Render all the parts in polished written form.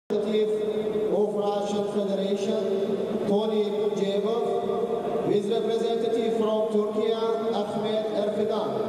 Representative of Russian Federation, Tony Jevov, with representative from Turkey, Ahmed Erfidan.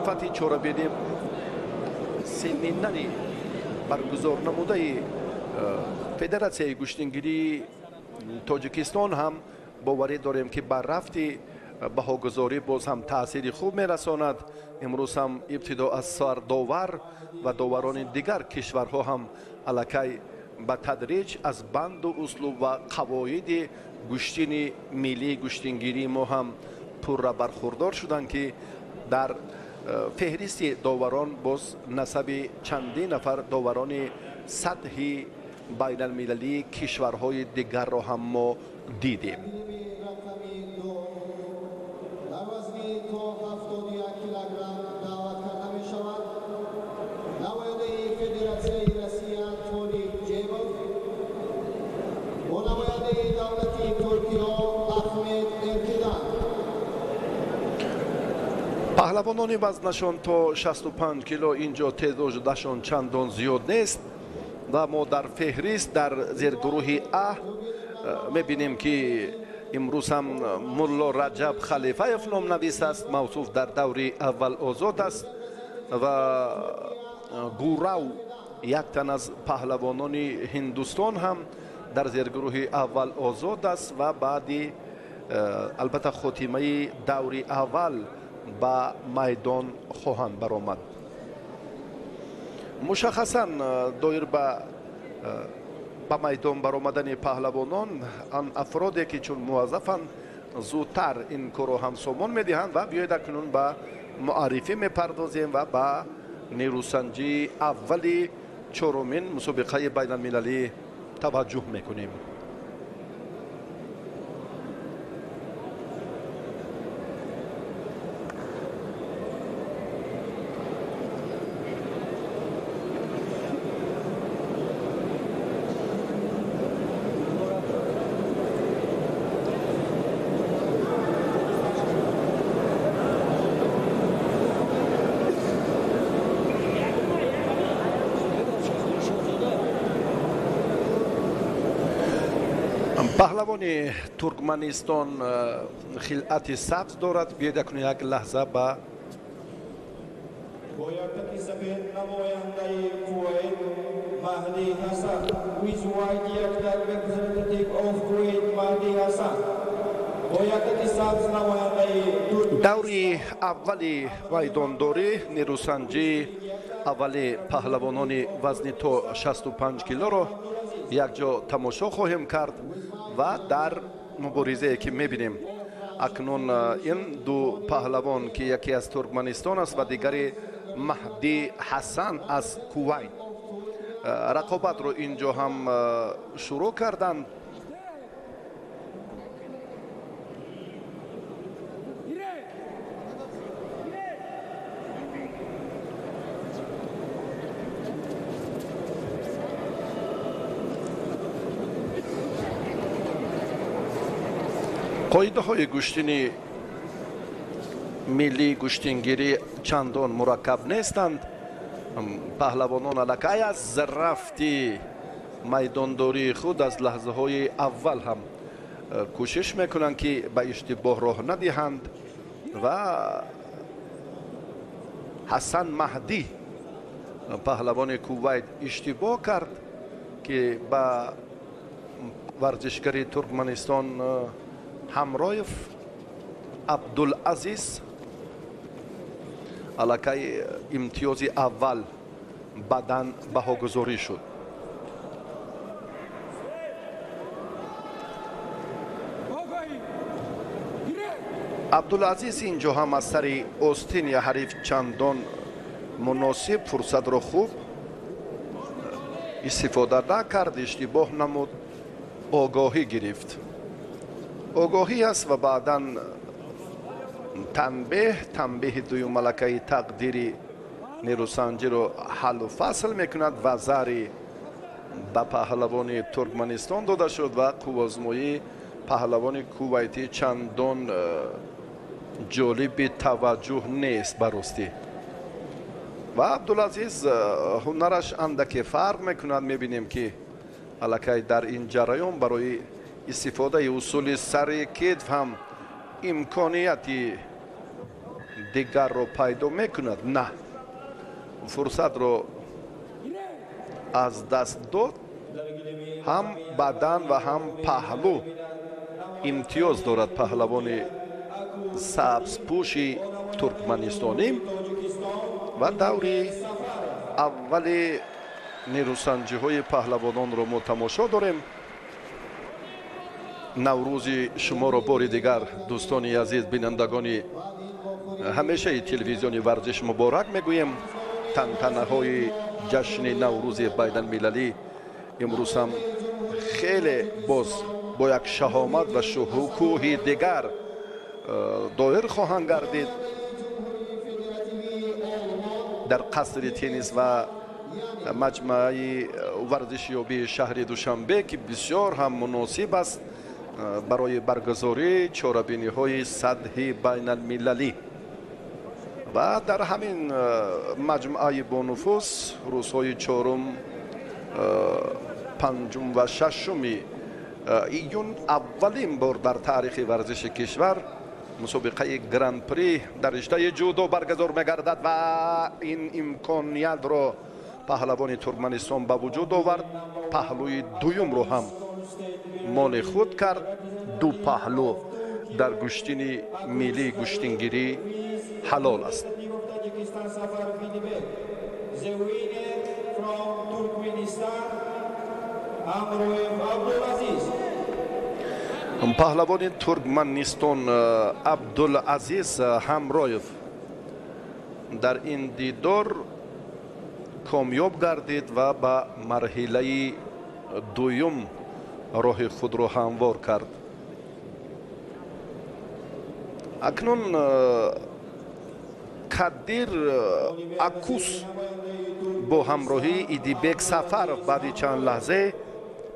فتی چورابیدی سنینانی برگزار نموده فدراسیون گوشتنگیری تاجیکستان هم باوری داریم که بر رفتی بهاگذاری باز هم تأثیر خوب میرساند. امروز هم ابتدا از سرداور و داوران دیگر کشورها هم الکی به تدریج از بند و اسلوب و قواعد گوشتن ملی گوشتنگیری ما هم پر برخوردار شدند که در فهرست داوران باز نسب چندین نفر داوران سطح بین المللی کشورهای دیگر را هم ما دیدیم. پهلوانان وزنشان تا 65 کیلو اینجا تعدادشان چندان زیاد نیست و ما در فهرست در زیر گروه ا میبینیم که امروز هم ملا رجب خلیفه نام نویس است، موصوف در دور اول آزاد است و گورو یک تن از پهلوانان هندوستان هم در زیرگروه اول آزاد است و بعدی البته خاتمه دور اول به میدان خواهند برآمد. مشخصا دایر به میدان برآمدن پهلوانان آن افرادی که چون موظفند زودتر این کار هم سامان میدهند و بیاید اکنون به معرفی میپردازیم و به نیروسنجی اولی چهارمین مسابقه بین المللی توجه میکنیم. پهلوان ترکمنستان خلعت سبز دارد. بیاید اکنون یک لحظه با Boyardaki sepet namoyandayi Kuwait Mahdi Hassan, who is white yaktar representative of Kuwait Mahdi Hassan. Boyardaki sabz namoyandayi دوری اولی میدانداری نیروسنجی اولی پهلوانان وزنی تا 65 کیلو را یک جا تماشا خواهیم کرد و در مبارزه که میبینیم اکنون این دو پهلوان که یکی از ترکمنستان است و دیگری مهدی حسن از کویت رقابت رو اینجا هم شروع کردند. قاعده های گشتنی ملی گشتنگیری چندان مرکب نیستند. پهلوانان الکی از رفتی میدانداری خود از لحظه های اول هم کوشش میکنند که به اشتباه راه ندهند و حسن مهدی پهلوان کویت اشتباه کرد که با ورزشگری ترکمنستان همرایف عبدالعزیز الکی امتیاز اول بدن بهاگذاری شد. عبدالعزیز اینجا هم از سر آستین یا حریف چندان مناسب فرصت را خوب استفاده نکرد، اشتباه نمود، آگاهی گرفت. آگاهی است و بعدا تنبیه دویم ملکه تقدیری نیروسنجی رو حل و فصل میکند و زری به پهلوان ترکمنستان داده شد و کوازمایی پهلوان کویتی چندان جالب توجه نیست براستی و عبدالعزیز هنرش اندکی فرق میکند. میبینیم که الکی در این جریان برای استفاده اصول سر کتف هم امکانیتی دیگر رو پیدا میکند. نه، فرصت رو از دست داد. هم بدن و هم پهلو امتیاز دارد پهلوان سبزپوشی ترکمنستانی و دوری اول نیروسنجی های پهلوانان رو ما تماشا داریم. نوروز شما را بار دیگر دوستان عزیز بینندگان همیشه تلویزیون ورزش مبارک میگویم. تنتنه های جشن نوروز بین المللی امروز هم خیلی باز با یک شهامت و شکوه دیگر دایر خواهند گردید در قصر تنیس و مجمع ورزشیابی شهر دوشنبه که بسیار هم مناسب است برای برگزاری چهاربینی های سطحی بین المللی. و در همین مجمع با نفوس روزهای چهارم، پنجم و ششم ایون اولین بار در تاریخ ورزش کشور مسابقه گراند پری در رشته جودو برگزار می‌گردد و این امکانیت را پهلوان ترکمنستان به وجود آورد. پهلوی دوم رو هم مال خود کرد. دو پهلو در گشتین ملی گشتینگیری حلال است. پهلوان ترکمنستان عبدالعزیز همرویف در این دیدار کامیاب گردید و به مرحله دوم راه خود را هموار کرد. اکنون کدیر اکوس با همراهی ایدیبک سفر بعد چند لحظه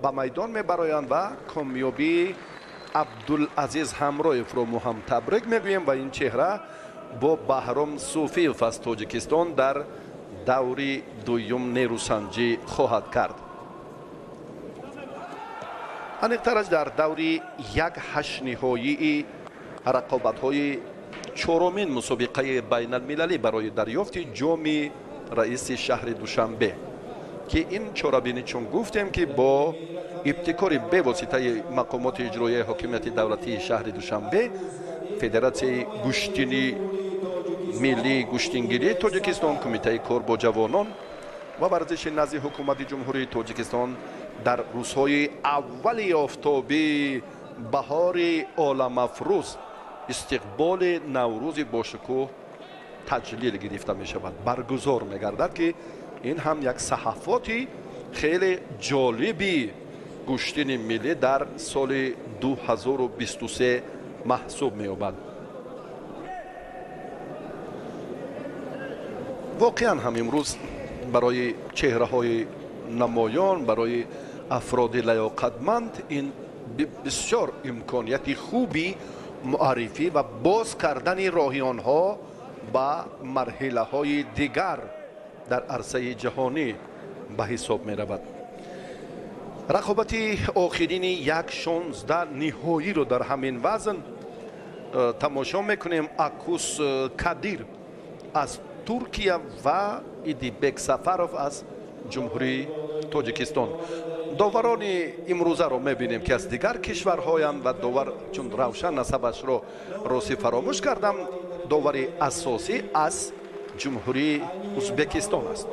به میدان میبرایند و کامیابی عبدالعزیز همرویف را هم تبریک میگوییم و این چهره با بهرام صوفیف از تاجیکستان در دوری دوم نیروسنجی خواهد کرد. انیقترش در دوری 1/8 نهایی رقابت‌های چهارمین مسابقه بین المللی برای دریافت جام رئیس شهر دوشنبه که این چهاربینی چون گفتیم که با ابتکار به واسطه مقامات اجرایی حاکمیت دولتی شهر دوشنبه، فدراسیون گشتینی ملی گشتینگیری تاجیکستان، کمیته کار با جوانان و ورزش نزد حکومت جمهوری تاجیکستان در روزهای اول آفتابی بهار عالم افروز استقبال نوروز باشکوه تجلیل گرفته می شود، برگزار می گردد که این هم یک صحفاتی خیلی جالبی گشتین ملی در سال 2023 محسوب می یابد. واقعا هم امروز برای چهره های نمایان، برای افراد لیاقتمند این بسیار امکانیت خوبی معرفی و باز کردن راهیان ها به مرحله های دیگر در عرصه جهانی به حساب می رود. رقابت آخرین 1/16 نهایی رو در همین وزن تماشا میکنیم. اکوس کدیر از ترکیه و ایدیبک سفروف از جمهوری تاجیکستان. داوران امروزه رو میبینیم که از دیگر کشورهایند و داور چون روشن نسبش رو راستی فراموش کردم، داور اساسی از جمهوری ازبکستان است.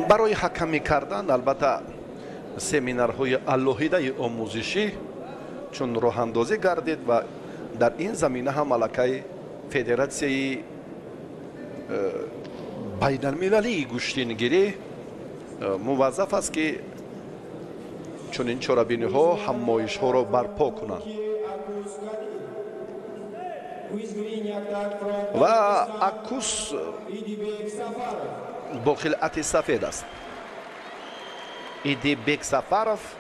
برای حکمی کردن البته سمینارهای علاهیده آموزشی چون راه اندازی گردید و در این زمینه هم ملکه فدراسیون بین المللی گشتینگیری موظف است که چون این چهاربینی ها همایش ها را برپا کنند و اکوس با خلعت سفید است. ایدیبک سفروف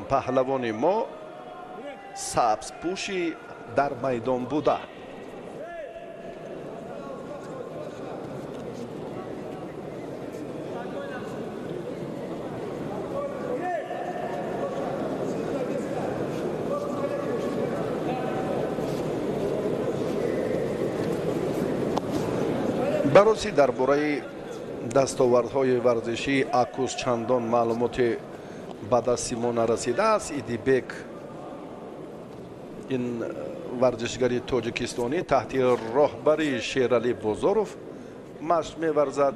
پهلوان ما سبز پوشی در میدان بوده. بررسی درباره دستاوردهای ورزشی اکوس چندان معلومات به دست ما نرسیده است. ایدیبک این ورزشگری تاجیکستانی تحت راهبری شیرعلی بازاروف مشق می‌ورزد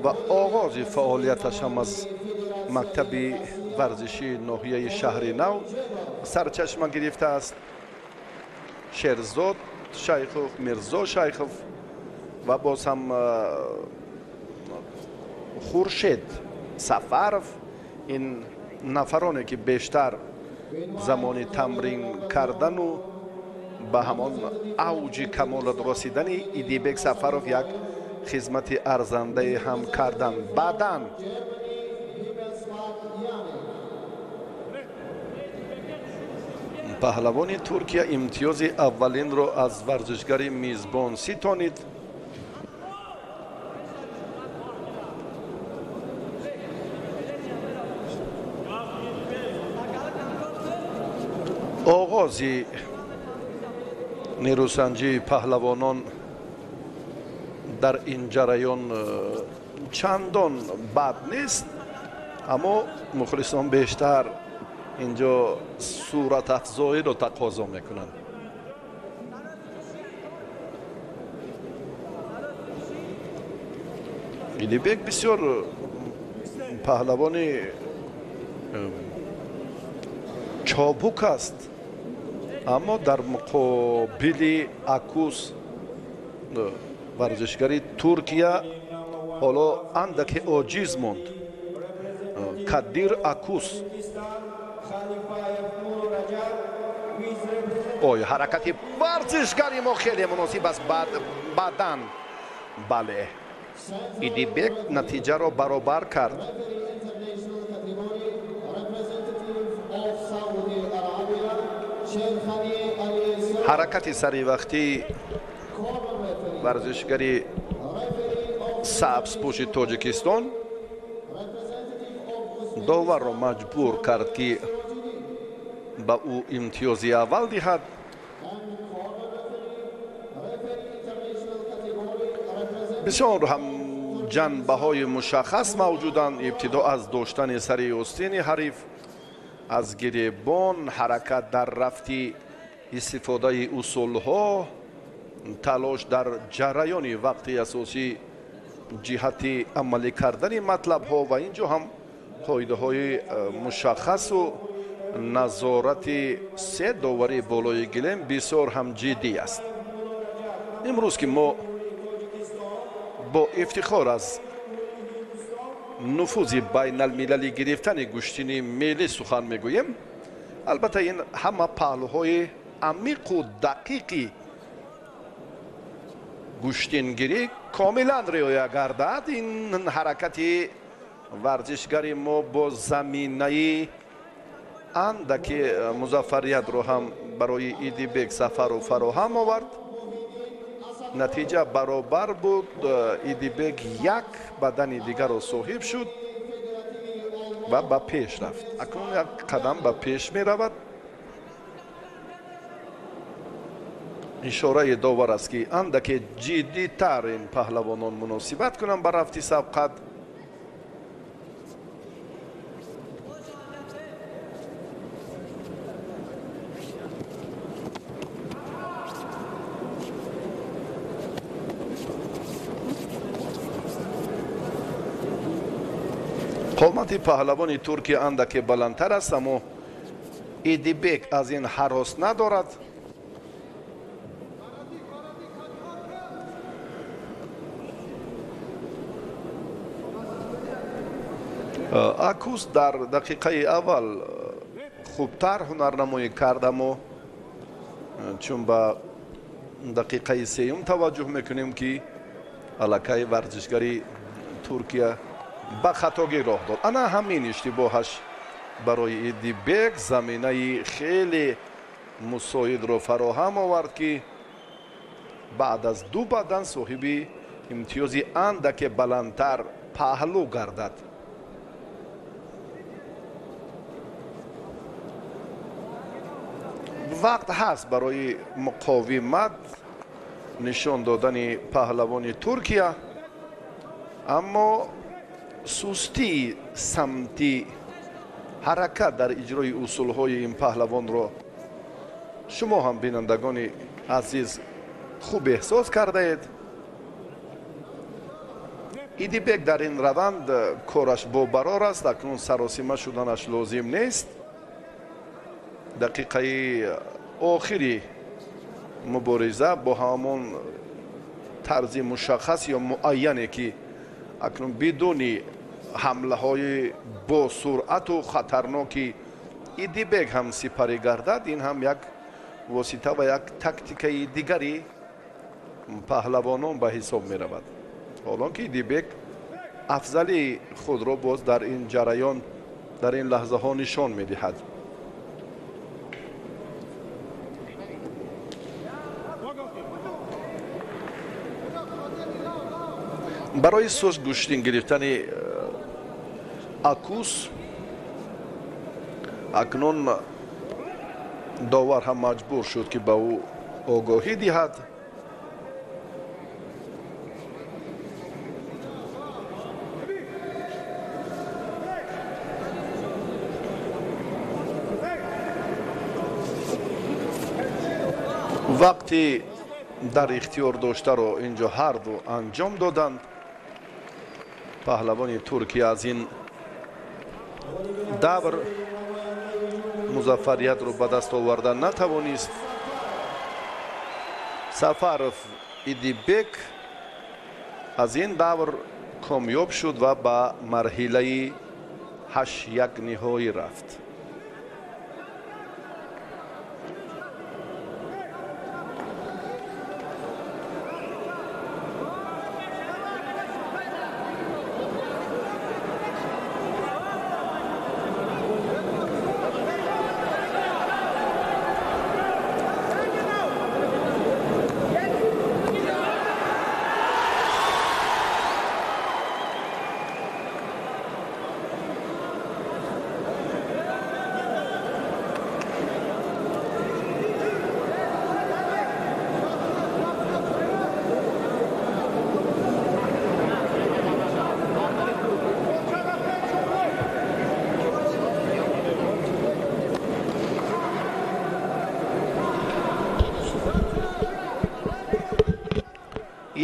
و آغاز فعالیتش هم از مکتب ورزشی ناحیه شهر نو سرچشمه گرفته است. شیرزاد شیخوف، میرزا شیخوف و باز هم خورشید سفروف، این نفرانی که بیشتر زمان تمرین کردن و به همان اوج کمالات رسیدن ایدیبک سفروف یک خدمت ارزنده هم کردن. بعداً پهلوان ترکیه امتیاز اولین را از ورزشگر میزبان ستانید. آغازی نیروسنجی پهلوانان در این جریان چندان بد نیست، اما مخلصان بیشتر اینجا صورت افزایی رو تقاضا میکنند. ایدیبک بسیار پهلوان چابک است، اما در مقابل اکوس ورزشگری ترکیه حالا اندک عاجز موند. کادیر اکوس حرکت ورزشگری ما خیلی مناسب است. بعدن بله ایدیبک نتیجه را برابر کرد. حرکت سری وقتی ورزشگری سبزپوش تاجیکستان داور را مجبور کرد که به او امتیازی اول دهد. بسیار هم جنبه های مشخص موجودند، ابتدا از داشتن سری آستین حریف، از گریبان، حرکت در رفتی، استفاده اصول ها، تلاش در جریان وقتی اساسی جهت عملی کردن مطلب ها و اینجا هم قاعده های مشخص و نظارت سه داوری بالای گلیم بسیار هم جدی است. امروز که ما با افتخار از نفوذ بین المللی گرفتن گوشتین ملی سخن میگوییم، البته این همه پهلوهای عمیق و دقیقی گوشتینگیری کاملا رعایت گردد. این حرکت ورزشگری ما با زمینه اندک مظفریت رو هم برای ایدیبک سفر و فراهم آورد. نتیجه برابر بود. ایدیبک یک بدن دیگر رو صاحب شد و به پیش رفت. اکنون یک قدم به پیش می رود. اشاره داور است که اندک جدی تر این پهلوانان مناسبت کنند به رفتی سبقت. قامت پهلوان ترکیه اندک بلندتر است، اما ایدیبک از این هراس ندارد. اکوس در دقیقه اول خوبتر هنرنمایی کرد، اما چون به دقیقه سیوم توجه میکنیم که علاقه ورزشگری ترکیه به خطاگی راه داد. انا همین اشتباهش برای ایدیبک زمینه خیلی مساعد رو فراهم آورد که بعد از دو بدن صاحب امتیازی اندک بلندتر پهلو گردد. وقت هست برای مقاومت نشان دادن پهلوان ترکیه، اما سستی سمتی حرکت در اجرای اصول های این پهلوان را شما هم بینندگان عزیز خوب احساس کرده اید. ایدیبک در این روند کارش با برار است. اکنون سراسیمه شدنش لازم نیست. دقیقه آخری مبارزه با همون طرز مشخص یا معینی که اکنون بدون حمله های با سرعت و خطرناکی ایدیبک هم سپری گردد، این هم یک واسطه و یک تکتیک دیگری پهلوانان به حساب می رود. حالا که ایدیبک افضلی خود را باز در این جریان در این لحظه ها نشان می دهد. برای سوز گوشتین گرفتن اکوس اکنون довар ҳам маҷбур шуд ки ба ӯ огоҳӣ диҳад. вақти дар ихтиёр доштаро инҷо ҳарду анҷом доданд. паҳлавони туркия аз ин давр музаффариятро ба даст овардан натавонист. сафаров идибек аз ин давр комёб шуд ва ба марҳилаи 8-1 ниҳоӣ рафт.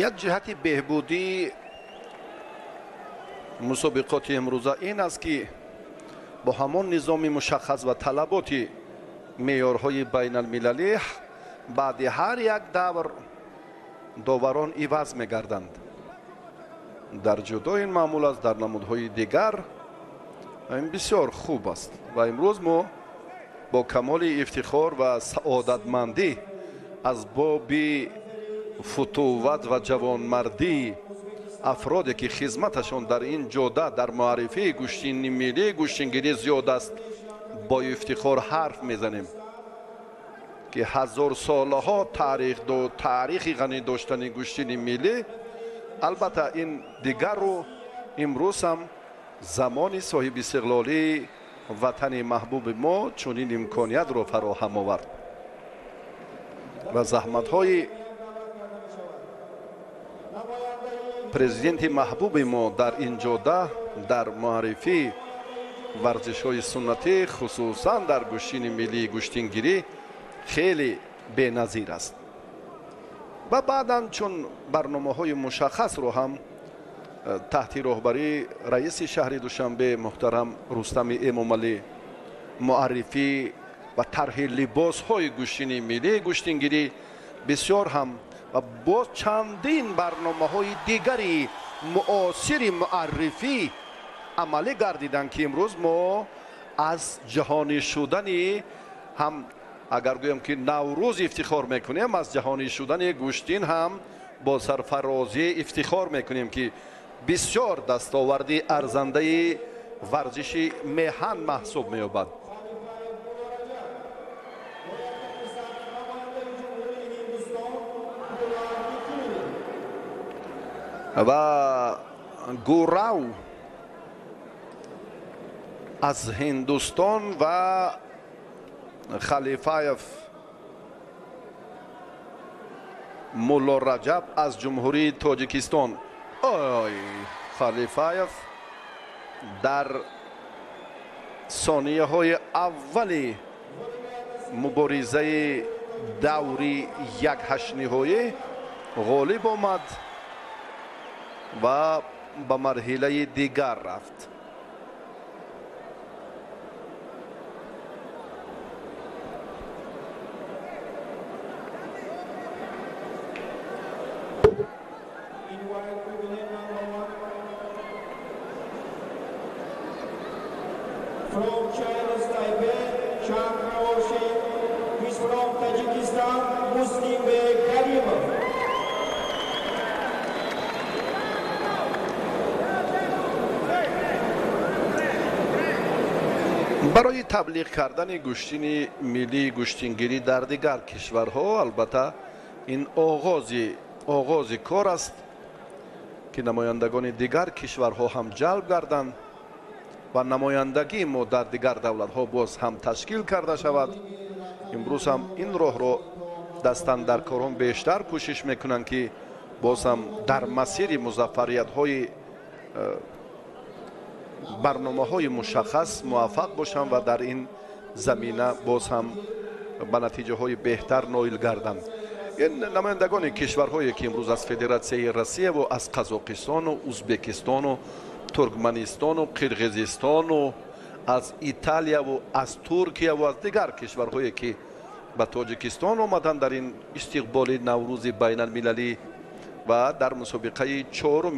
як ҷиҳати беҳбудии мусобиқоти имрӯза ин аст ки бо ҳамон низоми мушаххас ва талаботи меъёрҳои байналмилалӣ баъди ҳар як давр доварон иваз мегарданд. дар ҷудо ин маъмул аст, дар намудҳои дигар ин бисёр хуб аст ва имрӯз мо бо камоли ифтихор ва саодатмандӣ аз боби футуват ва ҷавонмардии афроде ки хизматашон дар ин ҷода дар муаррифии гӯштини миллии гӯштингирӣ зиёд аст бо ифтихор ҳарф мезанем ки ҳазорсолаҳо таърихи ғанӣ доштани гӯштини миллӣ. албатта ин дигару имрӯз ҳам замони соҳибистиқлолии ватани маҳбуби мо чунин имкониятро фароҳам овард ва заҳматҳои президенти маҳбуби мо дар ин ҷода дар муаррифии варзишҳои суннатӣ хусусан дар гӯштини миллии гӯштингирӣ хеле беназир аст. ва баъдан чун барномаҳои мушаххасро ҳам таҳти роҳбарии раиси шаҳри душанбе муҳтарам рустами эмомалӣ муаррифӣ ва тарҳи либосҳои гӯштини миллии гӯштингирӣ бисёр ҳам ва бо чандин барномаҳои дигари муосири муаррифӣ амалӣ гардиданд ки имрӯз мо аз ҷаҳонӣ шудани ҳам агар гӯем ки наврӯз ифтихор мекунем, аз ҷаҳонӣ шудани гӯштин ҳам бо сарфарозӣ ифтихор мекунем ки бисёр дастоварди арзандаи варзиши меҳан маҳсуб меёбад. ва гурав аз ҳиндустон ва халифаев мулло раҷаб аз ҷумҳурии тоҷикистон. ой халифаев дар сонияҳои аввали муборизаи даври 1/8 ниҳоӣ ғолиб омад ва ба марҳилаи дигар рафт. From China's Taipei, Chang Kaoshi, who is from Tajikistan, Muslimbek Karimov. барои таблиғ кардани гӯштини миллии гӯштингирӣ дар дигар кишварҳо албатта ин оғози кор аст ки намояндагони дигар кишварҳо ҳам ҷалб гарданд ва намояндагии мо дар дигар давлатҳо боз ҳам ташкил карда шавад امروز هم این راه رو دستاندرکاران بیشتر کوشش میکنند که باز هم در مسیر موفقیت های برنامه های مشخص موفق باشند و در این زمینه باز هم به نتیجه های بهتر نایل گردند. این نمایندگان کشورهایی که امروز از فدراسیون روسیه و از قزاقستان و ازبکستان و ترکمنستان و قرقیزستان و از ایتالیا و از ترکیه و از دیگر کشورهایی که به تاجیکستان آمدند در این استقبال نوروز بین المللی و در مسابقه چهارم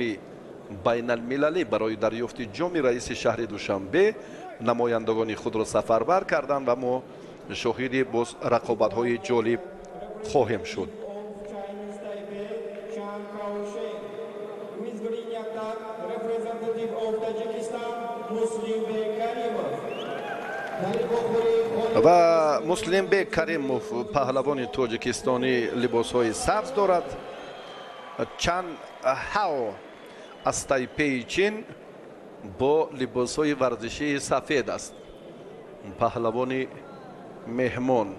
بین المللی برای دریافت جام رئیس شهر دوشنبه نمایندگان خود را سفربر کردند و ما شاهد باز رقابت های جالب خواهیم شد. و مسلم بیگ کریموف پهلوان تاجیکستانی لباس های سبز دارد. چند هاو از تایپی چین با لباس های ورزشی سفید است. پهلوان مهمان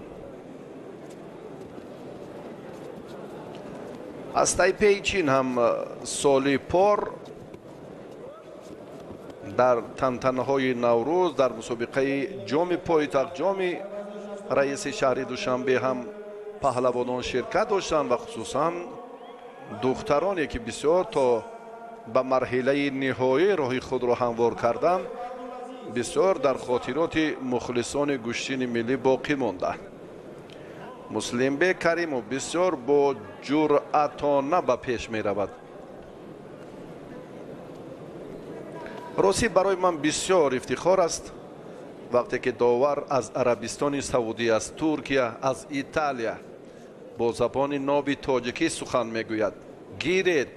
از تایپی چین هم سالی پر در تنتنه های نوروز در مسابقه جام پایتخت جام رئیس شهر دوشنبه هم پهلوانان شرکت داشتند و خصوصا دخترانی که بسیار تا به مرحله نهایی راه خود را هموار کردند بسیار در خاطرات مخلصان گشتین ملی باقی مانده. مسلم بیگ کریموف بسیار با جرأتانه به پیش می رود. راستی برای من بسیار افتخار است وقتی که داور از عربستان سعودی، از ترکیه، از ایتالیا با زبان ناب تاجیکی سخن میگوید. گیرید،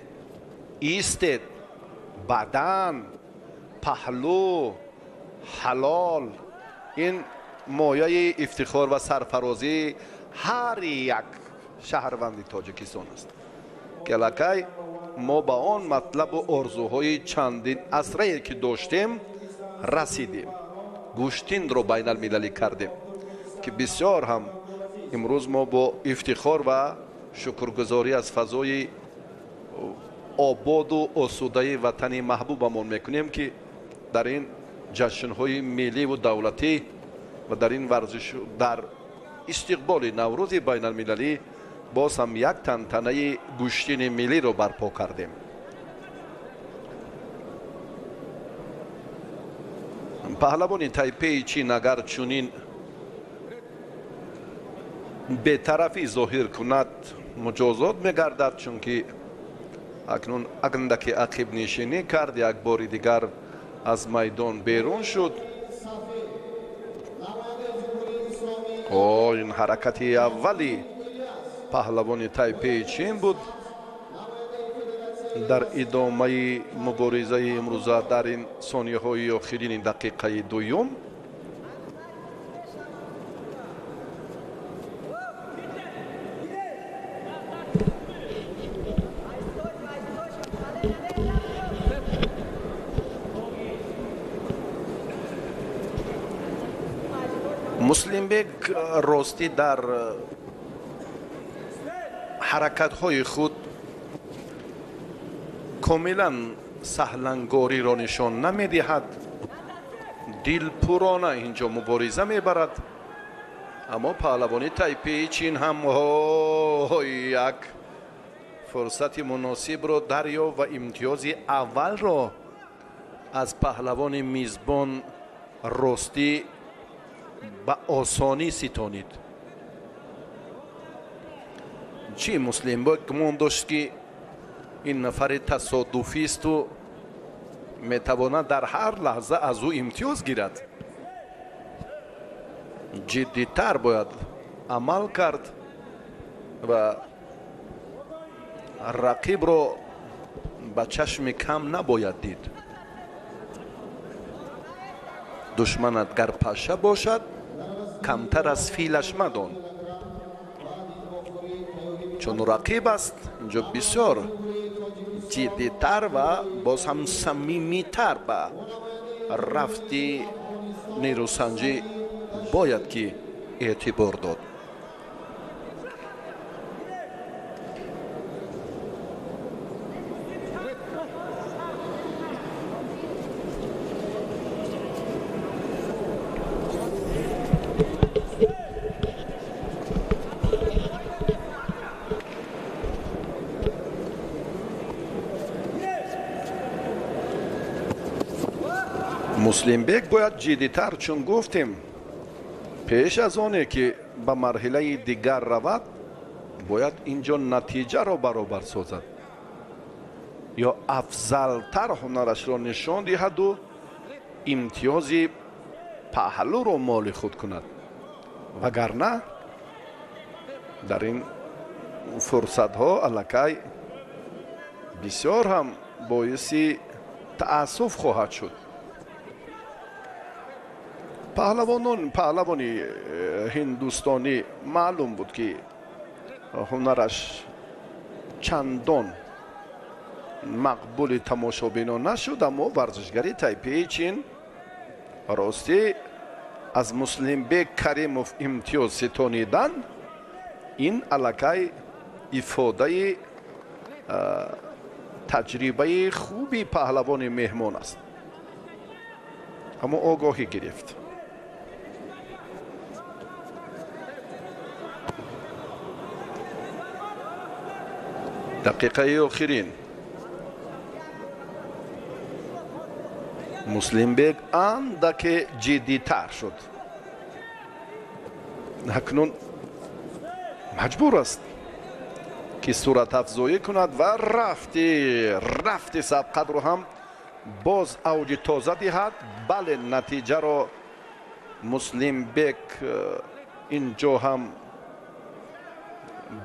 ایستید، بدن، پهلو، حلال، این مایه افتخار و سرفرازی هر یک شهروند تاجیکستان است که لکه ما به آن مطلب و آرزوهای چندین عصره که داشتیم رسیدیم. گشتین رو بین المللی کردیم که بسیار هم امروز ما با افتخار و شکرگزاری از فضای آباد و آسوده وطن محبوبمون میکنیم که در این جشن‌های ملی و دولتی و در این ورزش در استقبال نوروز بین المللی باز هم یک تنتنه گشتین ملی رو برپا کردیم. پهلوان تایپی چین اگر چنین بی‌طرفی ظاهر کند مجازات میگردد، چون که اکنون اندکی عقب نشینی کرد، یک بار دیگر از میدان بیرون شد. این حرکت اولی پهلوان تایپی چین بود در ادامه مبارزه امروزه در این ثانیه های آخرین دقیقه دوم. مسلم بیگ راستی در حرکت های خود کاملا سهلنگاری را نشان نمی دهد. دلپرانه اینجا مبارزه می برد. اما پهلوان تایپی چین هم یک فرصت مناسب را دریافت و امتیاز اول را از پهلوان میزبان راستی به آسانی ستانید. چی مسلم بیگ گمان داشت که این نفر تصادفی است و میتواند در هر لحظه از او امتیاز گیرد. جدیتر باید عمل کرد و رقیب را به چشم کم نباید دید. دشمنت گر پشه باشد کمتر از فیلش مدان، چون رقیب است اینجا بسیار جدیتر و باز هم صمیمیتر به رفتی نیروسنجی باید که اعتبار داد. муслимбек бояд ҷиддитар, чун гуфтем пеш аз оне ки ба марҳилаи дигар равад бояд инҷо натиҷаро баробар созад ё афзалтар ҳунарашро нишон диҳаду имтиёзи паҳлӯро моли худ кунад. вагарна дар ин фурсатҳо аллакай бисёр ҳам боиси таассуф хоҳад шуд. паҳлавони ҳиндустонӣ маълум буд ки ҳунараш чандон мақбули тамошобинон нашуд, аммо варзишгари тайпеи чин ростӣ аз муслимбек каримов имтиёз ситонидан ин аллакай ифодаи таҷрибаи хуби паҳлавони меҳмон аст. аммо огоҳӣ гирифт. дақиқаи охирин муслимбек андаке ҷиддитар шуд. акнун маҷбур аст ки суратафзоӣ кунад ва рафти сабқадро ҳам боз авҷи тоза диҳад. бале, натиҷаро муслимбек инҷо ҳам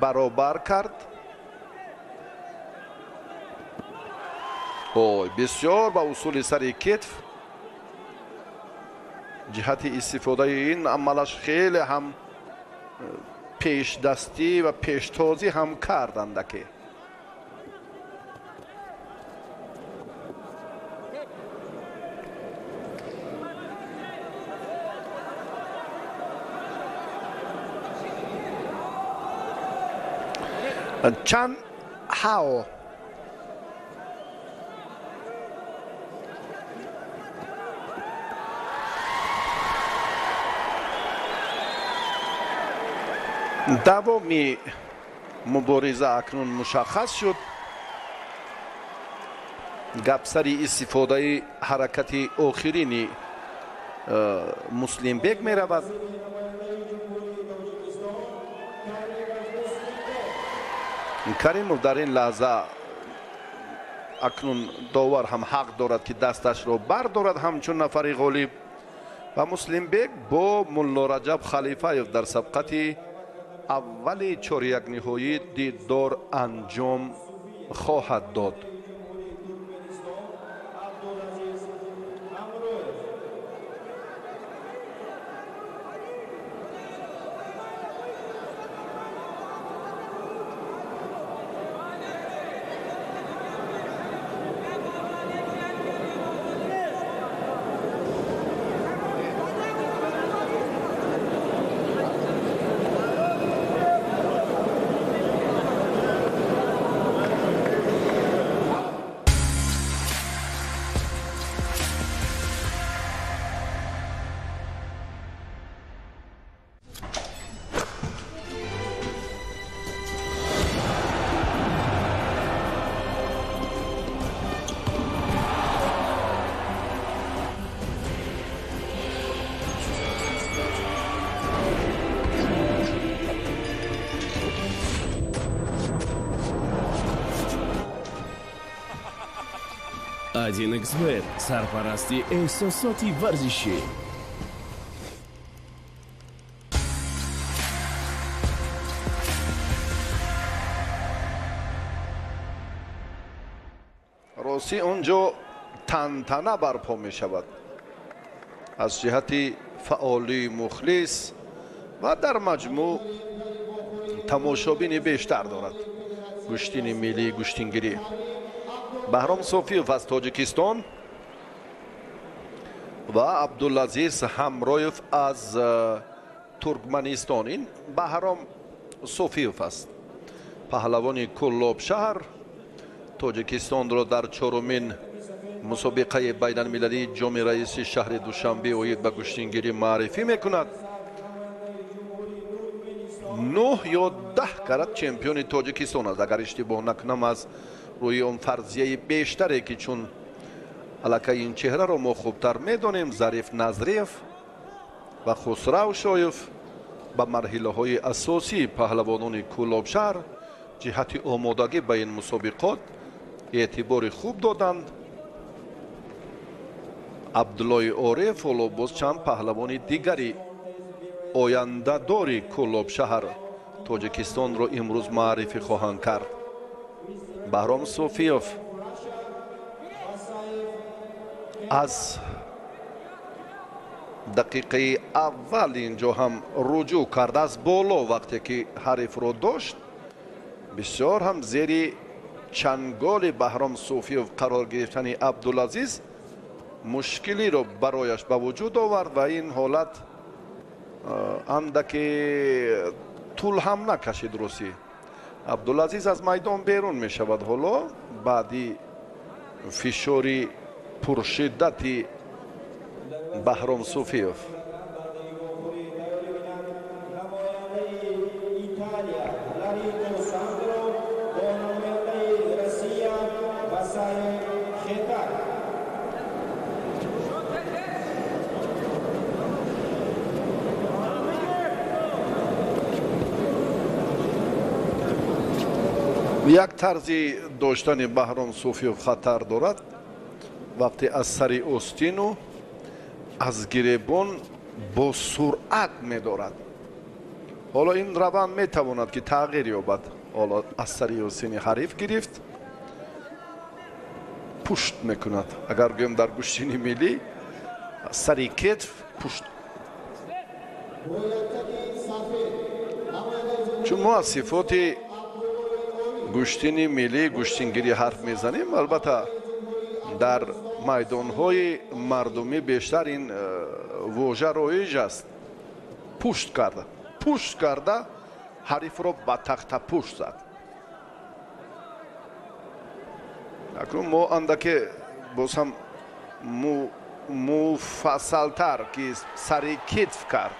баробар кард. бисёр ба усули сари кетф ҷиҳати истифодаи ин амалаш хеле ҳам пешдастӣ ва пештозӣ ҳам кардандаке. чан ҳао давоми мубориза акнун мушаххас шуд. гапсари истифодаи ҳаракати охирини муслимбек меравад. каримов дар ин лаҳза акнун довар ҳам ҳақ дорад ки дасташро бардорад ҳамчун нафари ғолиб ва муслимбек бо мулло раҷаб халифаев дар сабқати аввали чорякниҳоӣ диддор анҷом хоҳад дод. Один xbet сарпарасти эҳсосоти варзишӣ. ростӣ он ҷо тантана барпо мешавад аз ҷиҳати фаъолии мухлис ва дар маҷмӯъ тамошобини бештар дорад гӯштини миллии гӯштингирӣ. баҳром софиев аз тоҷикистон ва абдулазиз ҳамроев аз туркманистон. ин баҳром софиев аст, паҳлавони куллобшаҳр. тоҷикистонро дар чорумин мусобиқаи байналмилалии ҷоми раиси шаҳри душанбе оид ба гӯштингирӣ маърифӣ мекунад. 9 ё 10 карат чемпиони тоҷикистон аст, агар иштибоҳ накунам, аз рӯи он фарзияи бештаре ки чун аллакай ин чеҳраро мо хубтар медонем. Зариф Назриев ва Хусрав Шоев ба марҳилаҳои асосии паҳлавонони Кӯлобшаҳр ҷиҳати омодагӣ ба ин мусобиқот эътибори хуб доданд. Абдуллои Ореф ҳоло боз чанд паҳлавони дигари ояндадори Кӯлобшаҳр Тоҷикистонро имрӯз маърифӣ хоҳанд кард. Баҳром Софиёв аз дақиқаи аввал инҷо ҳам руҷӯъ кард аз боло вақте ки ҳарифро дошт. бисёр ҳам зери чанголи Баҳром Софиёв қарор гирифтани Абдулазиз мушкилиро барояш ба вуҷуд овард ва ин ҳолат андаке тӯл ҳам накашид. рӯси Абдулазиз аз майдон берун мешавад ҳоло баъди фишори пуршиддати Баҳром Софиёв. як тарзи доштани Баҳром Софиёв хатар дорад вақте аз сари остину аз гиребон бо суръат медорад. ҳоло ин раванд метавонад ки тағйир ёбад. ҳоло аз сари остини ҳариф гирифт, пушт мекунад. агар гӯем дар гӯштини миллӣ сари кетф пушт. чун мо аз сифоти гӯштини миллӣ гӯштингирӣ ҳарф мезанем, албатта дар майдонҳои мардумӣ бештар ин вожа роиж аст. пушт карда ҳарифро ба тахта пушт зад. акнун мо андаке боз ҳам муфассалтар ки сари кетф кард.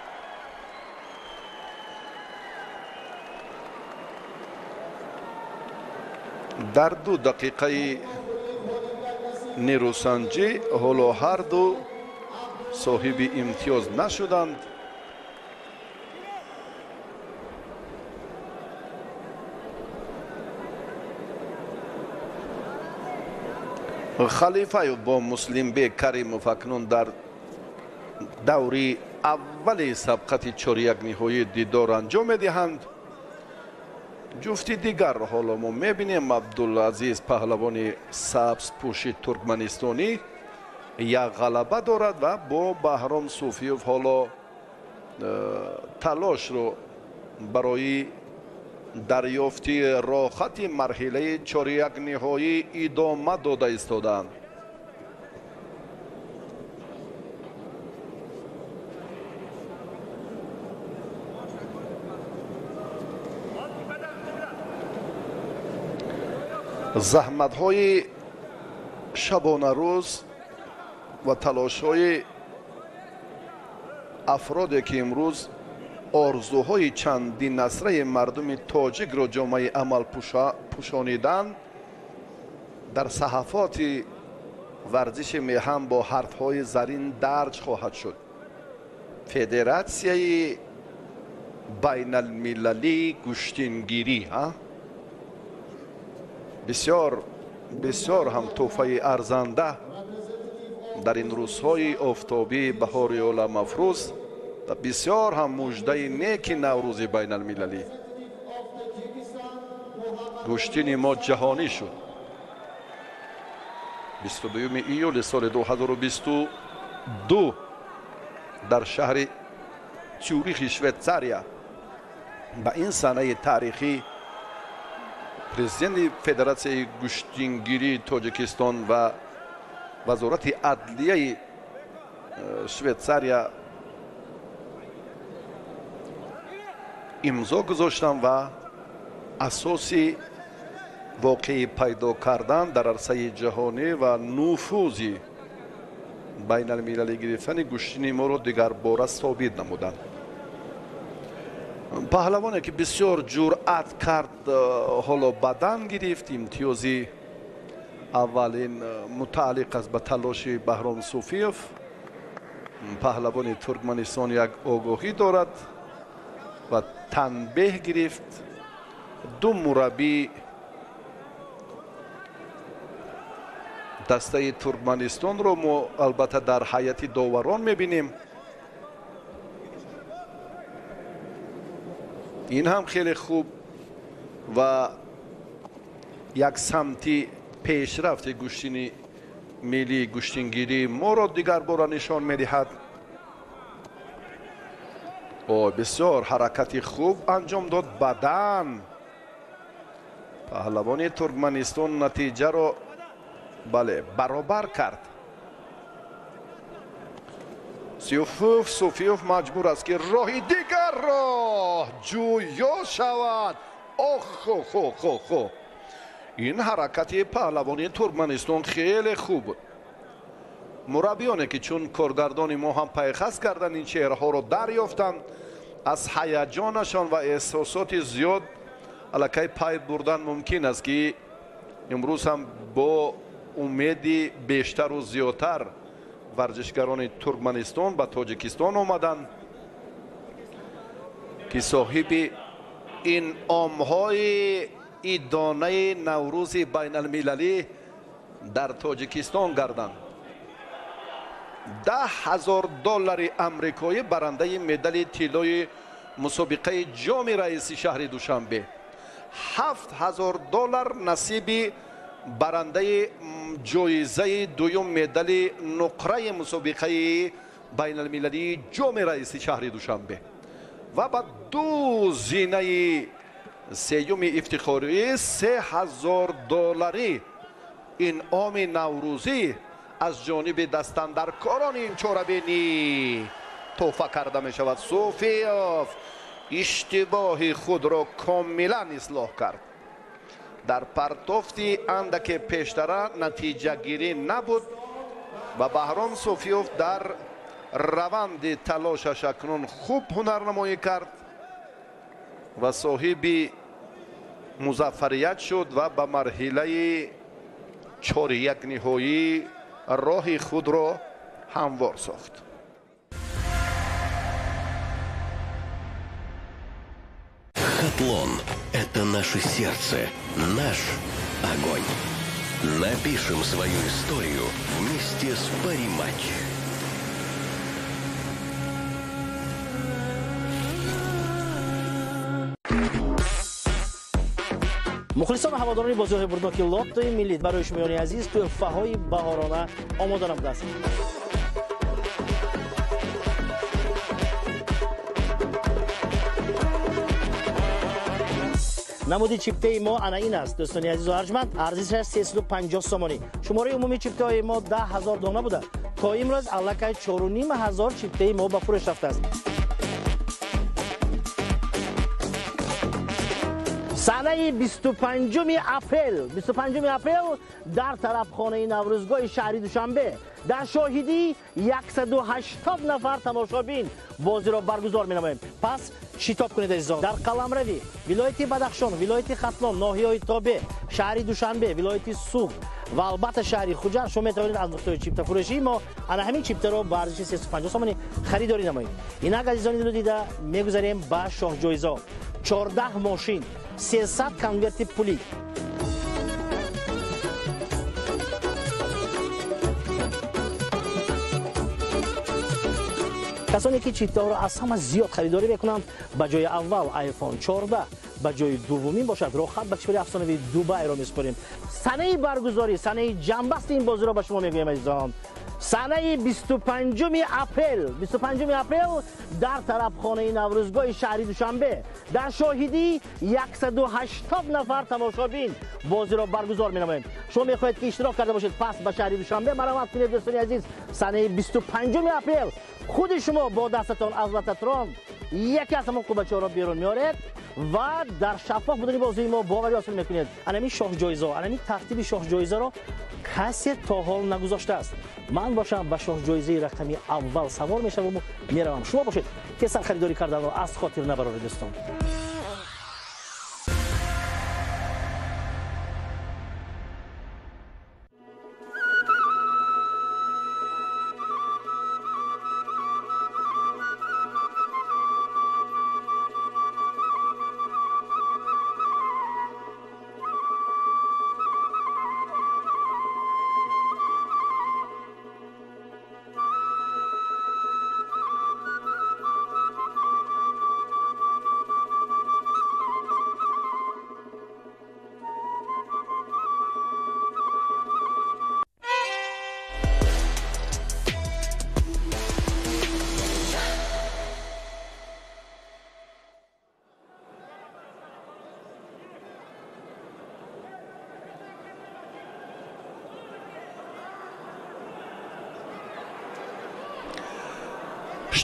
дар 2 дақиқаи нерӯсанҷӣ ҳоло ҳарду соҳиби имтиёз нашуданд. халифаев бо Муслимбек Каримов акнун дар даври аввали сабқати чорякниҳои дидор анҷом медиҳанд. ҷуфти дигар ҳоло мо мебинем. Абдулазиз паҳлавони сабзпӯши туркманистонӣ як ғалаба дорад ва бо Баҳром Софиёв ҳоло талошро барои дарёфти роҳхати марҳилаи чорякниҳоӣ идома дода истодаанд. заҳматҳои шабонарӯз ва талошҳои афроде ки имрӯз орзуҳои чандинасраи мардуми тоҷикро ҷомаи амал пӯшониданд дар саҳафоти варзиши меҳан бо ҳарфҳои зарин дарҷ хоҳад шуд. федератсияи байналмилалии гӯштингирӣ бисёр ҳам тӯҳфаи арзанда дар ин рӯзҳои офтобии баҳори оламафрӯз ва бисёр ҳам муждаи неки наврӯзи байналмилалӣ. гӯштини мо ҷаҳонӣ шуд. 22 июли соли 2022 дар шаҳри Тюрихи Швейтсария ба ин санаи таърихӣ президенти Федератсияи гӯштингирии Тоҷикистон ва вазорати адлияи Швейтсария имзо гузоштанд ва асоси воқеӣ пайдо кардан дар арсаи ҷаҳонӣ ва нуфузи байналмилалӣ гирифтани гӯштини моро дигарбора собит намуданд. паҳлавоне ки бисёр ҷуръат кард ҳоло бадан гирифт, имтиёзи اولین متعلق است به تلاش بهرام صوفیوف. پهلوان ترکمنستان یک آگاهی دارد و تنبیه گرفت. دو مربی دسته ترکمنستان رو ما البته در هیئت داوران میبینیم. این هم خیلی خوب و یک سمتی پیشرفت گوشتنی ملی گوشتنگیری ما را دیگر بار نشان میدهد. بسیار حرکت خوب انجام داد بدن. پهلوان ترکمنستان نتیجه را برابر کرد. صوفیوف مجبور است که راهی دیگر را جویا شود. خو این حرکت پهلوانی ترکمنستان خیلی خوب. مربیانی که چون کارگردان ما هم پیخست کردن این چهره‌ها رو دریافتند، از هیجانشان و احساسات زیاد الکی پای بردن ممکن است که امروز هم با امیدی بیشتر و زیادتر ورزشگران ترکمنستان به تاجیکستان آمدند که صاحب این عامهای دانه نوروز بین المللی در تاجیکستان گردند. $10,000 امریکایی برنده مدال طلای مسابقه جام رئیسی شهر دوشنبه، $7,000 نصیب برنده جایزه دوم مدال نقره مسابقه بین المللی جام رئیسی شهر دوشنبه و بعد 2 زینه سیوم افتخاری $3,000 انعام نوروزی از جانب دستاندرکاران این چهره‌بینی تحفه کرده می شود. صوفیوف اشتباه خود را کاملا اصلاح کرد. در پرتافتی اندک پیشتره نتیجه گیری نبود و بهرام صوفیوف در روند تلاشش اکنون خوب هنرنمایی کرد و صاحب موفقیت شد و به مرحله 4-1 نهایی راه خود را هموار ساخت. Хатлон – это наше сердце, наш огонь. Напишем свою историю вместе с Париматч. مخلصان و هواداران بازی‌های بردناک لاتوی ملی برای شمایان عزیز تحفه‌های بهارانه آماده نموده است. نمود چیپته ما انا این است دوستان عزیز و ارجمند، ارزشش 350 سومانی. شماره عمومی چیپته های ما 10,000 دانه بوده. تا امروز الکی 4,500 چیپته ما به فروش رفته است. سنه 25 اپریل در طرف خانه نوروزگاه شهری دوشنبه در شاهدی 180 نفر تماشابین بازی را برگزار می‌نماییم. پس شتاب کنید عزیزان. در قلمروی، ولایت بدخشان، ولایت ختلان، ناحیه‌های تابع، شهری دوشنبه، ولایت سوخ و البته شهری خوجر شما می‌توانید از نقطه چیپته فروشی ما انا همین چیپته را با ارزش 350 تومانی خریداری نمایید. اینا عزیزان رو دیده می‌گذاریم با شاه جایزه 14 ماشین 300 کنورت پولی. کسانی که چیپته ها را از همه زیاد خریداری میکنند به جای اول آیفون 14 به جای دومین باشد راحت به کشور افسانه‌ای دبی را میسپاریم. سنه برگزاری، سنه جنبست این بازی را به شما میگویم عزیزان. سنه 25 اپریل در طرف خانه نوروزگاه شهری دوشنبه در شاهدی 180 نفر تماشابین بازی را برگزار می‌نماییم. شما می‌خواهید که اشتراک کرده باشید، پس به شهری دوشنبه مرامت کنید دوستان عزیز. سنه 25 اپریل خود شما با دستتان از لطتران یکی از همون بچه‌ها را بیرون میارید و در شفاف بودن بازی ما باوری حاصل میکنید. انمی شاه جایزه، انمی ترتیب شاه جایزه را کسی تا حال نگذاشته است. من باشم و شاه جایزه رقمی اول سوار میشم و میروم. شما باشید که سر خریداری کردن را از خاطر نبرید دوستان.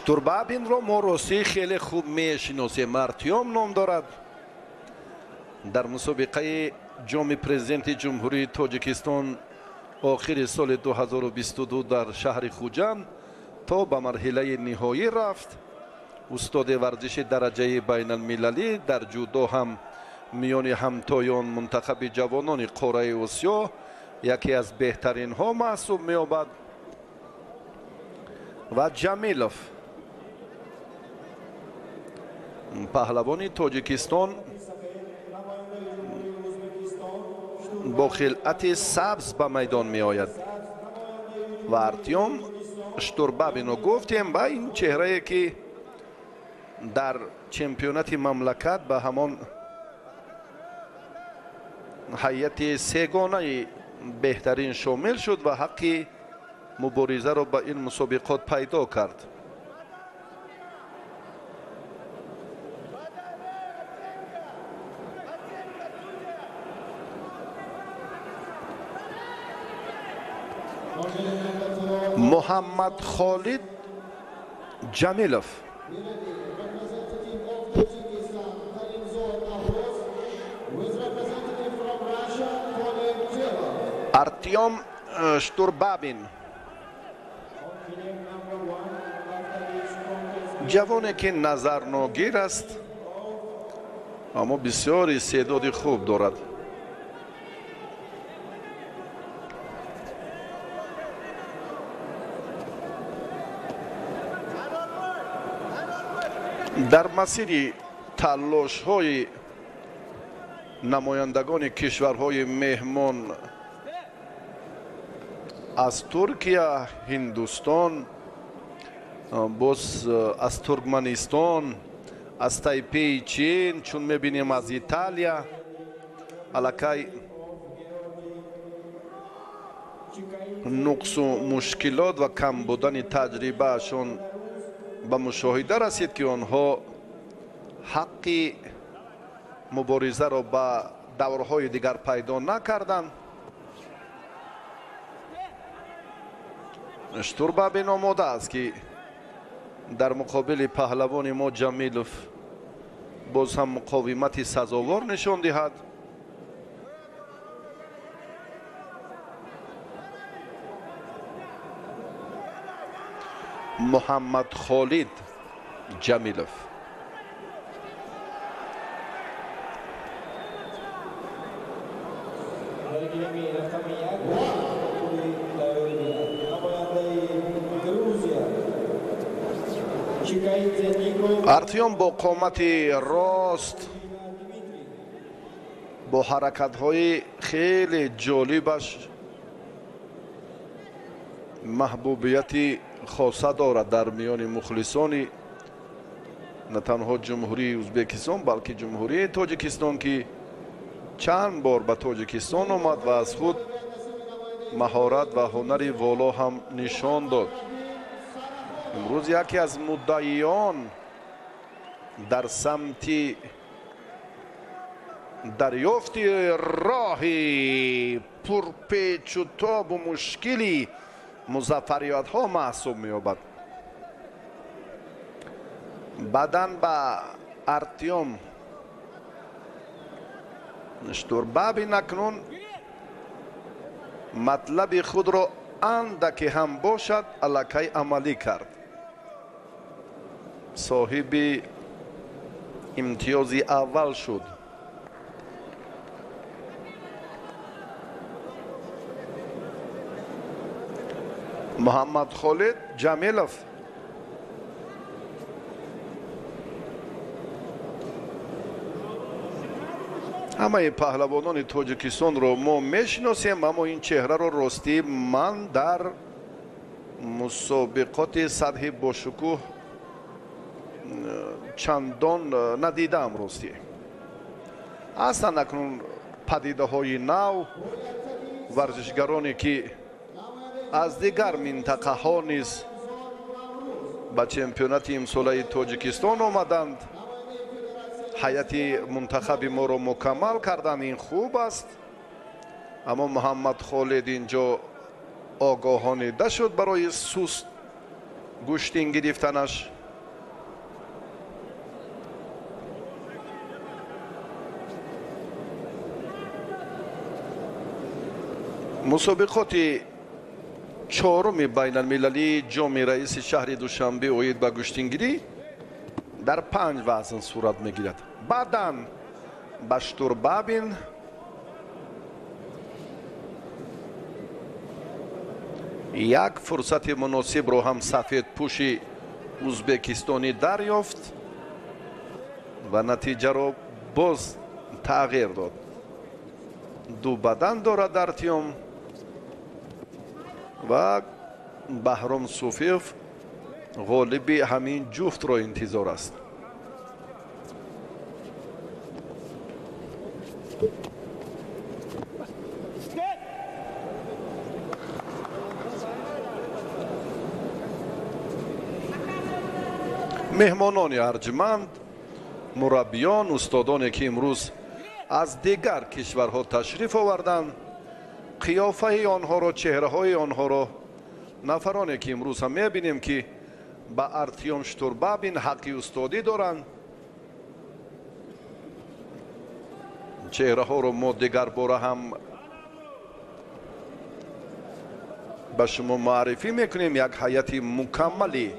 штурбабинро мо рости хеле хуб мешиносем. Артем ном дорад. дар мусобиқаи ҷоми президенти ҷумҳурии тоҷикистон охири соли 2022 дар шаҳри хуҷанд то ба марҳилаи ниҳоӣ рафт. устоди варзиши дараҷаи байналмилалӣ дар ҷудо ҳам миёни ҳамтоён мунтахаби ҷавонони қораи осиё яке аз беҳтаринҳо маҳсуб меёбад. ва ҷамилов паҳлавони тоҷикистон бо хилъати сабз ба майдон меояд. ва артём штурбабино гуфтем ба ин чеҳрае ки дар чемпионати мамлакат ба ҳамон ҳайати сегонаи беҳтарин шомил шуд ва ҳаққи муборизаро ба ин мусобиқот пайдо кард. محمد خالد جمیلوف артем штурбабин ҷавоне ки назарногир аст аммо бисёр истеъдоди хуб дорад. дар масири талошҳои намояндагони кишварҳои меҳмон аз Туркия, Ҳиндустон, боз аз Туркманистон, аз Тайпеи Чин, чун мебинем аз Италия, аллакай нуқсу мушкилот ва кам будани таҷрибаашон ба мушоҳида расид ки онҳо ҳаққи муборизаро ба даврҳои дигар пайдо накарданд. штурбабин омода аст ки дар муқобили паҳлавони мо ҷамилов боз ҳам муқовимати сазовор нишон диҳад. محمد خالد جمیلوف артем бо қомати рост бо ҳаракатҳои хеле ҷолибаш маҳбубияти хоса дорад дар миёни мухлисони на танҳо ҷумҳурии ӯзбекистон балки ҷумҳурии тоҷикистон ки чанд бор ба тоҷикистон омад ва аз худ маҳорат ва ҳунари воло ҳам нишон дод. имрӯз яке аз муддаиён дар самти дарёфти роҳи пурпечу тобу мушкили музаффариятҳо маҳсуб меёбад. баъдан ба артем штурбабин акнун матлаби худро андаке ҳам бошад аллакай амалӣ кард. соҳиби имтиёзи аввал шуд. محمد خالد جمیلوف ҳамаи паҳлавонони тоҷикистонро мо мешиносем, аммо ин чеҳраро ростӣ ман дар мусобиқоти сатҳи бошукӯҳ чандон надидам. ростӣ ҳастанд акнун падидаҳои нав, варзишгароне ки аз дигар минтақаҳо низ ба чемпионати имсолаи тоҷикистон омаданд, ҳайати мунтахаби моро мукаммал карданд. ин хуб аст, аммо муҳаммад холид инҷо огоҳонида шуд барои суст گوشتین گرفتنش. مسابقات چهارم بین المللی جام رئیس شهر دوشنبه اوید با گوشتینگیری در 5 وزن صورت میگیرد. بعداً با شتوربابین یک فرصت مناسب رو هم سفید پوشی ازبکستانی دریافت و نتیجه رو باز تغییر داد. دو بدن دارد ارتیوم و بهرام صوفیف غالب همین جفت رو انتظار است. مهمانان ارجمند، مربیان، استادانی که امروز از دیگر کشورها تشریف آوردند، قیافه آنها را، چهره های آنها را، نفرانی که امروز هم میبینیم که با ارتیوم شتوربابین حقی استادی دارند، چهره ها را ما دیگر باره هم به شما معرفی میکنیم. یک هیئت مکملی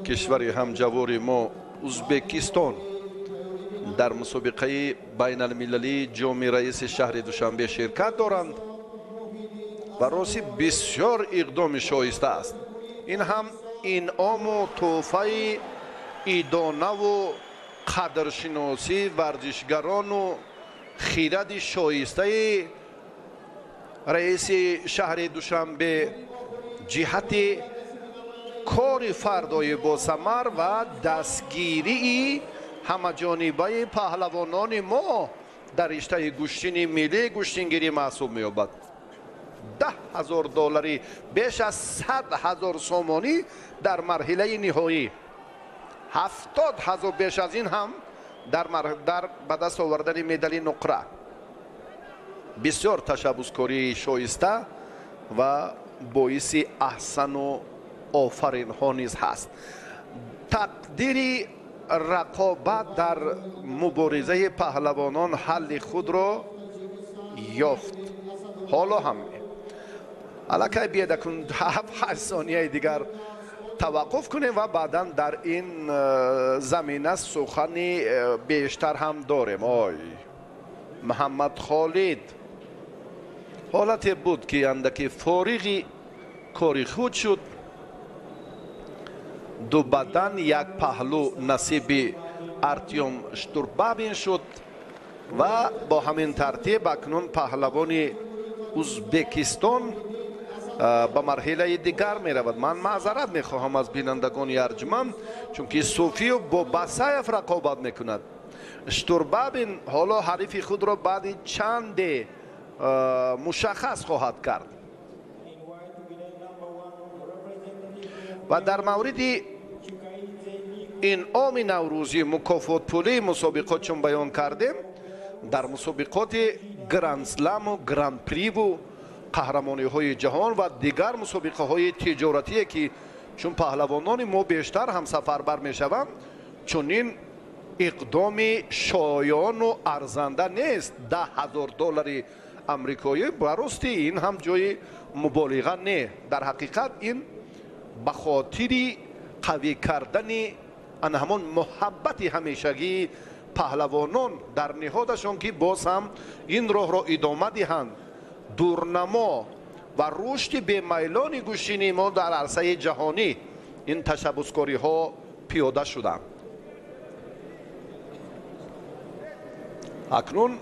کشور همجوار ما ازبکستان در مسابقه بین المللی جام رئیس شهر دوشنبه شرکت دارند و راستی بسیار اقدام شایسته است. این هم انعام و تحفه ایدانه و قدرشناسی ورزشگران و خیرد شایسته رئیس شهر دوشنبه جهت کار فردای با ثمر و دستگیری همه جانبه پهلوانان ما در رشته گوشتین ملی گوشتینگیری محسوب می‌یابد. $10,000 بیش از 100,000 سومانی در مرحله نهایی، 70,000 بیش از این هم در به دست آوردن مدال نقره. بسیار تشبسکاری شایسته و باعث احسن و آفرین ها نیز هست. تقدیر رقابت در مبارزه پهلوانان حل خود را یافت. حالا هم الکی بیاید کن 7-8 ثانیه دیگر توقف کنیم و بعدا در این زمینه سخنی بیشتر هم داریم. آی محمد خالد حالتی بود که اندکی فارغی کاری خود شد، دو بدن یک پهلو نصیب ارتیوم شتوربابین شد و با همین ترتیب اکنون پهلوان ازبکستان به مرحله دیگر می رود. من معذرت می خواهم از بینندگان ارجمند چون که صوفیو با بسایف رقابت می کند. شتوربابین حالا حریف خود را بعد چند مشخص خواهد کرد. و در مورد انعام نوروزی مکافات پولی مسابقات چون بیان کردیم، در مسابقات گراند سلم و گراند پری و قهرمانی های جهان و دیگر مسابقه های تجارتی که چون پهلوانان ما بیشتر هم سفربر می شوند، چون این اقدام شایان و ارزنده نیست. $10,000 امریکایی براستی این هم جای مبالغه نه. در حقیقت این به خاطر قوی کردن ان همان محبت همیشگی پهلوانان در نهادشان که باز هم این راه را ادامه دهند، دورنما و رشد بیمیلان گوشتین ما در عرصه جهانی این تشبسکاری ها پیاده شدند. اکنون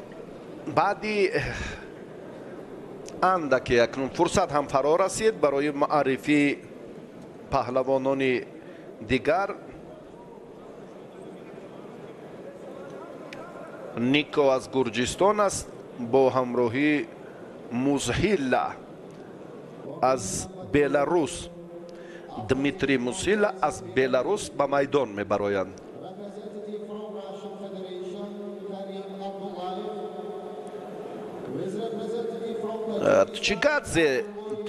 بعدی اندکی اکنون فرصت هم فرا رسید برای معرفی پهلوانان دیگر. نیکو از گرجستان است با همراهی موزهیلا از بلاروس. دمیتری موزهیلا از بلاروس به میدان میبرایند.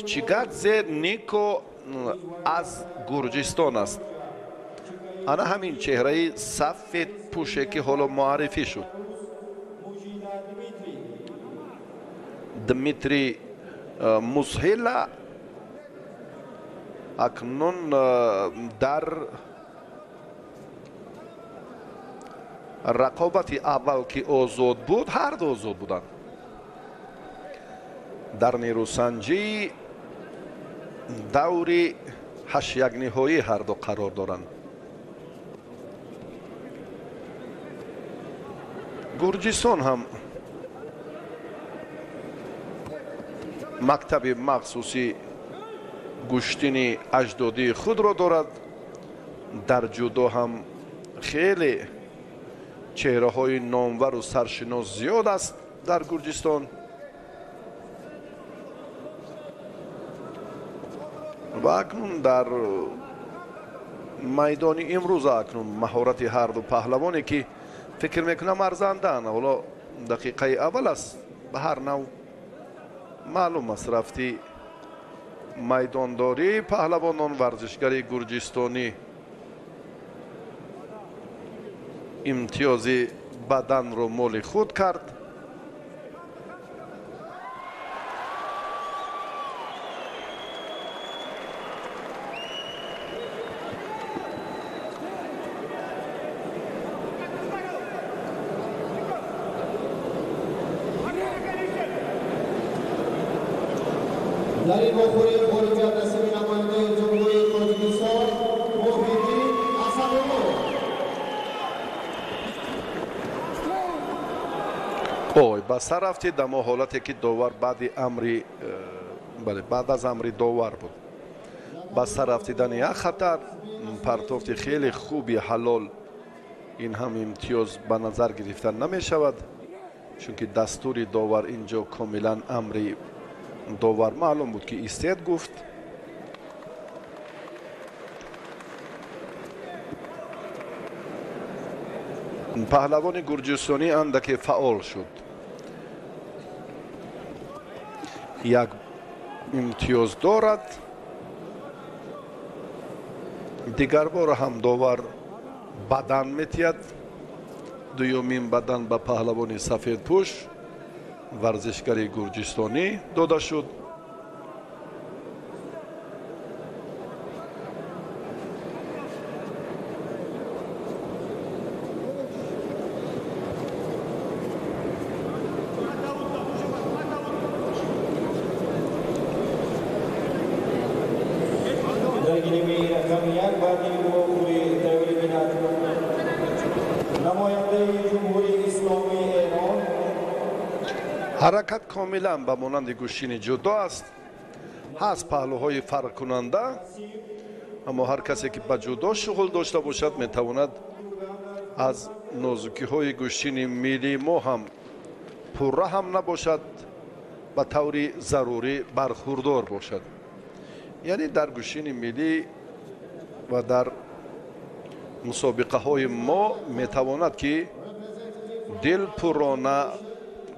چیگادزه نیکو аз гурҷистон аст. ана ҳамин чеҳраи сафед пӯше ки ҳоло муаррифӣ шуд. дмитрий мусҳила акнун дар рақобати аввал ки озод буд, ҳарду озод буданд. дар нерӯсанҷӣ даври 8 ниҳоӣ ҳарду қарор доранд. гурҷистон ҳам мактаби махсуси гӯштини аҷдодии худро дорад. дар ҷудо ҳам хеле чеҳраҳои номвару саршинос зиёд аст дар гурҷистон. ва акнун дар майдони имрӯз акнун маҳорати ҳарду паҳлавоне ки фикр мекунам арзандаанд. ҳоло дақиқаи аввал аст. ба ҳар нав маълум аст рафти майдондории паҳлавонон варзишгари гурҷистонӣ имтиёзи баданро моли худ кард. در این بخوری خروج از نصیب نماینده جمهوری تاجیکستان محیدین اسدالله. ой ба сар рафти дамо ҳолате ки довар баъди амри баъд аз амри довар буд. ба сар рафтидани як хатар партофти хеле хуби ҳалол ин ҳам имтиёз ба назар гирифта намешавад, чунки дастури довар инҷо комилан амри довар маълум буд ки истед гуфт. паҳлавони гурҷистонӣ андаке фаъол шуд. як имтиёз дорад. дигарбора ҳам довар бадан метиҳад. дуюмин бадан ба паҳлавони сафедпӯш варзишгари гурҷистонӣ дода шуд. ҳаракат комилан ба монанди гӯштини ҷудо аст. ҳаст паҳлӯҳои фарқкунанда, аммо ҳар касе ки ба ҷудо шуғул дошта бошад метавонад аз нозукиҳои гӯштини миллии мо ҳам пурра ҳам набошад, ба таври зарурӣ бархурдор бошад. яъне дар гӯштини миллӣ ва дар мусобиқаҳои мо метавонад ки дилпуррона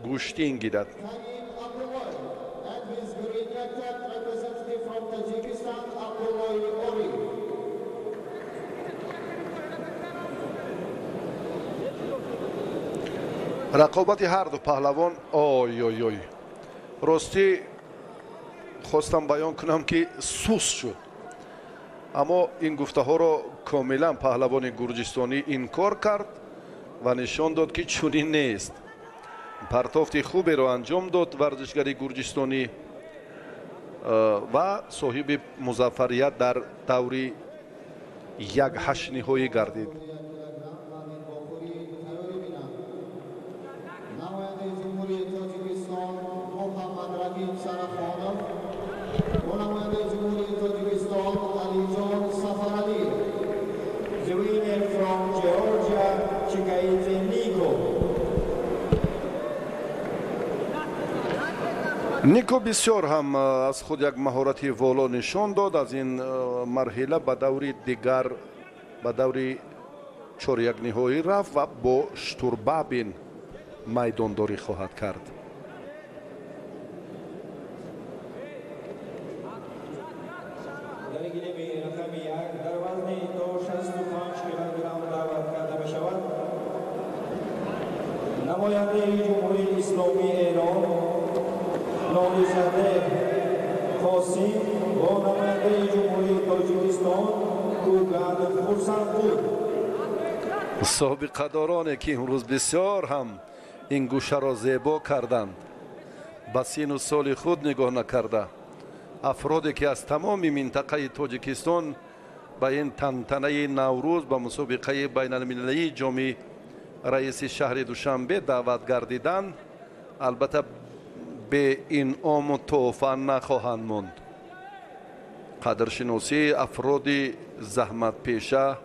гӯштин гирад. рақобати ҳарду паҳлавон ой ростӣ хостам баён кунам ки сус шуд, аммо ин гуфтаҳоро комилан паҳлавони гурҷистонӣ инкор кард ва нишон дод ки чунин нест. партофти хуберо анҷом дод варзишгари гурҷистонӣ ва соҳиби музаффарият дар даври як ҳаштниҳоӣ гардид. нико бисёр ҳам аз худ як маҳорати воло нишон дод. аз ин марҳила ба даври дигар, ба даври чорякниҳоӣ рафт ва бо штурбабин майдондорӣ хоҳад кард. در نماینده جمهوری اسلامی ایران نامزد قاسم با نماینده جمهوری تاجیکستان کوگانov خورسندپور. سابقه‌دارانی که امروز بسیار هم این گوشه را زیبا کردند، به سین و سال خود نگاه نکرده، افرادی که از تمام منطقه تاجیکستان به این تنتنه نوروز به مسابقه بین المللی جام رئیس شهر دوشنبه دعوت گردیدند، البته به این و تحفه نخواهند ماند. قدرشناسی افراد زحمت پیشه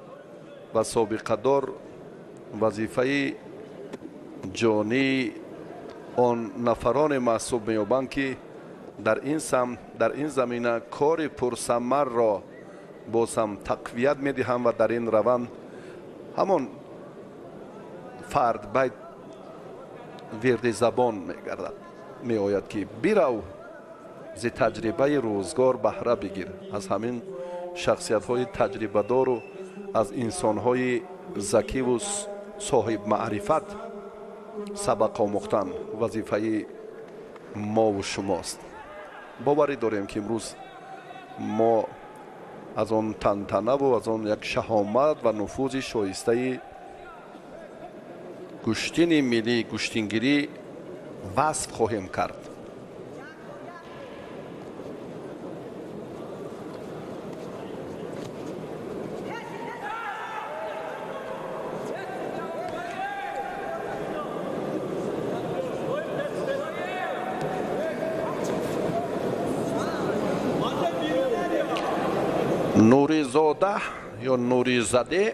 و سابقه دار وظیفه جانی آن نفران محسوب می‌یابند که در این زمینه کار پرثمر را باز هم تقویت می‌دهند و در این روند همان فرد باید ورد زبان می‌گردد، می‌آید که بیرو ز تجربه روزگار بهره بگیر. از همین شخصیت‌های تجربه دار و از انسان‌های ذکی و صاحب معرفت سبق آموختن وظیفه ما و شماست. باوری داریم که امروز ما از آن تنتنه و از آن یک شهامت و نفوذ شایسته گشتین ملی گشتینگیری وصف خواهیم کرد. نوریزاده یا نوریزاده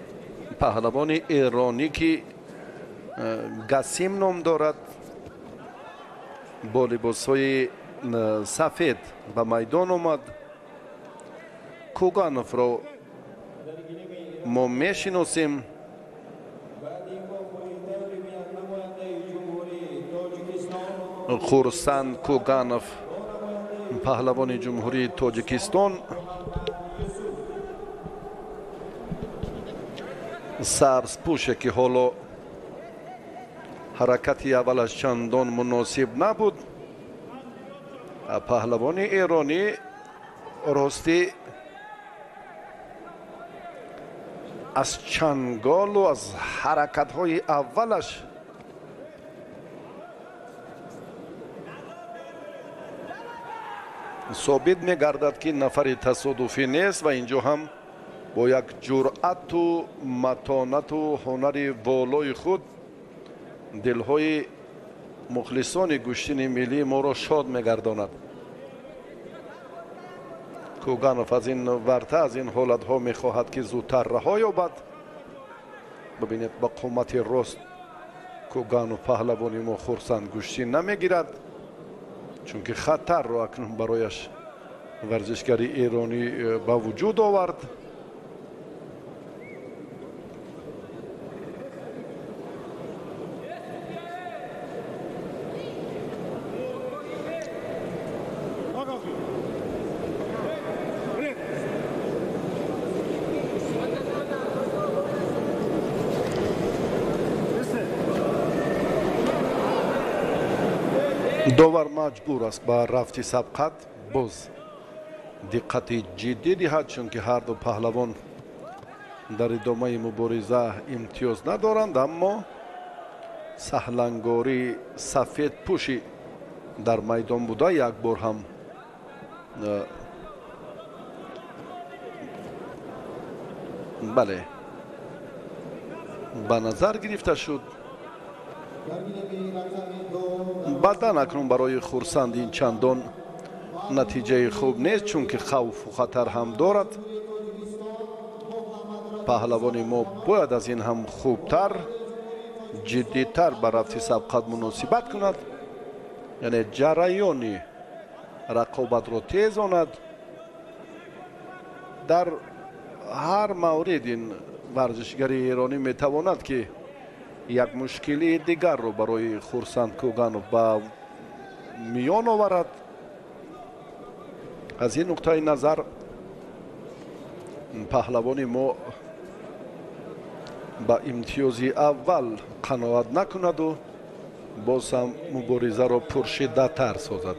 پهلوان ایرانی که گسیم نام دارد، با لباس‌های سفید به میدان آمد. کوگانوف را ما میشناسیم. خورسند کوگانوف پهلوان جمهوری تاجیکستان سبز پوشه که حالا حرکتی اولش چندان مناسب نبود. پهلوان ایرانی راستی از چنگال و از حرکت های اولش ثابت می گردد که نفر تصادفی نیست و اینجا هم با یک جرأت و متانت و هنر والای خود دلهای مخلصان گشتین ملی ما را شاد می‌گرداند. کوگانوف از این ورطه از این حالت‌ها می‌خواهد که زودتر رها یابد. ببینید با قامت راست کوگانوف پهلوانی ما خرسند گشتین نمی‌گیرد، چون که خطر را اکنون برایش ورزشگری ایرانی به وجود آورد. داور مجبور است به رفت سبقت باز دقت جدی دهد، چون که هر دو پهلوان در ادامه مبارزه امتیاز ندارند، اما سهلنگاری سفید پوشی در میدان بوده یک بار هم بله به نظر گرفته شد. بعدن اکنون برای خورسند این چندان نتیجه خوب نیست، چون که خوف و خطر هم دارد. پهلوانی ما باید از این هم خوبتر جدیتر به رفت سبقت مناسبت کند، یعنی جریانی رقابت را تیزاند. در هر مورد این ورزشگر ایرانی میتواند که یک مشکلی دیگر رو برای خورسند کوگانوف به میان آورد. از این نقطه نظر پهلوان ما به امتیازی اول قناعت نکند و боз ҳам муборизаро пуршиддаттар созад.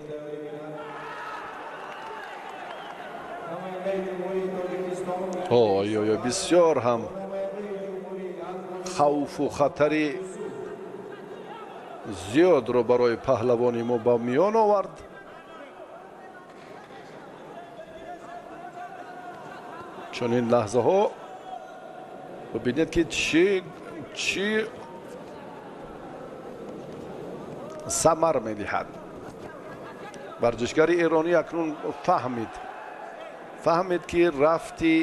ой бисёр ҳам хавфу хатари зиёдро барои паҳлавони мо ба миён овард. чунин лаҳзаҳо бибинед ки чӣ самар медиҳад. варзишгари эронӣ акнун фаҳмид ки рафти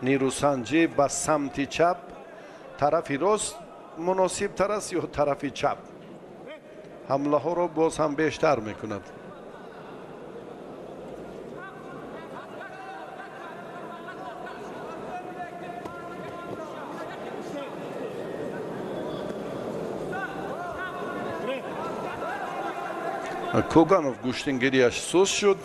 нирӯсанҷӣ ба самти чап тарафи рост муносибтар аст ё тарафи чап. ҳамлаҳоро боз ҳам бештар мекунад. Коганов гӯштингирияш суст шуд.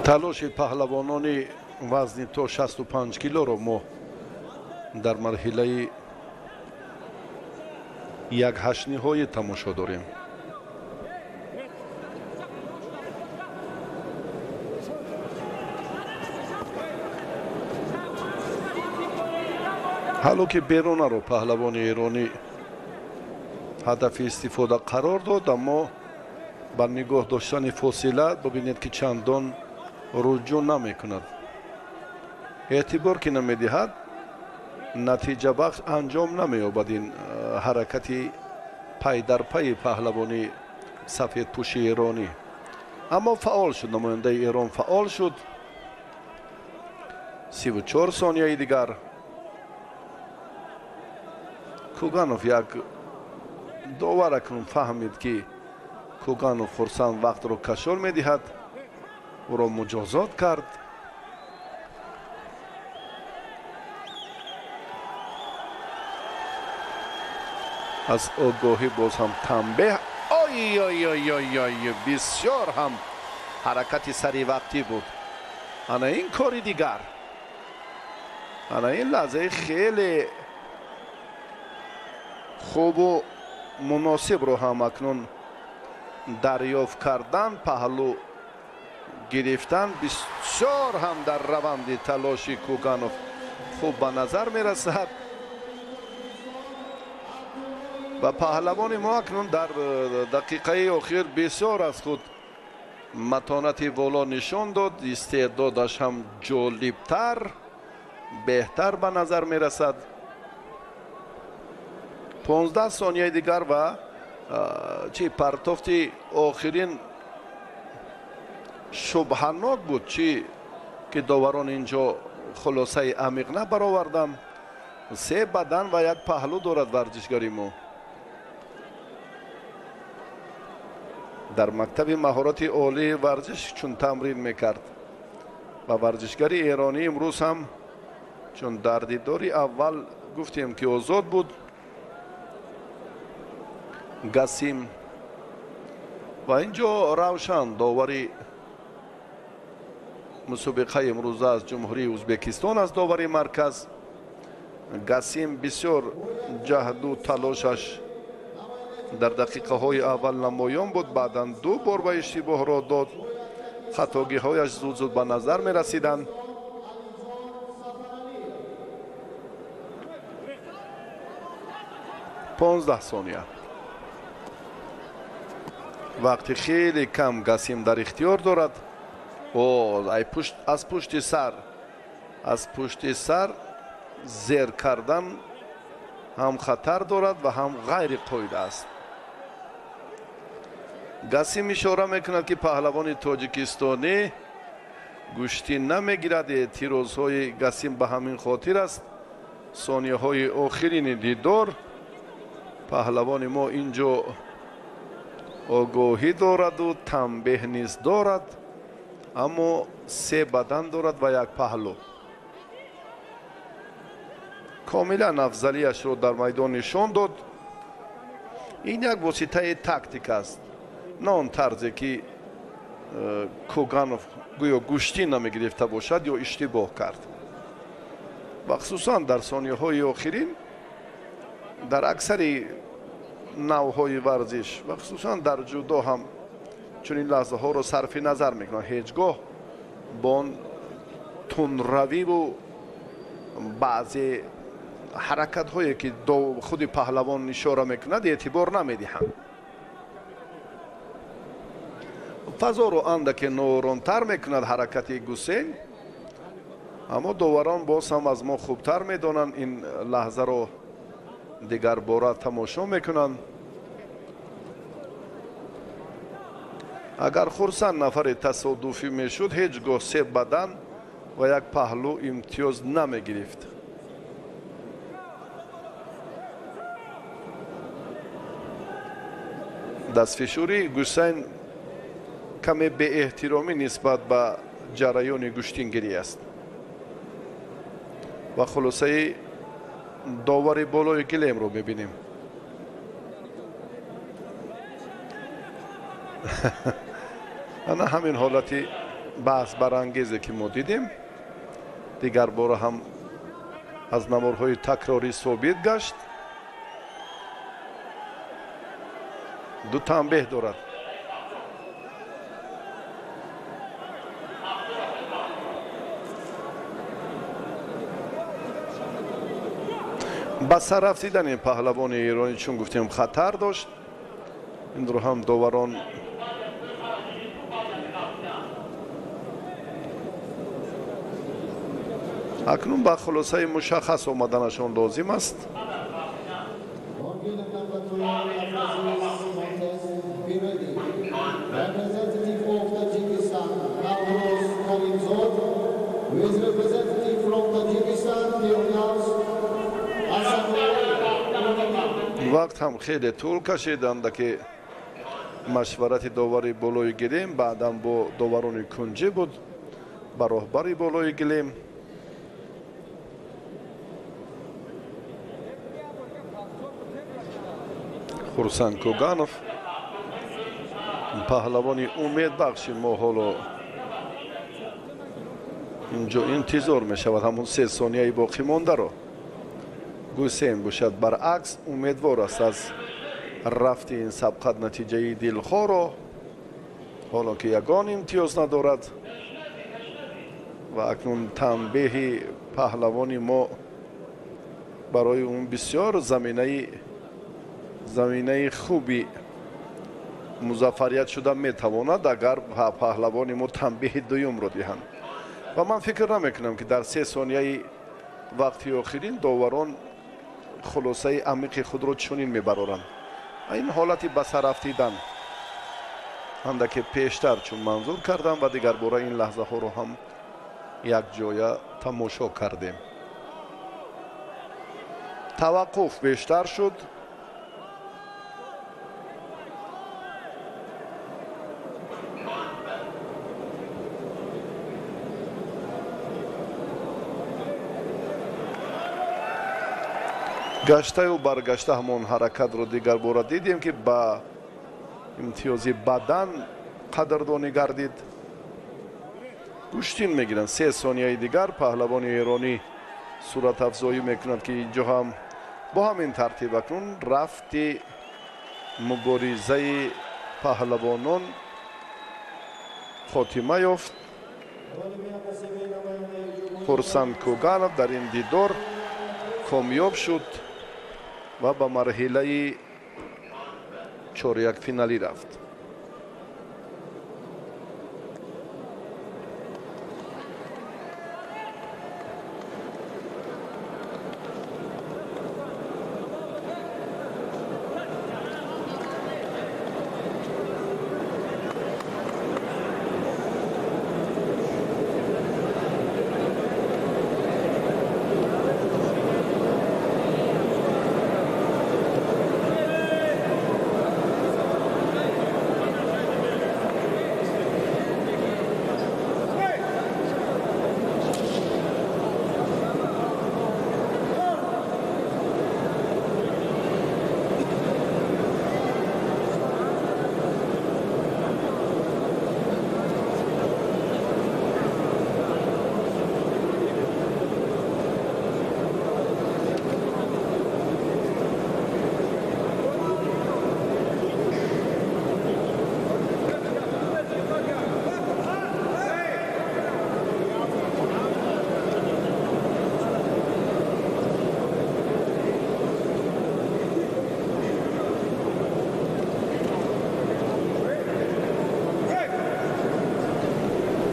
талоши паҳлавонони вазни то 65 килоро мо дар марҳилаи як ҳаштниҳои тамошо дорем. ҳало ки берунаро паҳлавони эронӣ ҳадафи истифода қарор дод, аммо ба нигоҳ доштани фосила бибинед ки чандон руҷӯъ намекунад. эътибор ки намедиҳад, натиҷабахш анҷом намеёбад ин ҳаракати пай дар пайи паҳлавони сафедпӯши эронӣ. аммо фаъол шуд, намояндаи эрон фаъол шуд. 34 сонияи дигар Коганов як довар акнун фаҳмид ки Коганов хурсанд вақтро кашор медиҳад, ӯро муҷозот кард. аз огоҳӣ боз ҳам танбеҳ. бисёр ҳам ҳаракати саривақтӣ буд. ана ин кори дигар, ана ин лаҳзаи хеле хубу муносибро ҳам акнун дарёфт кардан, паҳлӯ гирифтан бисёр ҳам дар раванди талоши Коганов хуб ба назар мерасад. ва паҳлавони мо акнун дар дақиқаи охир бисёр аз худ матонати воло нишон дод. истеъдодаш ҳам ҷолибтар, беҳтар ба назар мерасад. 15 сонияи дигар ва чи партофти охирин шубҳанок буд, чи ки доварон инҷо хулосаи амиқ набароварданд. 3 бадан ва 1 паҳлӯ дорад варзишгари мо. дар мактаби маҳорати олии варзиш чун тамрин мекард ва варзишгари эронӣ имрӯз ҳам чун дар дидори аввал гуфтем ки озод буд. гасим ва инҷо равшан довари мусобиқаи имрӯза аз ҷумҳурии ӯзбекистон аст. довари марказ гасим бисёр ҷаҳду талошаш дар дақиқаҳои аввал намоён буд, баъдан 2 бор ба иштибоҳро дод. хатогиҳояш зуд ба назар мерасиданд. پانزده ثانیه وقتی خیلی کم گسیم در اختیار دارد. از پشت سر زیر کردن هم خطر دارد و هم غیر قاعده است. گسیم اشاره میکند که پهلوان تاجیکستانی گوشتی نمیگیرد. تیروزهای گسیم به همین خاطر است. ثانیه های آخرین دیدار پهلوان ما اینجا آگاهی دارد و تنبیه نیز دارد، اما 3 بدن دارد و 1 پهلو. комилан афзалиашро дар майдон нишон дод. ин як воситаи тактик аст, на он тарзе ки Коганов гӯё гӯштӣ намегирифта бошад ё иштибоҳ кард. ва хусусан дар сониҳаҳои охирин дар аксари навъҳои варзиш ва хусусан дар ҷудо ҳам чунин лаҳзаҳоро сарфи назар мекунанд. ҳеҷ гоҳ бо он тунравиву баъзе ҳаракатҳое ки худи паҳлавон ишора мекунад эътибор намедиҳанд. фазоро андаке нооромтар мекунад ҳаракати Гусейн, аммо доварон боз ҳам аз мо хубтар медонанд, ин лаҳзаро дигар бора тамошо мекунанд. агар Хурсанд нафари тасодуфӣ мешуд, ҳеҷ гоҳ се бадан ва як паҳлӯ имтиёз намегирифт. дастфишури Гусейн каме беэҳтиромӣ нисбат ба ҷараёни гӯштингирӣ аст ва хулосаи довари болои Гилемро мебинем. ана ҳамин ҳолати баҳсбарангезе ки мо дидем дигар бора ҳам аз наморҳои такрорӣ собит гашт. ду танбеҳ дорад. ба сар рафтидани паҳлавони эронӣ чун гуфтем хатар дошт. инро ҳам доварон акнун ба хулосаи мушаххас омаданашон лозим аст. вақт ҳам хеле тӯл кашид, андаке машварати довари болои Гилем баъдан бо доварони кунҷӣ буд ба роҳбари болои Гилем. Хурсанд Коганов паҳлавони умедбахши мо ҳоло инҷо интизор мешавад ҳамон 3 сонияи боқимондаро. Гусейн бошад баръакс умедвор аст аз рафти ин сабқат натиҷаи дилхоҳро, ҳоло ки ягон имтиёз надорад ва акнун танбеҳи паҳлавони мо барои он бисёр заминаи хуби музаффарият шуда метавонад агар паҳлавони мо танбеҳи дуюмро диҳанд. ва ман фикр намекунам ки дар 3 сонияи вақти охирин доварон хулосаи амиқи худро чунин мебароранд. ин ҳолати ба сар рафтидан андаке пештар чун манзур кардам ва дигар бора ин лаҳзаҳоро ҳам якҷоя тамошо кардем. таваққуф бештар шуд. гаштаю баргашта ҳамон ҳаракатро дигар бора дидем ки ба имтиёзи бадан қадрдонӣ гардид. гӯштин мегиранд. 3 сонияи дигар паҳлавони эронӣ суратафзоӣ мекунад ки инҷо ҳам бо ҳамин тартиб акнун рафти муборизаи паҳлавонон хотима ёфт. Хурсанд Коганов дар ин дидор комёб шуд ва ба марҳилаи чорякфиналӣ рафт.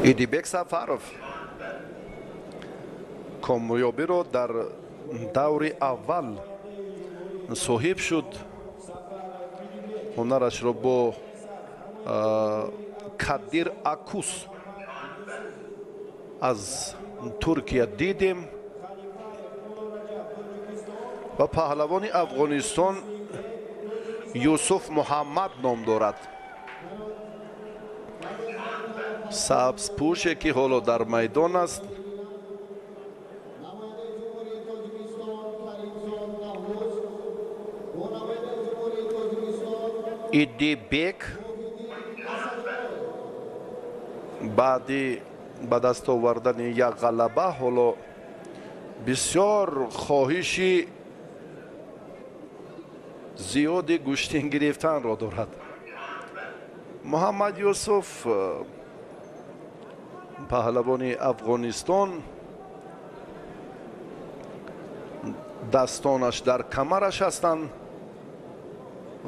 идибек сафаров комёбиро дар даври аввал соҳиб шуд. ҳунарашро бо кадир акус аз туркия дидем ва паҳлавони афғонистон юсуф муҳаммад ном дорад. сабзпӯше ки ҳоло дар майдон аст, идибек баъди ба даст овардани як ғалаба ҳоло бисёр хоҳиши зиёди гӯштин гирифтанро дорад. муҳаммад юсуф паҳлавони афғонистон дастонаш дар камараш ҳастанд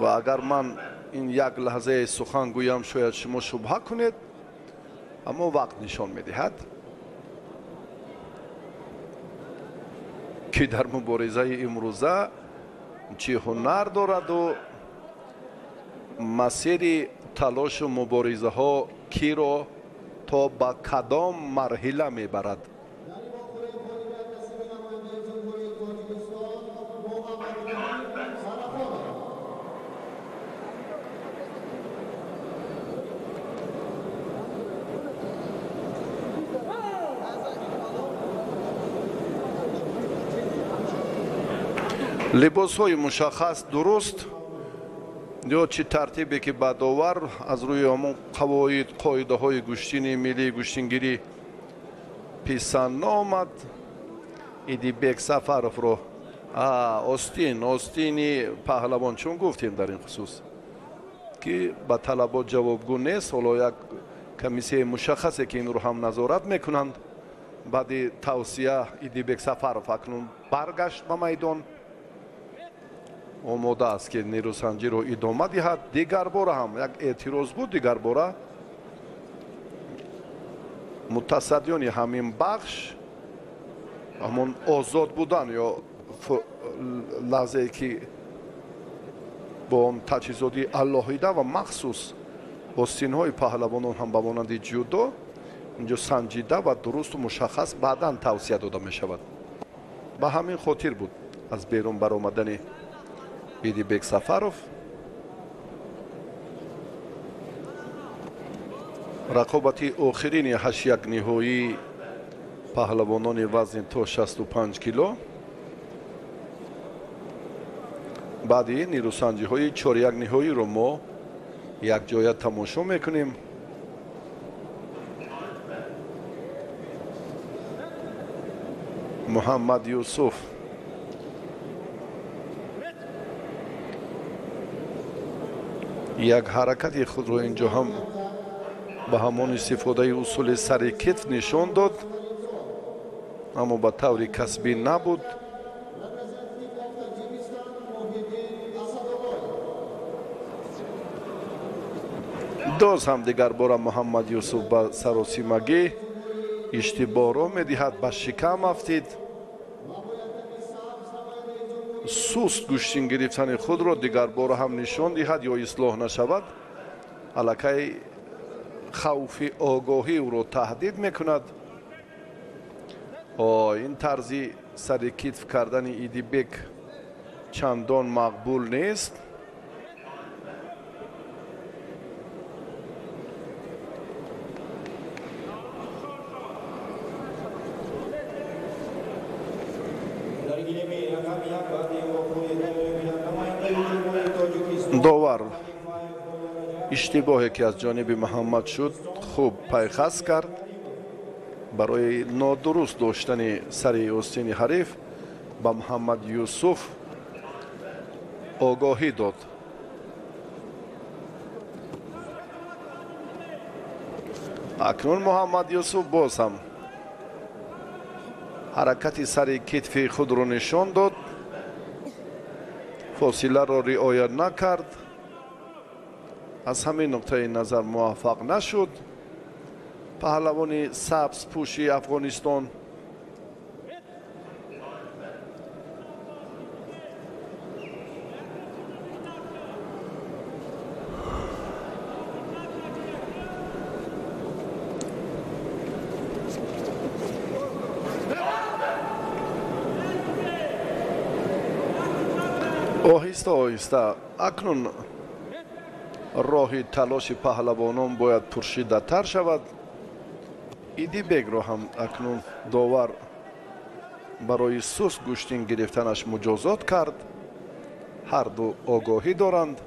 ва агар ман ин як лаҳзаи сухан гӯям шояд шумо шубҳа кунед, аммо вақт нишон медиҳад ки дар муборизаи имрӯза чӣ ҳунар дораду масири талошу муборизаҳо киро то ба кадом марҳила мебарад. либосҳои мушаххас дуруст ё чӣ тартибе ки бадовар аз рӯи ҳамон қавоид қоидаҳои гӯштини миллии гӯштингирӣ писанд наомад. идибек сафаровро остини паҳлавон чун гуфтем дар ин хусус ки ба талабот ҷавобгӯ нест. ҳоло як комиссияи мушаххасе ки инро ҳам назорат мекунанд. баъди тавсия идибек сафаров акнун баргашт ба майдон, омода аст ки нерӯсанҷиро идома диҳад. дигар бора ҳам як эътироз буд, дигар бора мутасаддиёни ҳамин бахш ҳамон озод будан ё лаҳзае ки бо таҷҳизоти аллоҳида ва махсус остинҳои паҳлавонон ҳам ба монанди ҷудо инҷо санҷида ва дурусту мушаххас баъдан тавсия дода мешавад. ба ҳамин хотир буд аз берун баромадани идибек сафаров. рақобати охирини 8-1 ниҳоии паҳлавонони вазни то 65 кило. баъди нерӯсанҷиҳои 4-1 ниҳоиро мо якҷоя тамошо мекунем. муҳаммад юсуф як ҳаракати худро инҷо ҳам ба ҳамон истифодаи усули сари китф нишон дод, аммо ба таври касбӣ набуд. доз ҳам дигар бора муҳаммад юсуф ба саросимагӣ иштибоҳро медиҳад, ба шикам афтид. суст гӯштин гирифтани худро дигар бора ҳам нишон диҳад ё ислоҳ нашавад. аллакай хавфи огоҳӣ ӯро таҳдид мекунад. ин тарзи сари китф кардани идибек чандон мақбул нест. довар иштибоҳе ки аз ҷониби муҳаммад шуд хуб пайхас кард. барои нодуруст доштани сари остини ҳариф ба муҳаммад юсуф огоҳӣ дод. акнун муҳаммад юсуф боз ҳам ҳаракати сари китфи худро нишон дод. фосиларо риоя накард. аз ҳамин нуқтаи назар муваффақ нашуд. پهلوانی سبز پوشی افغانستان. آهسته آهسته اکنون راه تلاش پهلوانان باید پرشیده تر شود. ایدیبگ را هم اکنون داور برای سست گوشتین گرفتنش مجازات کرد. هر دو آگاهی دارند.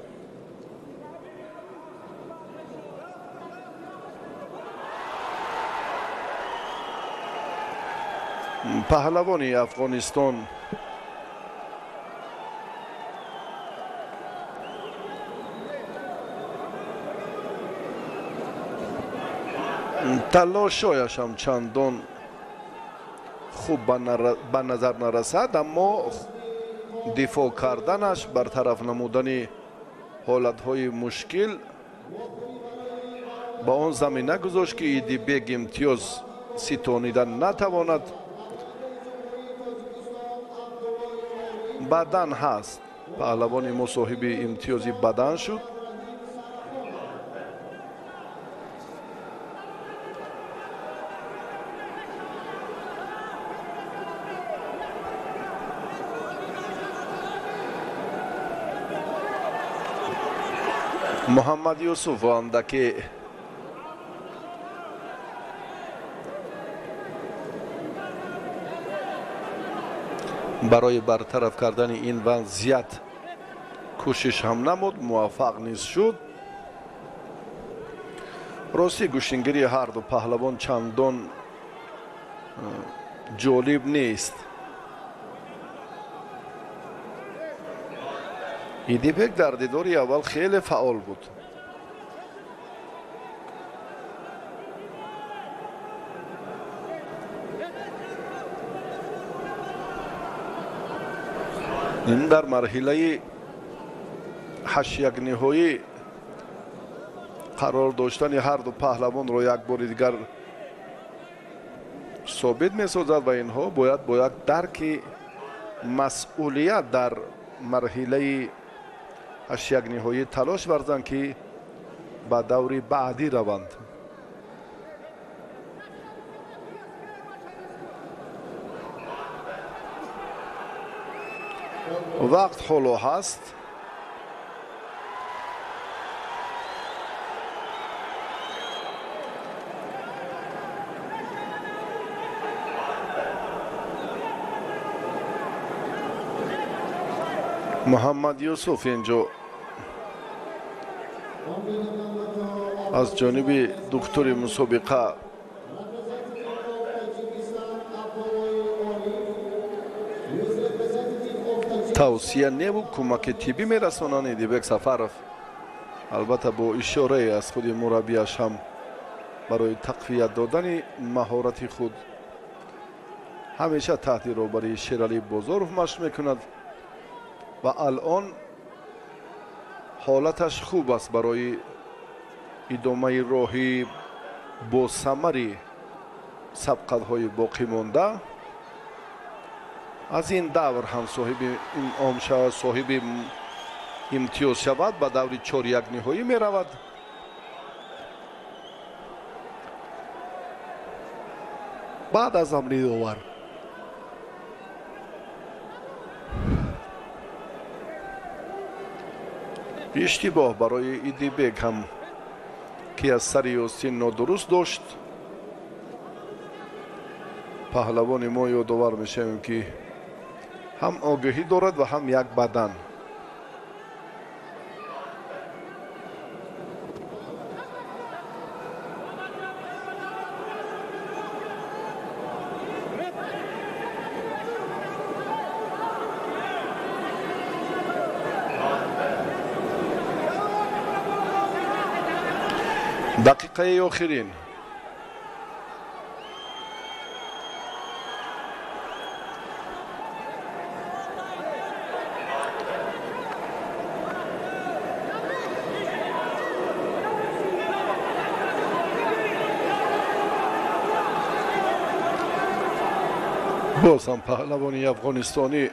پهلوانی افغانستان تلاشایش هم چندان خوب به نظر نرسد، اما دفاع کردنش برطرف نمودن حالتهای مشکل با آن زمینه گذاشت که ایدیبگ امتیاز ستانیدن نتواند. بدن هست، پهلوان مصاحب امتیازی بدن شد. محمد یوسف اندکی برای برطرف کردن این وضعیت کوشش هم نمود، موفق نیست شد. راستی گوشتنگیری هر دو پهلوان چندان جالب نیست. ایدیبگ در دیداری اول خیلی فعال بود. این در مرحله 8 نهایی قرار داشتن هر دو پهلوان را یک بار دیگر ثابت می‌سازد و اینها باید با یک درک مسئولیت در مرحله 8 نهایی تلاش ورزند که به دور بعدی روند. وقت حالا هست. محمد یوسف اینجا از جانب دکتر مسابقه توصیه نبود کمک طبی میرسانند. ایدیبگ سفرов البته با اشاره از خود مربیش هم برای تقویت دادن مهارت خود همیشه تحت راهبری شیرعلی بازارov مشق میکند و الان حالتش خوب است برای ادامه راهی با ثمر سبقت‌های باقی مانده. از این دور هم صاحب این آمشه صاحب امتیاز شود، به دور 4 نهایی می رود. بعد از امر داور اشتباه برای ایدیبگ هم که از سر یاستین نادرست داشت. پهلوان ما یادآور میشیم که هم آگاهی دارد و هم یک بدن. دقیقه آخرین باز هم پهلوانی افغانستانی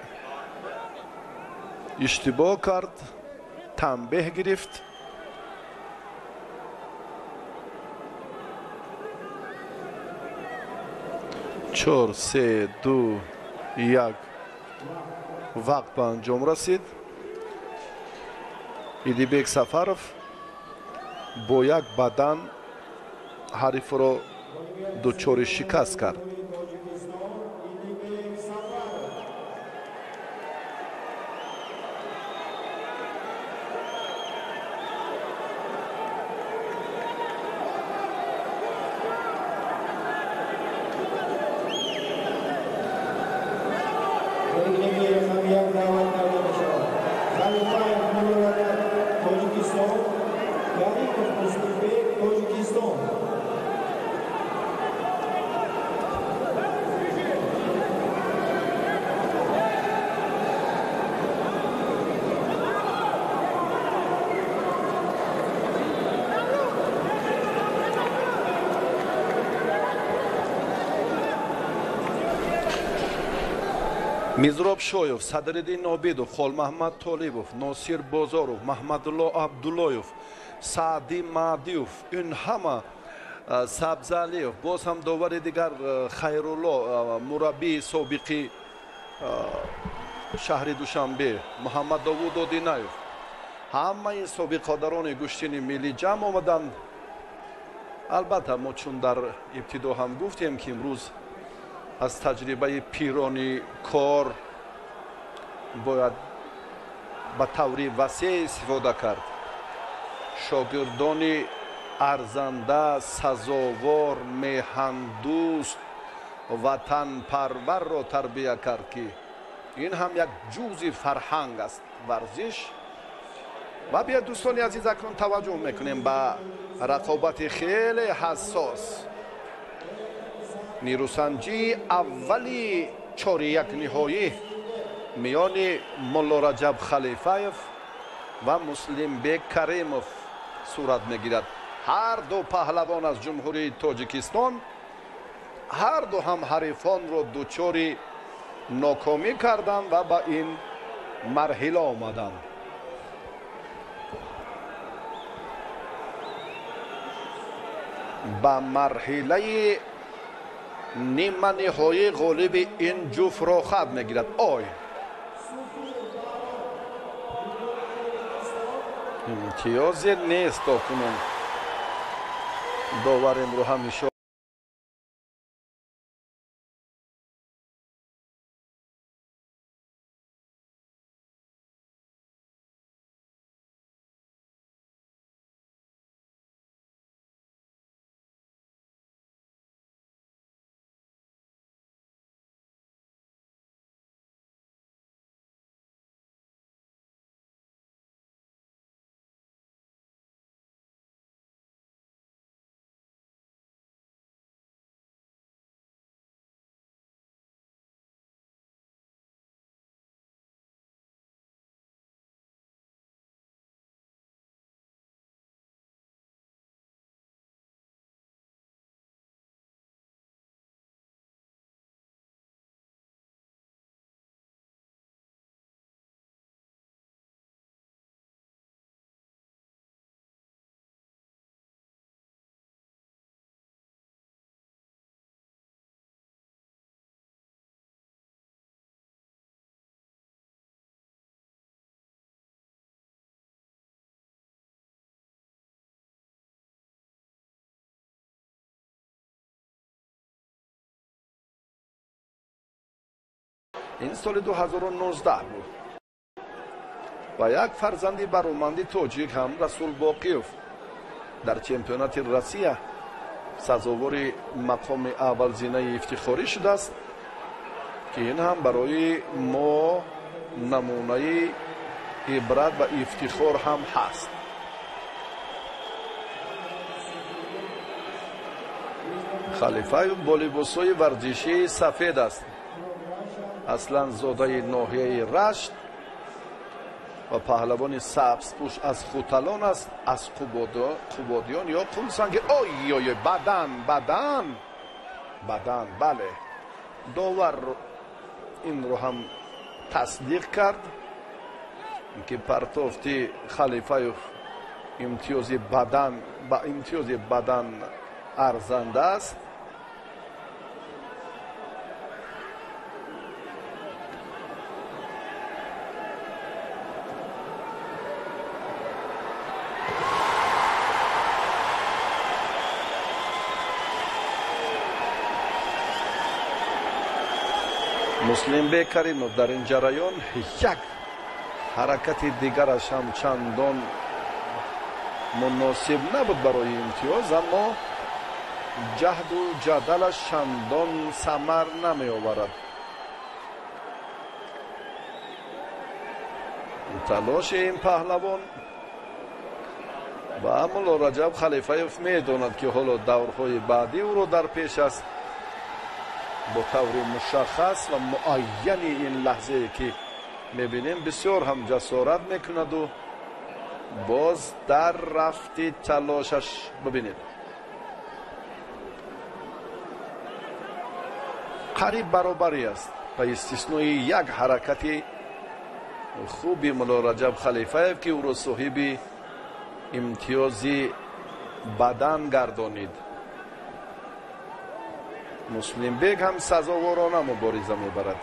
اشتباه کرد، تنبیه گرفت. چهار، سه، دو، یک وقت به انجام رسید. ایدیبک سفرов با یک بدن حریف را دچار شکست کرد. Мизроб Шоев, Садриддин Обидов, Холмаҳмад Толибов, Носир Бозоров, Маҳмадулло Абдуллоев, Саади Маҳдиев, ин ҳама Сабзалиев, боз ҳам довари дигар Хайрулло, мураббии собиқи шаҳри Душанбе, Муҳаммад Довуд Одинаев, ҳамаи собиқодарони гӯштини миллӣ ҷамъ омаданд. Албатта мо чун дар ибтидо ҳам гуфтем ки имрӯз аз таҷрибаи пирони кор бояд ба таври васеъ истифода кард. шогирдони арзанда, сазовор, меҳандӯст, ватанпарварро тарбия кард ки ин ҳам як ҷузъи фарҳанг аст. варзиш ва бия дӯстони азиз акнун таваҷҷӯҳ мекунем ба рақобати хеле ҳассос. نیروسنجی اولی چهار یک نهایی میان ملا رجب خلیفه‌یف و مسلم بیگ کریموف صورت میگیرد. هر دو پهلوان از جمهوری تاجیکستان هر دو هم حریفان را دچار ناکامی کردند و به این مرحله آمدند. به مرحله نیمه نهایی غالب این جفت را خواهد میگیرد. آی امتیازی نیست تاکنون. داور امرو همیشه این سال 2019 بود و یک فرزندی برومندی تاجیک هم رسول باقیوف در چمپیونات روسیه سزاوار مقام اول زینه افتخاری شده است که این هم برای ما نمونه عبرت و افتخار هم هست. خلیفه با لباس‌های ورزشی سفید است. اصلا زاده ناحیه رشت و پهلوان سبزپوش از خوتلان است، از قبادیان یا قمسنگ. بدن بله. داور این رو هم تصدیق کرد که پرتافت خلیفایف امتیازی بدن ارزنده است. مسلم بک کریمов در این جریان یک حرکت دیگرش هم چندان مناسب نبود برای امتیاز، اما جهد و جدلش چندان ثمر نمی آورد. تلاش این پهلوان و مولا رجب خلیفایف می داند که حالا دورهای بعدی او را در پیش است. با طور مشخص و معین این لحظه که میبینیم بسیار هم جسارت میکند و باز در رفت تلاشش ببینید قریب برابری است و استثنای یک حرکت خوبی مولا رجب خلیفایف که او را صاحب امتیازی بدن گردانید. مسلم بک هم سزاوارانه مبارزه میبرد.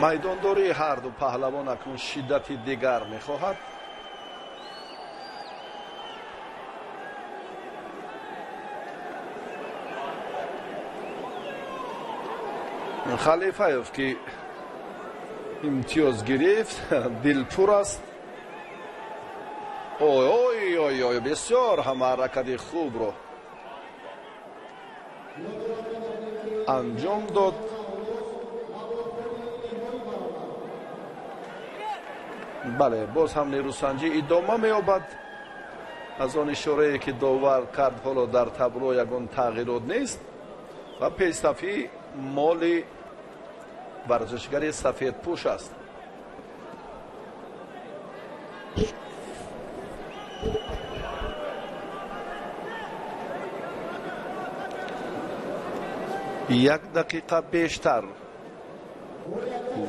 میدانداری هر دو پهلوان اکنون شدت دیگر میخواهد. خلیفایف که امتیاز گرفت دلپور است. اوی بسیار هم حرکت خوب رو انجام داد. بله باز هم نیروسنجی ادامه می‌یابد. از آن اشاره که داور کرد حالا در تابلو یگان تغییرات نیست و پیش‌صفی مال ورزشگر سفید پوش است. یک دقیقه بیشتر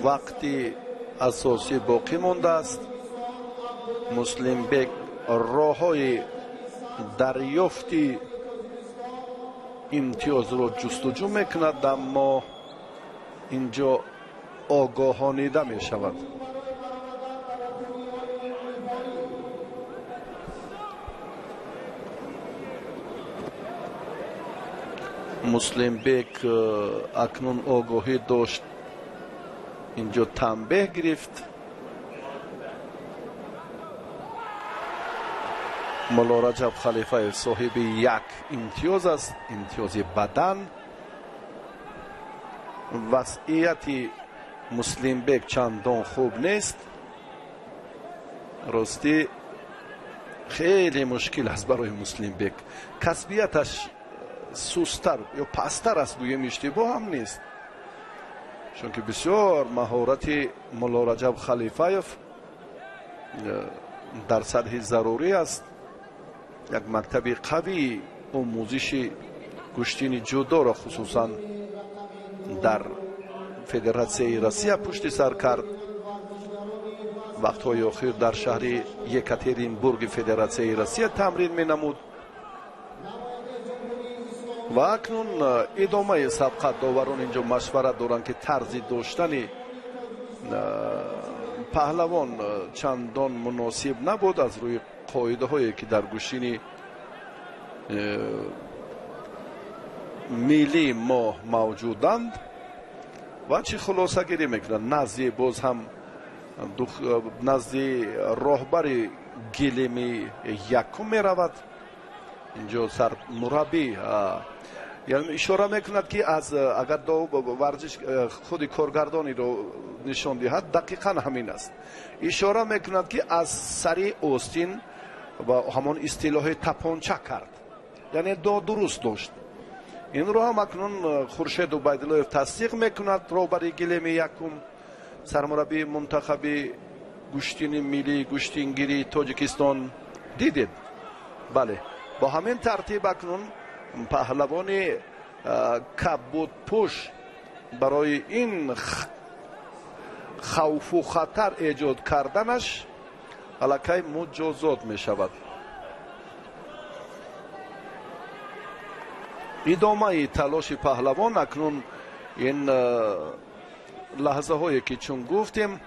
وقتی اساسی باقی مانده است. مسلم بک راه‌های دریافت امتیاز را جستجو میکند، اما اینجا آگاهانیده می شود. مسلم بک اکنون آگاهی داشت، اینجا تنبیه گرفت. مولا رجب خلیفه صاحب یک امتیاز است، امتیاز بدن. وضعیت مسلم بک چندان خوب نیست. راستی خیلی مشکل است برای مسلم بک. کسبیتش سستر یا پستر است، گویم اشتباه هم نیست، چون که بسیار مهارت مولا رجب خلیفایف در سطح ضروری است. یک مکتب قوی آموزش کشتین جودو را خصوصا در فدراسیون روسیه پشت سر کرد. وقتهای اخیر در شهر یکاترینبورگ فدراسیون روسیه تمرین می نمود و اکنون ادامه سبقت داوران اینجا مشورت دارند که طرز داشتن پهلوان چندان مناسب نبود از روی قاعده هایی که در گوشین میلی ما موجودند و چی خلاصه گیری میکنند. نزدی باز هم نزدی راهبر گلیمی یکم میرود. اینجا سر مربی یعنی اشاره میکند که از اگر دو ورزش خود کارگردانی رو نشان دهد دقیقا همین است. اشاره میکند که از سری اوستین و همان اصطلاح تپانچه کرد، یعنی دو درست داشت. اینро هم اکنون خورشید عبیدالله تصدیق میکند روبری گلیم یکم سرمربی منتخب گوشتین ملی گوشتینگیری تاجیکستان دیدید. بله با همین ترتیب اکنون پهلوان کبود پوش برای این خوف و خطر ایجاد کردنش الکی مجازات می شود. ادامه تلاش پهلوان اکنون این لحظه هایی که چون گفتیم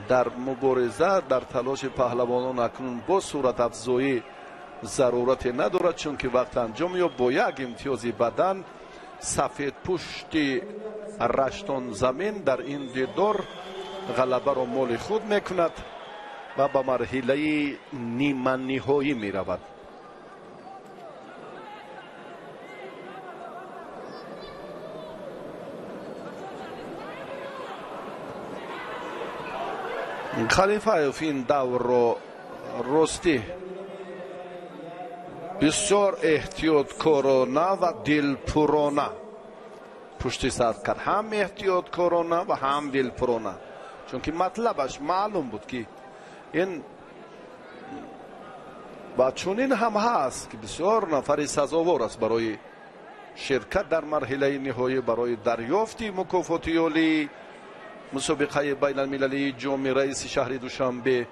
در مبارزه در تلاش پهلوانان اکنون با صورت افزایی ضرورت ندارد، چون که وقت انجام یا با یک امتیازی بدن سفید پشتی رشتان زمین در این دیدار غلبه را مال خود میکند و به مرحله نیمه نهایی می رود. خلیفایف این دور را راستی بسیار احتیاطکارانه و دلپرانه پشت سر کرد، هم احتیاطکارانه و هم دلپرانه، چون که مطلبش معلوم بود که این و چونین هم هست که بسیار نفری سزاوار است برای شرکت در مرحله نهایی برای دریافت مکافات عالی مسابقه بین المللی جام رئیس شهر دوشنبه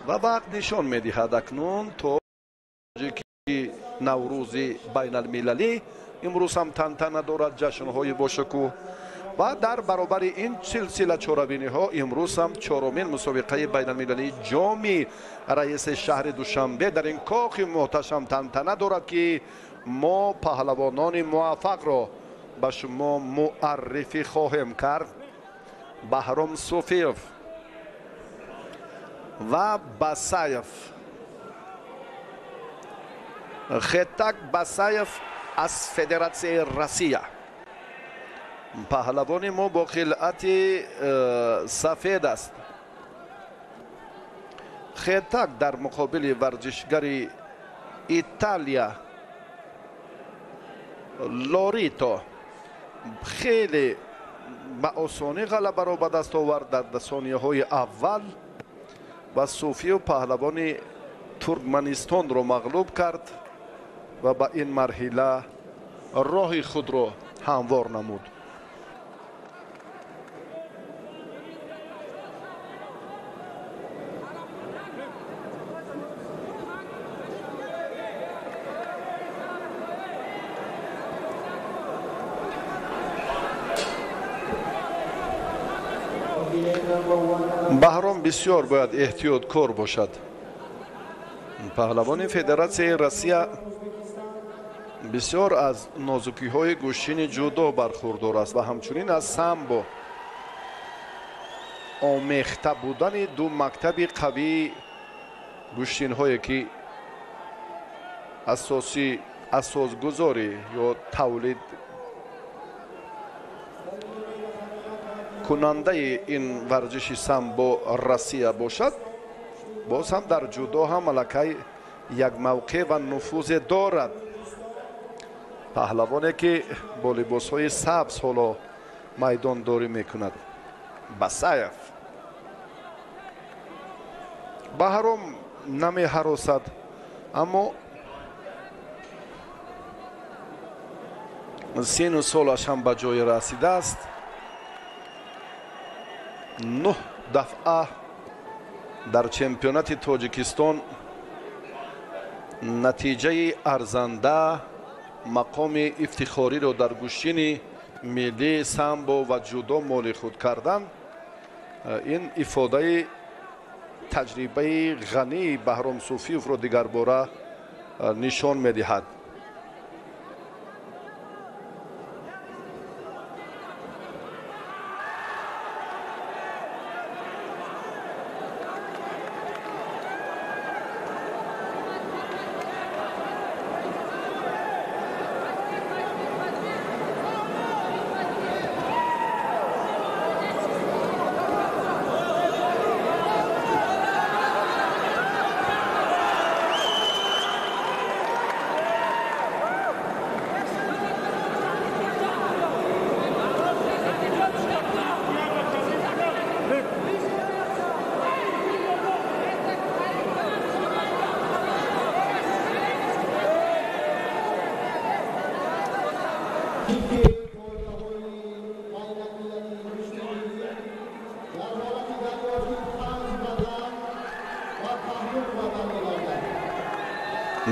و وقت نشان می‌دهد اکنون تا که نوروز بین المللی امروز هم تنتنه دارد، جشن‌های باشکوه و در برابر این سلسله چهاربینی‌ها امروز هم چهارمین مسابقه بین المللی جام رئیس شهر دوشنبه در این کاخ محتشم تنتنه دارد که ما پهلوانان موفق را به شما معرفی خواهیم کرد. بهرام صوفیف و باسایف، خطک باسایف از فدراسیون روسیه، پهلوان ما با خلعت سفید است. خطک در مقابل ورزشگر ایتالیا لوریتو خیلی با آسانی غلبه را به دست آورد در ثانیه های اول و صوفیو پهلوان ترکمنستان را مغلوب کرد و با این مرحله راه خود را هموار نمود. بهرام بسیار باید احتیاطکار باشد. پهلوان فدراسیون روسیه بسیار از نازکی های گوشین جودو برخوردار است و همچنین از سامبو آمیخته بودن دو مکتب قوی گوشین هایی که اساسگذاری یا تولید کننده این ورزش سامبو روسیه باشد، باز هم در جودو هم الکی یک موقع و نفوذ دارد. پهلوانی که با لباس های سبز حالا میدان داری میکند. باسایف بهرام نمی هراسد، اما سن و سالش هم به جای رسیده است. 9 دفعه در چمپیونات تاجیکستان نتیجه ارزنده مقام افتخاری را در گوشین ملی سامبو و جودو مال خود کردن، این افاده تجربه غنی بهرام صوفیف را دیگر باره نشان می‌دهد.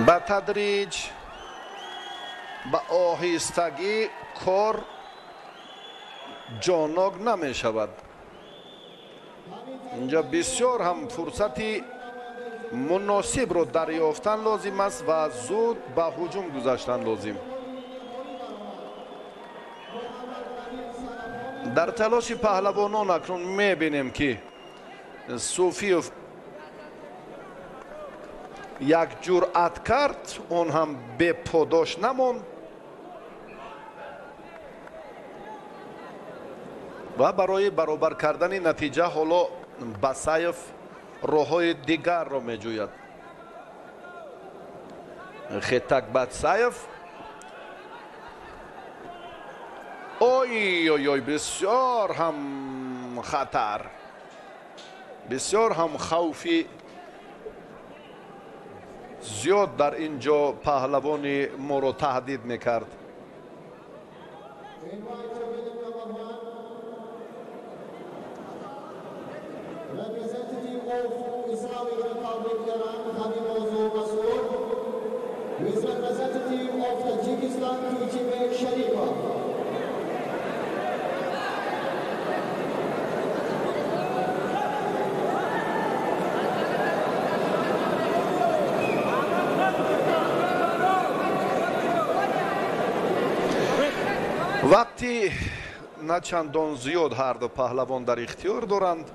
ба тадриҷ ба оҳистагӣ кор ҷонок намешавад. инҷа бисёр ҳам фурсати муносибро дарёфтан лозим аст ва зуд ба ҳуҷум гузаштан лозим. дар талоши паҳлавонон акнун мебинем ки суфиев як ҷуръат кард, он ҳам беподош намонд ва барои баробар кардани натиҷа ҳоло Басаев роҳҳои дигарро меҷӯяд. Хетак Басаев ой бисёр ҳам хатар, бисёр ҳам хавфи зиёд дар ин ҷо паҳлавони моро таҳдид мекард. вақти начандон зиёд ҳарду паҳлавон дар ихтиёр доранд,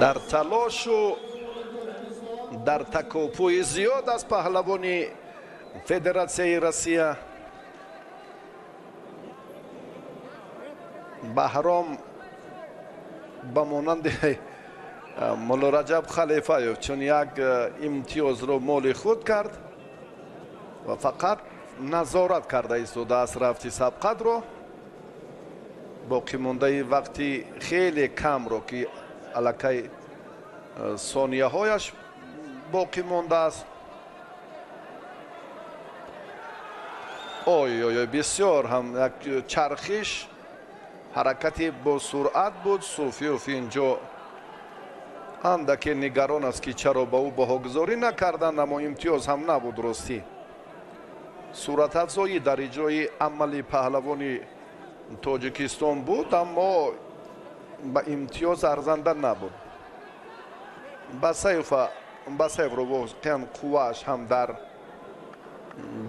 дар талошу дар такопӯи зиёд аз паҳлавони Федератсияи Россия Баҳром ба монанди Моло Раҷаб Халифаев чун як имтиёзро моли худ кард ва фақат назорат карда истодааст рафти сабқадро. боқӣ мондаи вақти хеле камро ки аллакай сонияҳояш боқӣ мондааст. ой бисёр ҳам як чархиш ҳаракати бо суръат буд. Суфиев инҷо андаке нигарон аст ки чаро ба ӯ баҳогузорӣ накарданд, аммо имтиёз ҳам набуд. ростӣ суратафзоӣ дар иҷрои амали паҳлавони Тоҷикистон буд, аммо ба имтиёз арзанда набуд. Басаевро воқеан қуввааш ҳам дар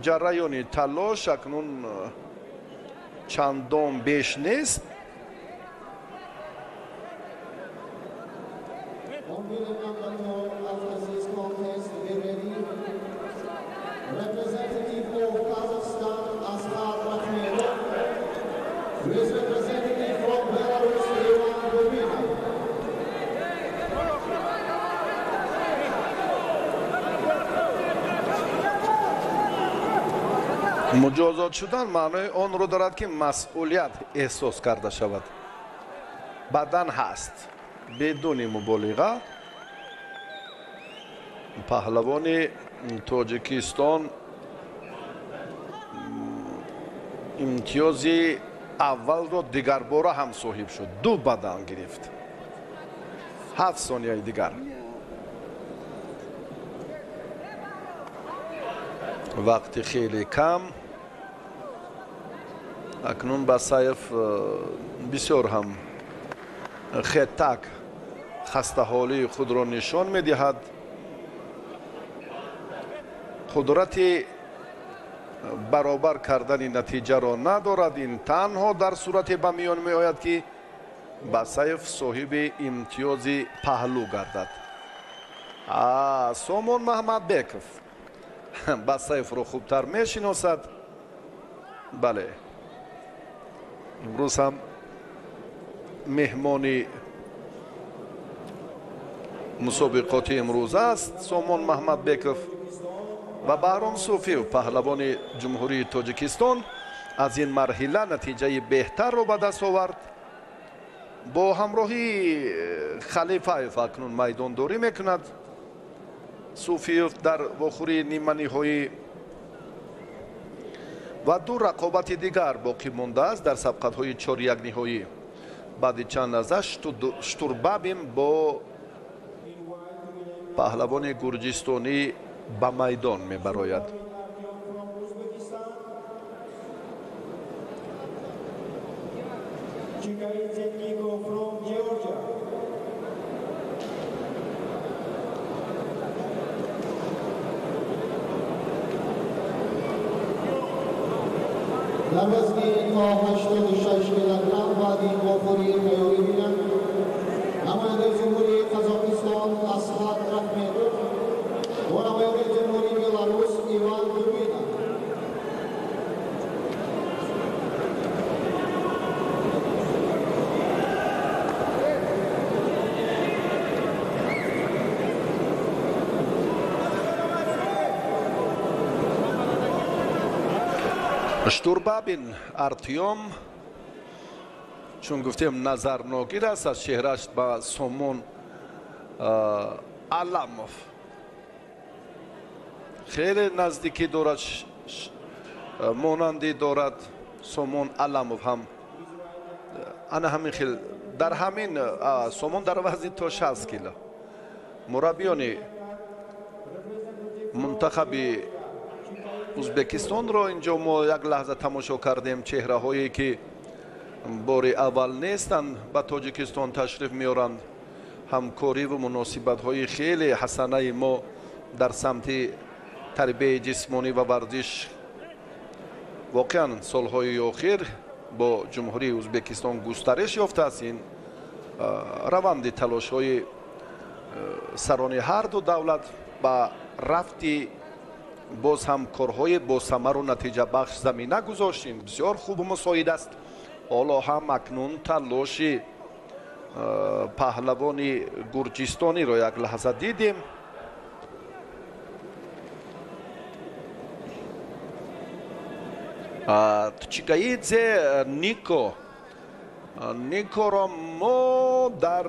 ҷараёни талош акнун чандон беш нест. муҷозот шудан маънои онро дорад ки масъулият эҳсос карда шавад. баъдан ҳаст бедуни муболиға паҳлавони Тоҷикистон имтиёзи аввалро дигарбора ҳам соҳиб шуд. 2 бадан гирифт. 7 сонияи дигар. вақти хеле кам. акнун Басаев бисёр ҳам хетак хастаҳолии худро нишон медиҳад. қудрати баробар кардани натиҷаро надорад. ин танҳо дар сурате ба миён меояд ки Басаев соҳиби имтиёзи паҳлӯ гардад. Сомон Маҳмадбеков Басаевро хубтар мешиносад. бале, имрӯз ҳам меҳмони мусобиқоти имрӯз аст Сомон Маҳмадбеков ва Баҳром Суфиев паҳлавони ҷумҳурии Тоҷикистон аз ин марҳила натиҷаи беҳтарро ба даст овард. бо ҳамроҳии Халифаев акнун майдондорӣ мекунад. Суфиев дар вохӯрии ниманиҳоӣ و دو رقابت دیگر باقی مانده است در سبقت‌های 4-1 نهایی. بعد چند لحظه شتوربابین با پهلوان گرجستانی به میدان میبراید. در وزن تا 86 کیلوگرم وادی غفوری تیاری بینند. نماینده جمهوری قزاقستان اسحاق رحمتوف و نماینده جمهوری بلاروس ایوان دوبینا. شتوربابین артем چون گفتیم نظر ناگیر است از چهرهش با سومون علاموف خیلی نزدیکی دارد مانندی دارد سومون علاموف هم انا همین خیلی در همین سومون در وزن تا 60 کیلو مربیان منتخبی ازبکستان رو اینجا ما یک لحظه تماشا کردیم چهره هایی که بار اول نیستند به تاجیکستان تشریف میارند همکاری و مناسبت های خیلی حسنه ما در سمت تربیت جسمانی و ورزش واقعا سالهای اخیر با جمهوری ازبکستان گسترش یافته است. این روند تلاش های سران هر دو دولت با رفتی باز هم کارهای با ثمر و نتیجه بخش زمینه گذاشتیم. بسیار خوب و مساعد است. حالا هم اکنون تلاش پهلوان گرجستانی را یک لحظه دیدیم. چیکاییدزه نیکو را ما در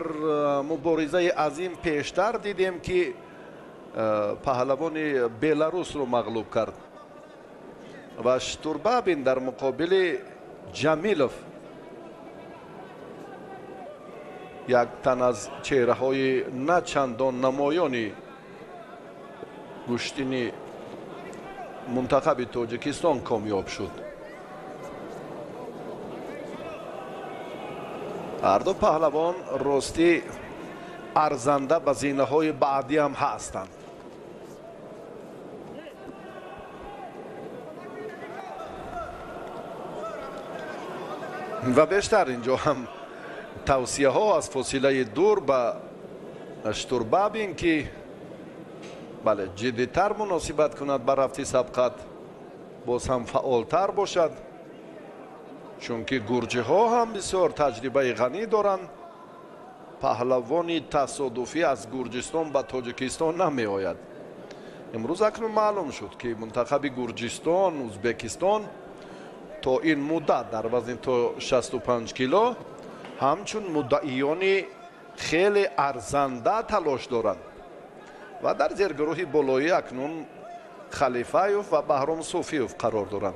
مبارزه عظیم پیشتر دیدیم که پهلوان بلاروس رو مغلوب کرد و شتوربابین در مقابل جمیلوف یک تن از چهره های نه چندان نمایانی گشتینی منتخب تاجیکستان کامیاب شد. هر دو پهلوان راستی ارزنده به زینه های بعدی هم هستند. و بیشتر اینجا هم توصیه ها از فاصله دور به شتوربابین که بله جدیتر مناسبت کند به رفت سبقت باز هم فعالتر باشد چون که گرجه ها هم بسیار تجربه غنی دارند. پهلوانی تصادفی از گرجستان به تاجیکستان نمی آید. امروز اکنون معلوم شد که منتخب گرجستان ازبکستان تا این مدت در وزن تا 65 کیلو همچون مدعیان خیلی ارزنده تلاش دارند و در زیرگروه بالایی اکنون خلیفایوف و بهرام صوفیوف قرار دارند.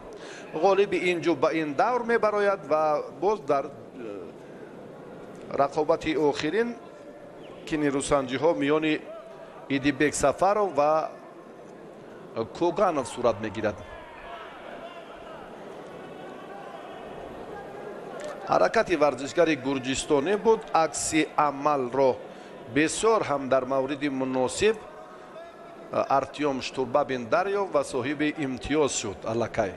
غالب اینجا به این دور می براید و باز در رقابت آخرین که نیروسنجی ها میان ایدیبک سفرو و کوگانوف صورت میگیرد. حرکت ورزشگر گرجستانی بود. عکس عمل را بسیار هم در مورد مناسب артем شتوربابین دریافت و صاحب امتیاز شد. الکی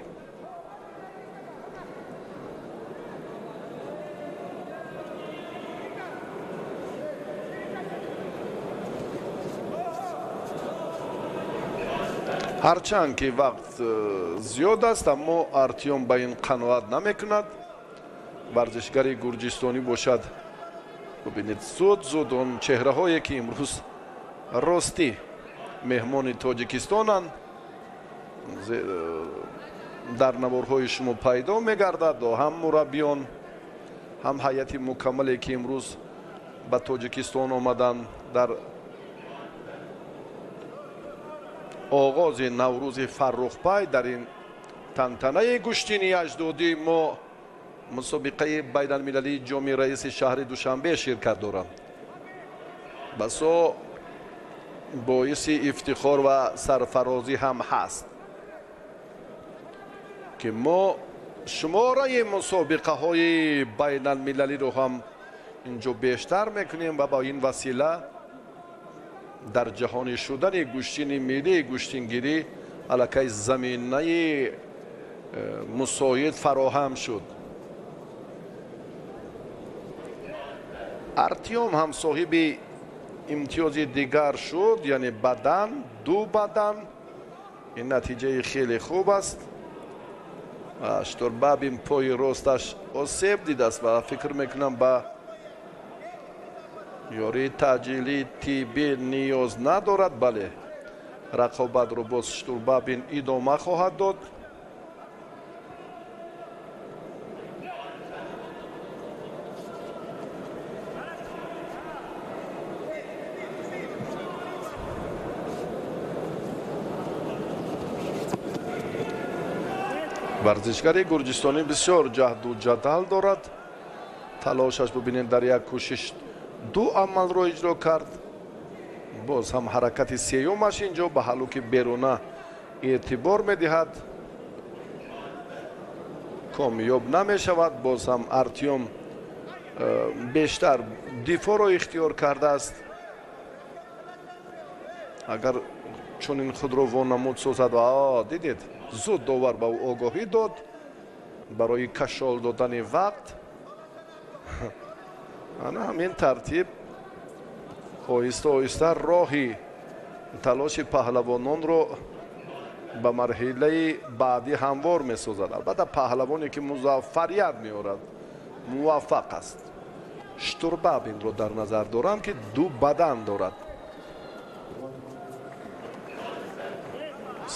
هرچند که وقت زیاد است اما артем به این قناعت نمیکند. ورزشگر گرجستانی باشد. ببینید زود اون چهره هایی که امروز راستی مهمان تاجیکستانند در نوارهای شما پیدا میگردد و هم مربیان هم هیئت مکملی که امروز به تاجیکستان آمدند در آغاز نوروز فرخپای در این тантанаи гӯштини аҷдодӣ мо мусобиқаи байналмилалии ҷоми раиси шаҳри душанбе ширкат дорам. басо боиси ифтихор ва сарфарозӣ ҳам ҳаст ки мо шумораи мусобиқаҳои байналмилалиро ҳам инҷо бештар мекунем ва ба ин васила дар ҷаҳонӣ шудани гӯштини миллии гӯштингирӣ аллакай заминаи мусоид фароҳам шуд. артём ҳам соҳиби имтиёзи дигар шуд, яъне бадан, ду бадан. ин натиҷаи хеле хуб аст. штурбабин пои росташ осеб дидааст ва фикр мекунам ба ёрии таъҷилии тиббӣ ниёз надорад. бале, рақобатро боз штурбабин идома хоҳад дод. варзишгари гурҷистонӣ бисёр ҷаҳду ҷадал дорад. талошаш бубинед дар як кӯшиш ду амалро иҷро кард. боз ҳам ҳаракати сеюмаш инҷо ба ҳалуки беруна эътибор медиҳад. комёб намешавад. боз ҳам артём бештар дифоъро ихтиёр кардааст. агар чунин худро вонамуд созад, дидед, зуд довар ба ӯ огоҳӣ дод барои кашол додани вақт. ана ҳамин тартиб оҳиста оҳиста роҳи талоши паҳлавононро ба марҳилаи баъдӣ ҳамвор месозад. албатта паҳлавоне ки музаффарият меорад муваффақ аст. штурбабинро дар назар дорам ки ду бадан дорад.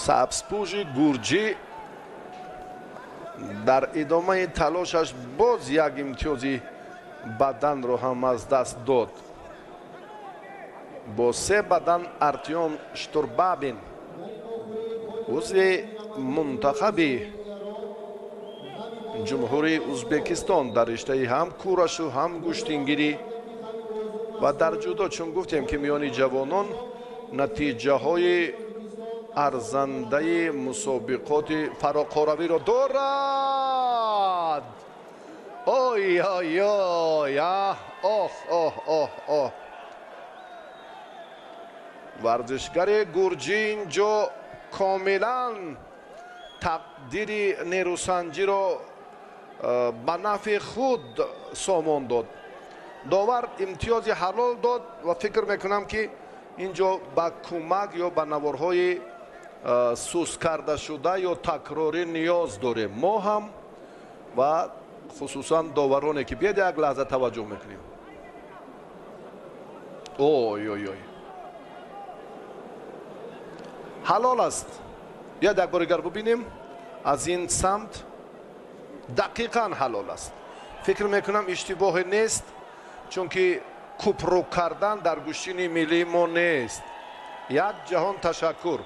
сабзпӯши гурҷӣ дар идомаи талошаш боз як имтиёзи баданро ҳам аз даст дод. бо се бадан артём штурбабин узви мунтахаби ҷумҳурии ӯзбекистон дар риштаи ҳам курашу ҳам гӯштингирӣ ва дар ҷудо, чун гуфтем ки миёни ҷавонон натиҷаҳои арзандаи мусобиқоти фароқоравиро дорад. ой ой ой ох ох ох ох варзишгари гурҷӣ инҷо комилан тақдири нерӯсанҷиро ба нафъи худ сомон дод. довар имтиёзи ҳалол дод ва фикр мекунам ки инҷо ба кӯмак ё ба наворҳои сусткардашуда ё такрорӣ ниёз дорем мо ҳам ва хусусан довароне ки биед як лаҳза таваҷҷӯҳ мекунем. ой ой ой ҳалол аст. як бори дигар бубинем. аз ин самт дақиқан ҳалол аст. фикр мекунам иштибоҳе нест, чунки купру кардан дар гӯштини миллии мо нест. як ҷаҳон ташаккур.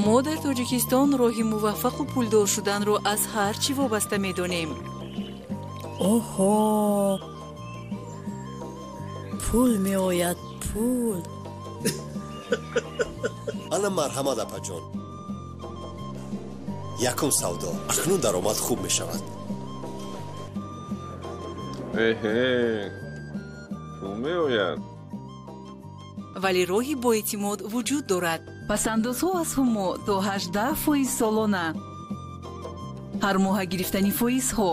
мо дар тоҷикистон роҳи муваффақу пулдор шуданро аз ҳар чӣ вобаста медонем. оҳо, пул меояд, пул. ана марҳамат апаҷон. якум савдо акнун даромад хуб мешавад. пул меояд. вале роҳи боэътимод вуҷуд дорад. пасандозҳо аз ҳумо то 18% солона. ҳар моҳа гирифтани фоизҳо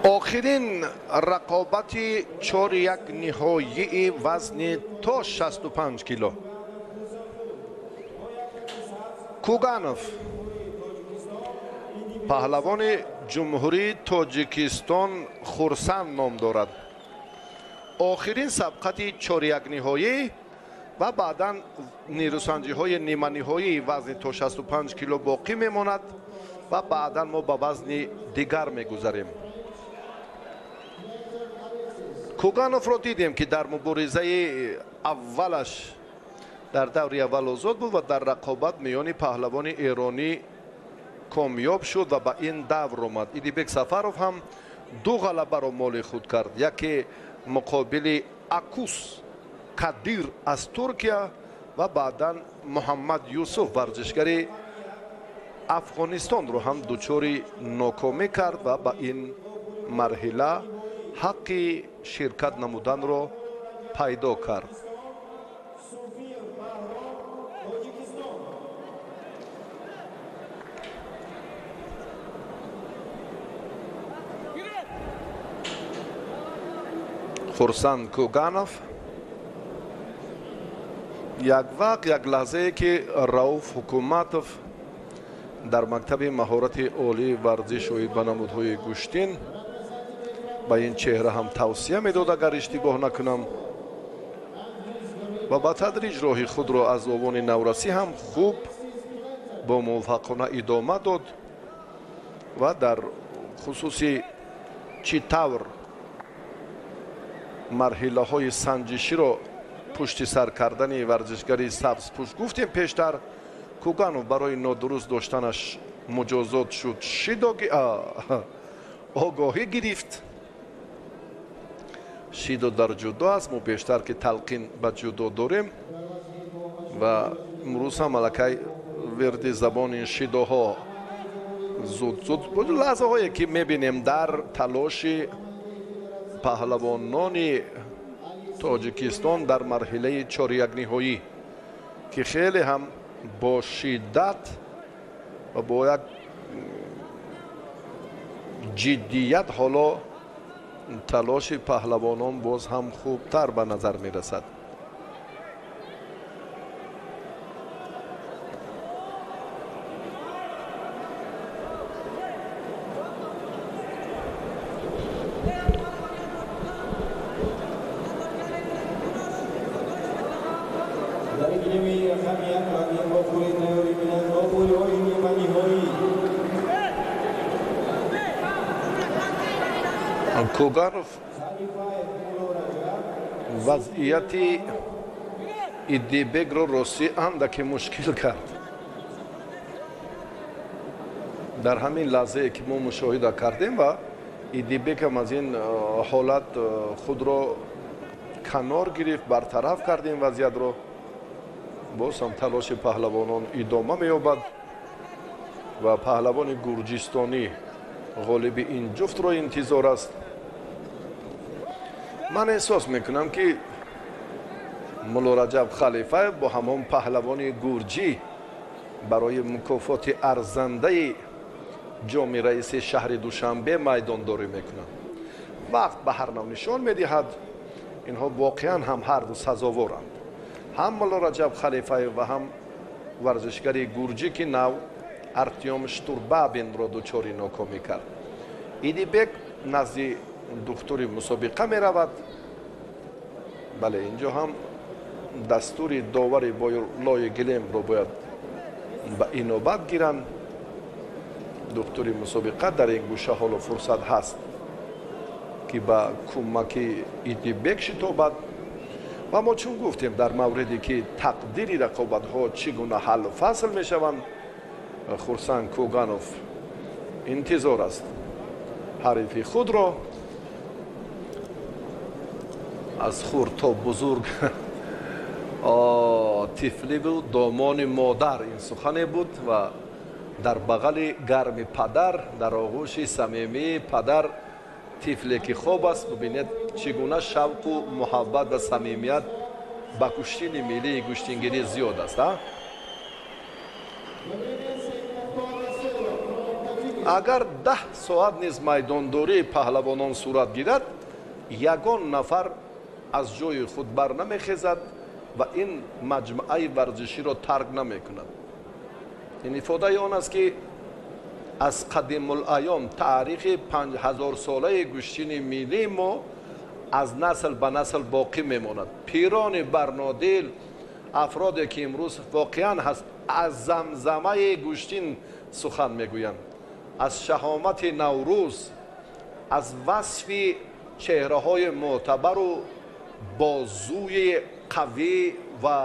آخرین رقابتی 4-1 نهایی وزن تا 65 کیلو. کوگانوف پهلوان جمهوری تاجیکستان خرسند نام دارد. آخرین سبقت 4-1 نهایی و بعدا نیروسنجی های نیمه نهایی وزن تا 65 کیلو باقی میماند و بعدا ما به وزن دیگر میگذاریم. کوگانوف را دیدیم که در مبارزه اولش در دور اول آزاد بود و در رقابت میان پهلوان ایرانی کامیاب شد و به این دور آمد. ایدیبک سفروف هم 2 غلبه را مال خود کرد، یکی مقابل اکوس کدیر از ترکیه و بعدا محمد یوسف ورزشگر افغانستان رو هم دچار ناکامی کرد و با این مرحله حق شرکت نمودن رو پیدا کرد. خرسند کوگانوف یک وقت یک لحظه که رؤوف حکومتوف در مکتب مهارت عالی ورزش و بنمودهای گوشتین به این چهره هم توصیه میداد اگر اشتباه نکنم و با تدریج راه خود را از آوان نورسی هم خوب با موفقانه ادامه داد و در خصوصی چی طور مرحله های سنجشی را پشت سر کردن ورزشگری سبز پوست گفتیم پیشتر. کوگانوف برای نادرست داشتنش مجازات شد، آگاهی گرفت. شیدو در جودو است، ما بیشتر که تلقین به جودو داریم و امروز هم ملکه ورد زبان این شیدوها زود بود. لحظه هایی که میبینیم در تلاش پهلوانان تاجیکستان در مرحله 4-1 نهایی که خیلی هم با شدت و با یک جدیت حالا تلاش پهلوانان باز هم خوبتر به نظر می رسد. کوگانوف وضعیت ایدیبک را راستی اندکی مشکل کرد. در همین لحظه که ما مشاهده کردیم و ایدیبک هم از این حالت خود را کنار گرفت، برطرف کردیم وضعیت را. باز هم تلاش پهلوانان ادامه می‌یابد و پهلوان گرجستانی غالب این جفت را انتظار است. من احساس میکنم که مولا رجب خلیفه با همان پهلوان گرجی برای مکافات ارزنده جام رئیس شهر دوشنبه میدانداری میکنند. وقت به هر نوع نشان میدهد اینها واقعا هم هر دو سزاوارند. هم مولا رجب خلیفه و هم ورزشگر گرجی که نو ارتیام شتوربابین را دچار ناکامی کرد. ایدیبک نزد دکتر مسابقه می رود. بله اینجا هم دستور داور لای گلیم را باید به اینوبت گیرند. دکتر مسابقه در این گوشه حالا فرصت هست که با کمک ایدیبک شتابد و ما چون گفتیم در موردی که تقدیری رقابت ها چگونه حل و فصل می شوند، خرسند کوگانوف انتظار است حریف خود را از خرد تا بزرگ طفلی بود، دامان مادر این سخنی بود و در بغل گرم پدر، در آغوش صمیمی پدر طفلی که خواب است. ببینید چگونه شوق و محبت و صمیمیت به کشتین ملی گوشتینگیری زیاد است. اگر 10 соат низ майдондории паҳлавонон сурат гирад, ягон нафар аз ҷои худ бар намехезад ва ин маҷмӯаи варзиширо тарк намекунад. ин ифодаи он аст ки аз қадимулайём таърихи 5000-солаи гӯштини миллии мо аз насл ба насл боқӣ мемонад. пирони барнодил, афроде ки имрӯз воқеан ҳаст аз замзамаи гӯштин сухан мегӯянд, аз шаҳомати наврӯз, аз васфи чеҳраҳои мӯътабару бозӯи қавӣ ва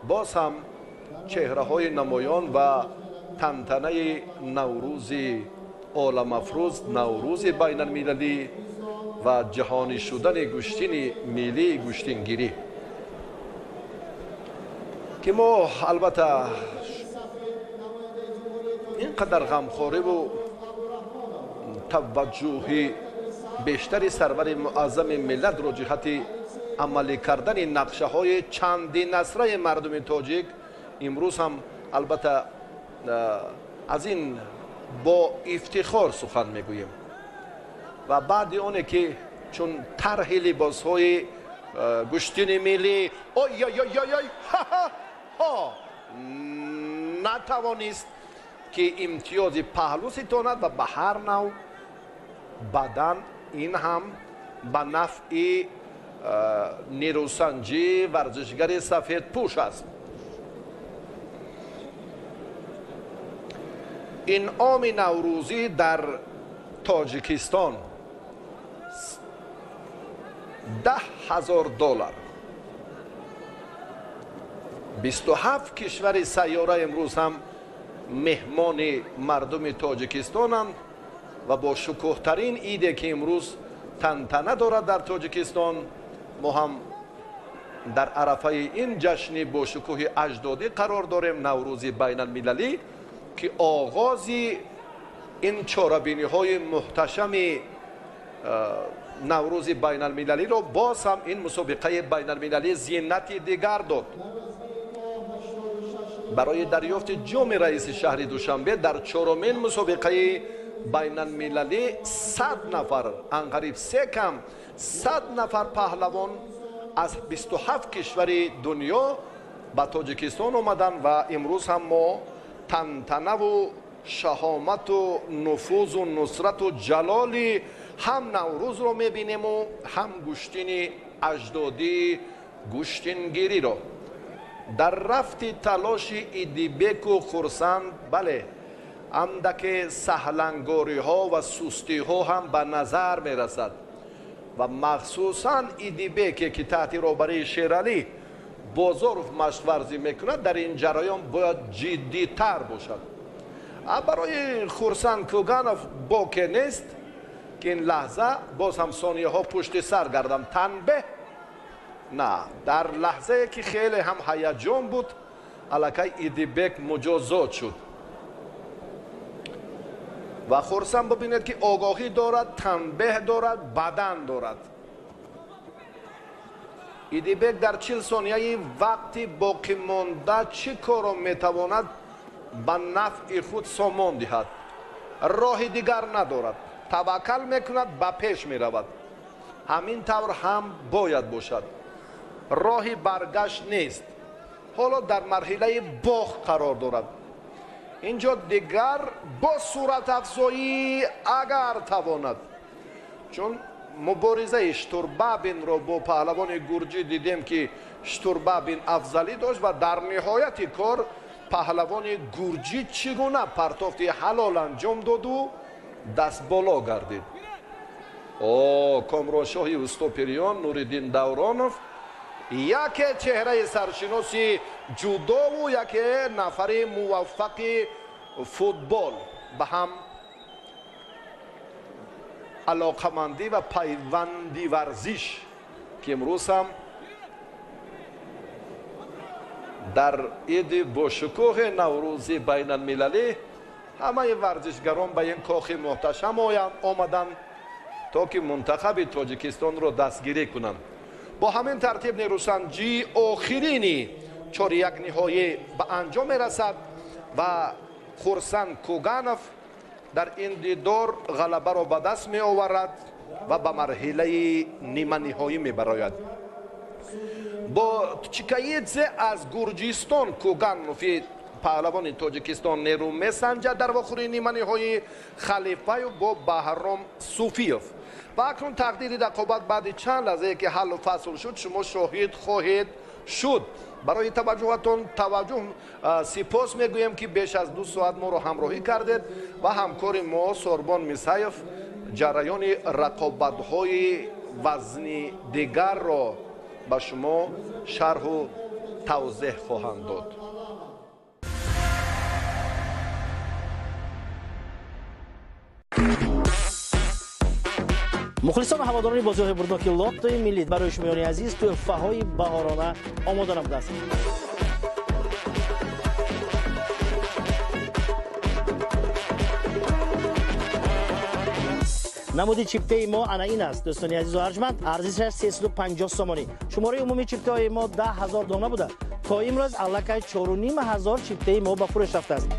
боз ҳам чеҳраҳои намоён ва тантанаи наврӯзи оламафрӯз, наврӯзи байналмилалӣ ва ҷаҳонӣ шудани гӯштини миллии гӯштингирӣ ки мо албатта ин қадар ғамхориву таваҷҷӯҳи бештари сарвари муаззами миллатро ҷиҳати амалӣ кардани нақшаҳои чанди насраи мардуми тоҷик имрӯз ҳам албатта аз ин бо ифтихор сухан мегӯем. ва баъди оне ки чун тарҳи либосҳои гӯштини миллӣ натавонист ки имтиёзи паҳлӯ ситонад ва ба ҳар нав бадан ин ҳам ба нафъи нерӯсанҷӣ варзишгари сафедпӯш аст. инъоми наврӯзӣ дар тоҷикистон $10,000. 27 кишвари сайёра имрӯз ҳам меҳмони мардуми тоҷикистонанд ва бо шукӯҳтарин иде ки имрӯз тантана дорад дар тоҷикистон, мо ҳам дар арафаи ин ҷашни бошукӯҳи аҷдодӣ қарор дорем, наврӯзи байналмилалӣ, ки оғози ин чорабиниҳои муҳташами наврӯзи байналмилалиро боз ҳам ин мусобиқаи байналмилалӣ зиннати дигар дод. барои дарёфти ҷоми раиси шаҳри душанбе дар чорумин мусобиқаи байналмилалӣ 100 нафар, анқариб 3 кам 100 нафар паҳлавон аз 27 кишвари дунё ба тоҷикистон омаданд ва имрӯз ҳам мо тантанаву шаҳомату нуфузу нусрату ҷалоли ҳам наврӯзро мебинему ҳам гӯштини аҷдодӣ гӯштингириро. дар рафти талоши идибеку хурсанд бале андаке саҳлангориҳо ва сустиҳо ҳам ба назар мерасад ва махсусан идибеке ки таҳти роҳбарии Шералӣ бозоров машқварзӣ мекунад, дар ин ҷараён бояд ҷиддитар бошад. барои Хурсанд Кӯганов боке нест ки ин лаҳза боз ҳам сонияҳо пушти сар гардам танбеҳ на, дар лаҳзае ки хеле ҳам ҳаяҷон буд, аллакай идибек муҷозот шуд ва Хурсанд бубинед ки огоҳӣ дорад, танбеҳ дорад, бадан дорад. идибек дар 40 сонияи вақти боқимонда чӣ коро метавонад ба нафъи худ сомон диҳад? роҳи дигар надорад, таваккал мекунад, ба пеш меравад. ҳамин тавр ҳам бояд бошад. роҳи баргашт нест. ҳоло дар марҳилаи бохт қарор дорад. инҷо дигар бо суратафзоӣ агар тавонад, чун муборизаи Штурбабинро бо паҳлавони гурҷӣ дидем ки Штурбабин афзалӣ дошт ва дар ниҳояти кор паҳлавони гурҷӣ чӣ гуна партофти ҳалол анҷом доду дастболо гардид. Комроншоҳи Устопириён Нуриддин Давронов яке чеҳраи саршиноси ҷудову яке нафари муваффақи футбол ба ҳам алоқамандӣ ва пайванди варзиш ки имрӯз ҳам дар иди бошукӯҳи наврӯзи байналмилалӣ ҳамаи варзишгарон ба ин кохи муҳташам омаданд то ки мунтахаби тоҷикистонро дастгирӣ кунанд. бо ҳамин тартиб нерӯсанҷии охирини чорякниҳоӣ ба анҷом мерасад ва Хурсанд Кӯганов дар ин дидор ғалабаро ба даст меоварад ва ба марҳилаи ниманиҳоӣ мебарояд. бо Чикаидзе аз Гурҷистон Куганови паҳлавони Тоҷикистон нерӯ месанҷад дар вохӯри ниманиҳои Халифаев бо Баҳром Суфиев. ва акнун тақдири рақобат баъди чанд лаҳзае ки ҳаллу фасл шуд шумо шоҳид хоҳед шуд. барои таваҷҷуҳатон таваҷҷуҳ сипос мегӯем ки беш аз 2 соат моро ҳамроҳӣ кардед ва ҳамкори мо Сорбон Мисаев ҷараёни рақобатҳои вазни дигарро ба шумо шарҳу тавзеҳ хоҳанд дод. мухлисон ва ҳаводорони бозиҳои бурдноки лоттои миллӣ барои шумоёни азиз тӯҳфаҳои баҳорона омода намудааст. намуди чиптаи мо ана ин аст. дӯстони азизу арҷманд, арзишаш 350 сомонӣ. шумораи умумии чиптаҳои мо 10,000 дона буда. то имрӯз аллакай 4,500 чиптаи мо ба фурӯш рафтааст.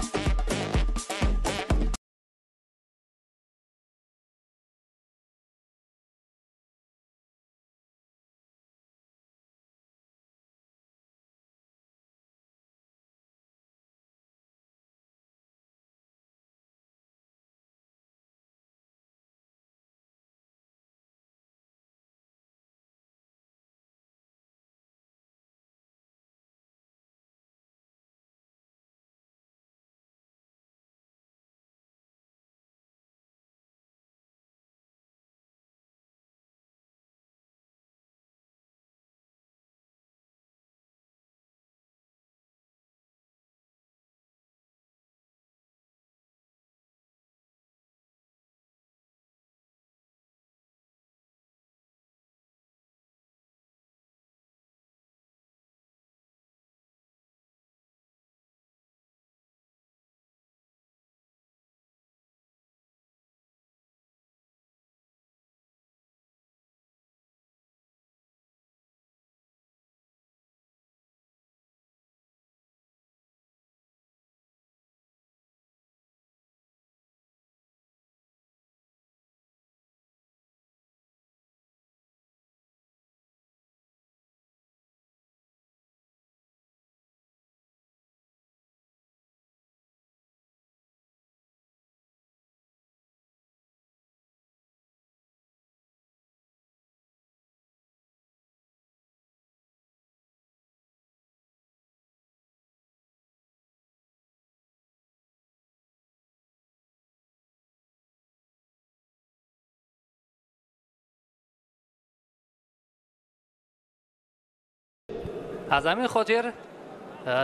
аз ҳамин хотир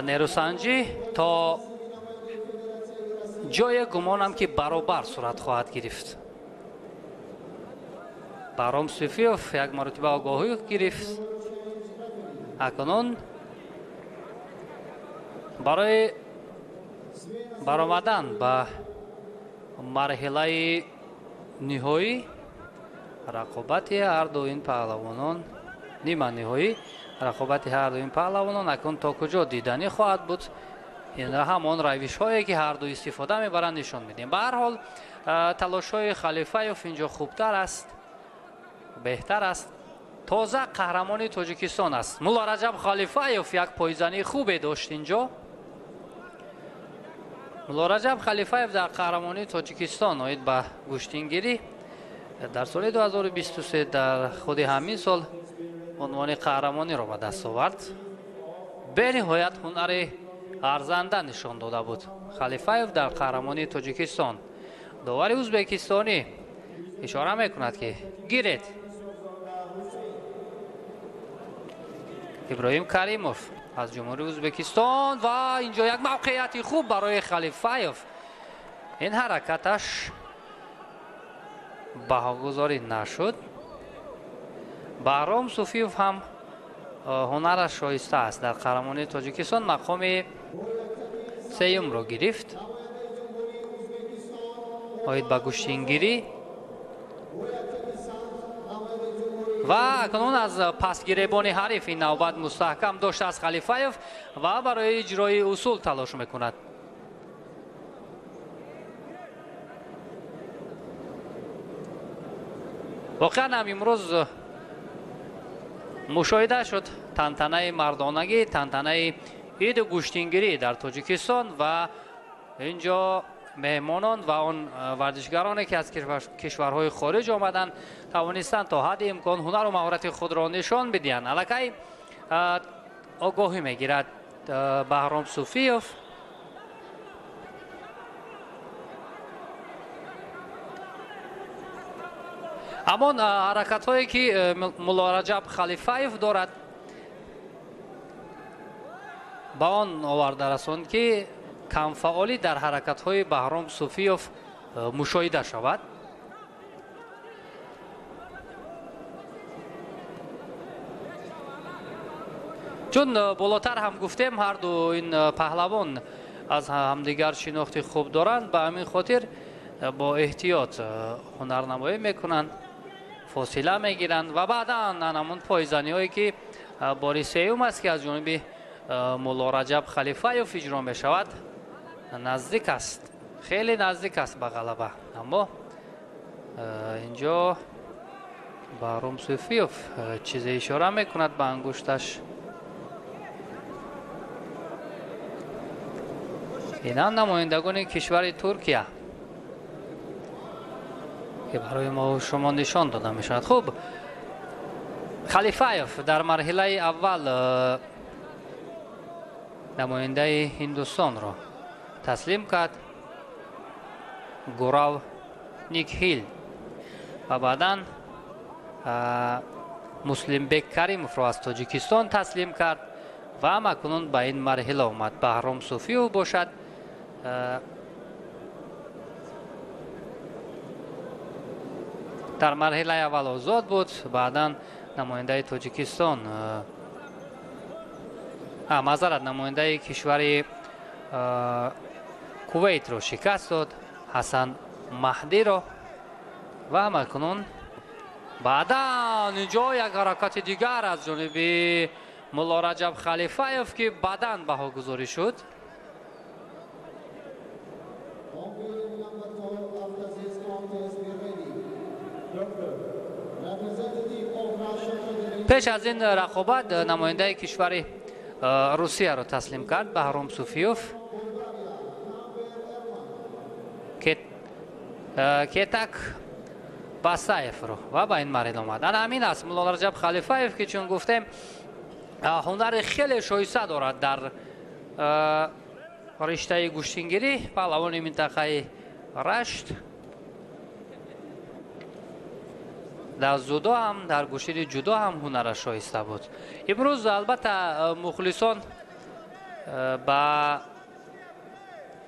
нерӯсанҷӣ то ҷое гумонам ки баробар сурат хоҳад гирифт. Баҳром Суфиев як маротиба огоҳӣ гирифт. акнун барои баромадан ба марҳилаи ниҳоӣ рақобати ҳарду ин паҳлавонон нима ниҳоӣ рақобати ҳарду ин паҳлавонон акун то куҷо диданӣ хоҳад буд. ин ҳамон равишҳое ки ҳарду истифода мебаранд нишон медиҳем. ба ҳар ҳол талошҳои Халифаев инҷо хубтар аст, беҳтар аст. тоза қаҳрамони Тоҷикистон аст. Мулло Раҷаб Халифаев як пойзании хубе дошт инҷо. мулло Раҷаб Халифаев дар қаҳрамонии Тоҷикистон оид ба гӯштингирӣ дар соли 2023 дар худи ҳамин сол унвони қаҳрамониро ба даст овард. бениҳоят ҳунари арзанда нишон дода буд Халифаев дар қаҳрамонии Тоҷикистон. довари ӯзбекистонӣ ишора мекунад ки гиред иброҳим Каримов аз ҷумҳурии Ӯзбекистон ва инҷо як мавқеияти хуб барои Халифаев. ин ҳаракаташ баҳогузорӣ нашуд. Баҳром Суфиев ҳам ҳунараш шоиста аст. дар қаҳрамонии Тоҷикистон мақоми сеюмро гирифт. оид ба гӯштингирӣ ва акнун аз пасгиребони ҳариф ин навбат мустаҳкам доштааст Халифаев ва барои иҷрои усул талош мекунад. واقعا هم امروز مشاهده شد تنتنه مردانگی، تنتنه عید گوشتینگیری در تاجیکستان و اینجا مهمانان و آن ورزشگرانی که از کشورهای خارج آمدن توانستند تا حد امکان هنر و مهارت خود را نشان بدهند. الکی آگاهی میگیرد بهرام صوفیوف. اما حرکت هایی که ملا رجب خلیفایف دارد با آن آورده رساند که کمفعالی در حرکت های بهرام صوفیوف مشاهده شود. چون بالاتر هم گفتیم هر دو این پهلوان از همدیگر شناخت خوب دارند، به همین خاطر با احتیاط هنرنمایی میکنند، فاصله میگیرند و بعدا همون پایزنی هایی که بار سوم است که از جانب ملا رجب خلیفایف اجرا می شود نزدیک است، خیلی نزدیک است به غلبه. اما اینجا بهرام صوفیوف چیزی اشاره میکند به انگشتش. اینا نمایندگان کشور ترکیه که برای ما و شما نشان داده می شود. خوب، خلیفایف در مرحله اول نماینده هندوستان را تسلیم کرد، گوراو نیکهیل، و بعدا مسلم بک کریموف را از تاجیکستان تسلیم کرد و اکنون به این مرحله آمد بهرام صوفیوف باشد. در مرحله اول آزاد بود، بعدا نماینده تاجیکستان معذرت نماینده کشور کویت را شکست داد، حسن مهدی را، و اکنون بعدا اینجا یک حرکت دیگر از جانب ملا رجب خلیفایف که بعدا بهاگذاری شد. پیش از این رقابت نماینده کشور روسیه را تسلیم کرد بهرام صوفیوف، کتک باسایف رو، و با این مرحله آمد. همین است ملا رجب خلیفایف که چون گفتیم هنر خیلی شایسته دارد در رشته گوشتینگیری، پهلوان منطقه رشت، در زودو هم در گوشتین جودو هم هنر شایسته بود. امروز البته مخلصان با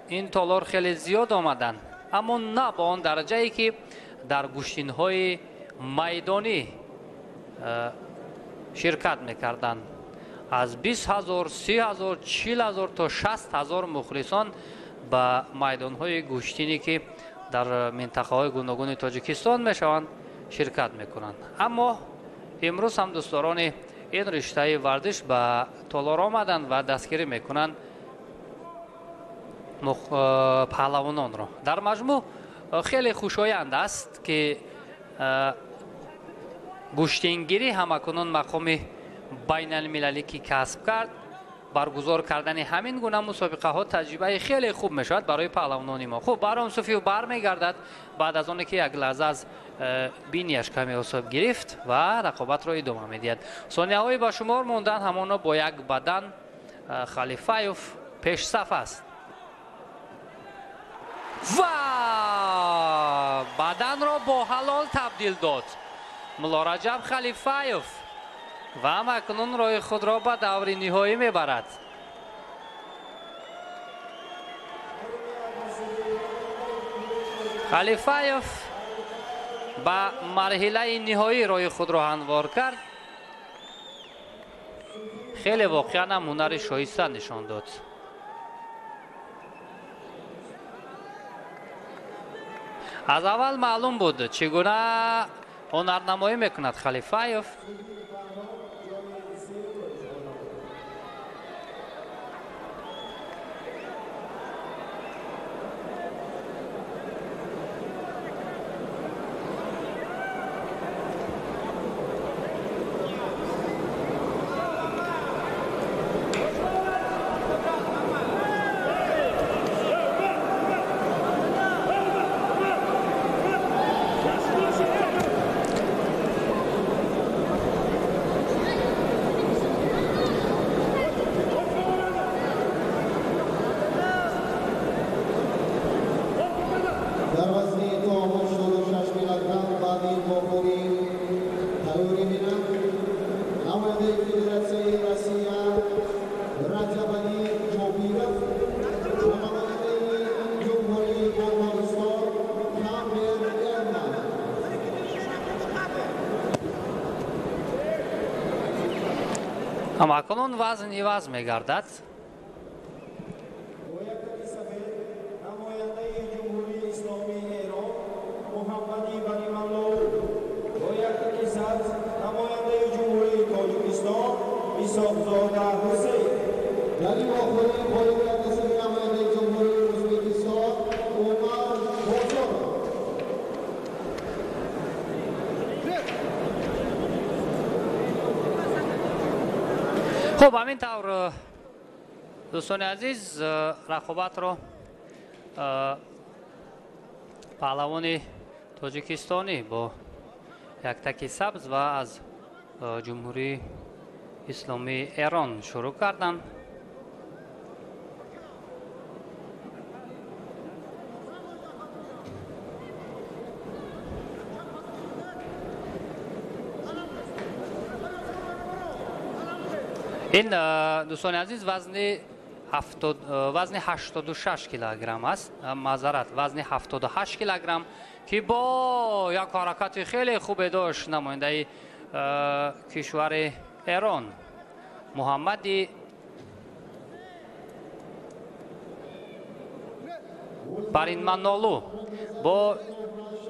این تالار خیلی زیاد آمدن، اما نه با آن درجه ای که در گوشتین های میدانی شرکت میکردن. از 20,000 30,000 40,000 تا 60,000 مخلصان به میدان های گوشتینی که در منطقه های گوناگون تاجیکستان میشوند شرکت میکنند. اما امروز هم دوستداران این رشته ورزش به تالار آمدند و دستگیری میکنند پهلوانان را. در مجموع خیلی خوشایند است که گوشتینگیری هم اکنون مقام بین المللی که کسب کرد. برگزار کردن همین گونه مسابقه ها تجربه خیلی خوب می شود برای پهلوانان ما. خوب، بهرام صوفیوف برمیگردد بعد از آنکه یک لحظه از بینیش کمی اعصاب گرفت و رقابت را ادامه میدهد. ثانیه های به شمار موندن، همانا با یک بدن خلیفایف پیش صف است و بدن را با حلال تبدیل داد ملا رجب خلیفایف و اکنون راه خود را به دور نهایی میبرد. خلیفایف به مرحله نهایی راه خود را هموار کرد. خیلی واقعا هم هنر شایسته نشان داد. از اول معلوم بود چگونه هنرنمایی میکند خلیفایف. ҳамакунун вазн иваз мегардад. خب همین طور دوستان عزیز رقابت رو پهلوان تاجیکستانی با یک تک سبز و از جمهوری اسلامی ایران شروع کردند. این دوستان عزیز وزن 86 کیلوگرم است. معذرت وزن 78 کیلوگرم که با یک حرکت خیلی خوب داشت نماینده کشور ایران محمد برینمانلو با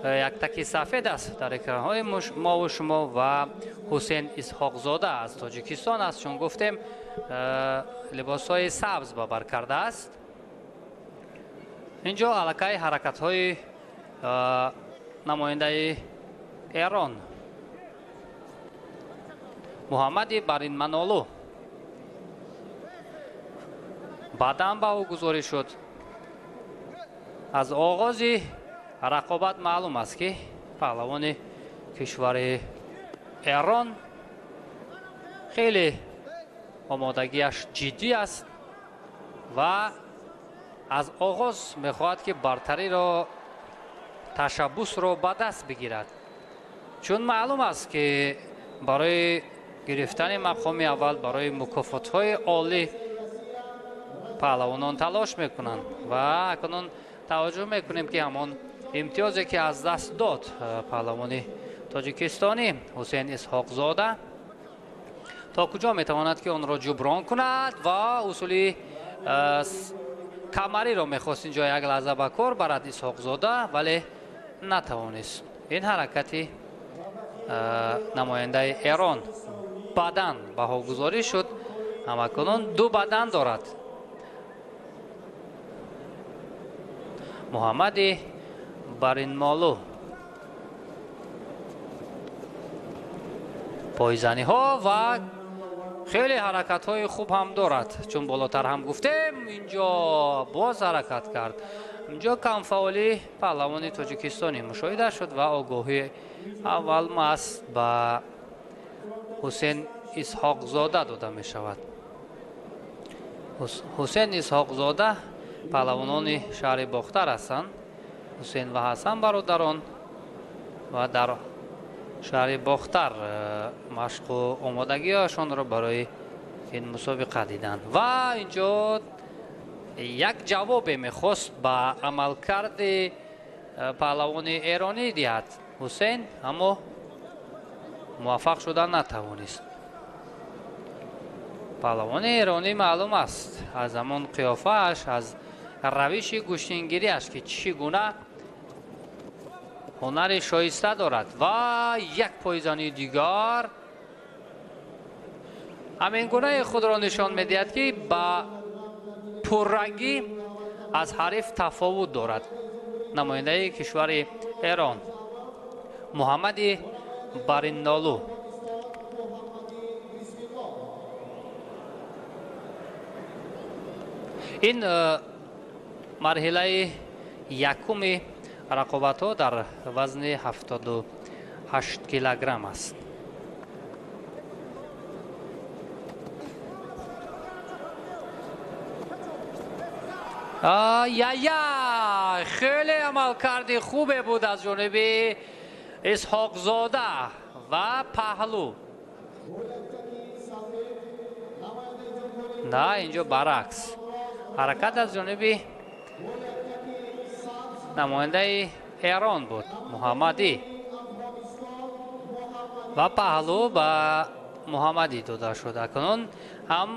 یک تکی سفید است در اکران‌های ما و شما و حسین اسحاق زاده از تاجیکستان است چون گفتیم لباس‌های سبز با بر کرده است. اینجا علاقه حرکت‌های نماینده ایران محمد برینمانلو بعداً با او گزارش شد. از آغاز رقابت معلوم است که پهلوان کشور ایران خیلی آمادگیش جدی است و از آغاز میخواهد که برتری را تشبث را به دست بگیرد چون معلوم است که برای گرفتن مقام اول برای مکافات‌های عالی پهلوانان تلاش میکنند و اکنون توجه میکنیم که همان امتیازی که از دست داد پهلوان تاجیکستانی حسین اسحاق زاده تا کجا میتواند که آن را جبران کند و اصولی کمری را میخواست اینجا یک لحظه به کار برد اسحاق زاده ولی نتوانست. این حرکتی نماینده ایران بدن بهاگذاری شد. همکنون دو بدن دارد. محمد برینمانلو پایزنی ها و خیلی حرکت های خوب هم دارد چون بالاتر هم گفتیم اینجا باز حرکت کرد. اینجا کم فعالی پهلوان تاجیکستانی مشاهده شد و آگاهی اول ماست به حسین اسحاق زاده داده می شود. حسین اسحاق زاده پهلوانان شهر باختر هستند. حسین و حسن برادران و در شهر باختر مشق و آمادگی هاشون را برای این مسابقه دیدند و اینجا یک جواب میخواست به عملکرد پهلوان ایرانی دهد حسین اما موفق شدن نتوانست. پهلوان ایرانی معلوم است از همان قیافه‌اش از روش گوشتینگیریش که چگونه هنر شایسته دارد و یک پایزنی دیگر همین گونه خود را نشان می‌دهد که با پررنگی از حریف تفاوت دارد. نماینده کشور ایران محمد برینمانلو این مرحله یکم رقابت ها در وزن 78 کیلوگرم است. خیلی عملکرد خوبه بود از جانب اسحاق زاده و پهلو. نه اینجا برعکس حرکت از جانب نماینده ایران بود محمدی و پهلو با محمدی داده شد. اکنون هم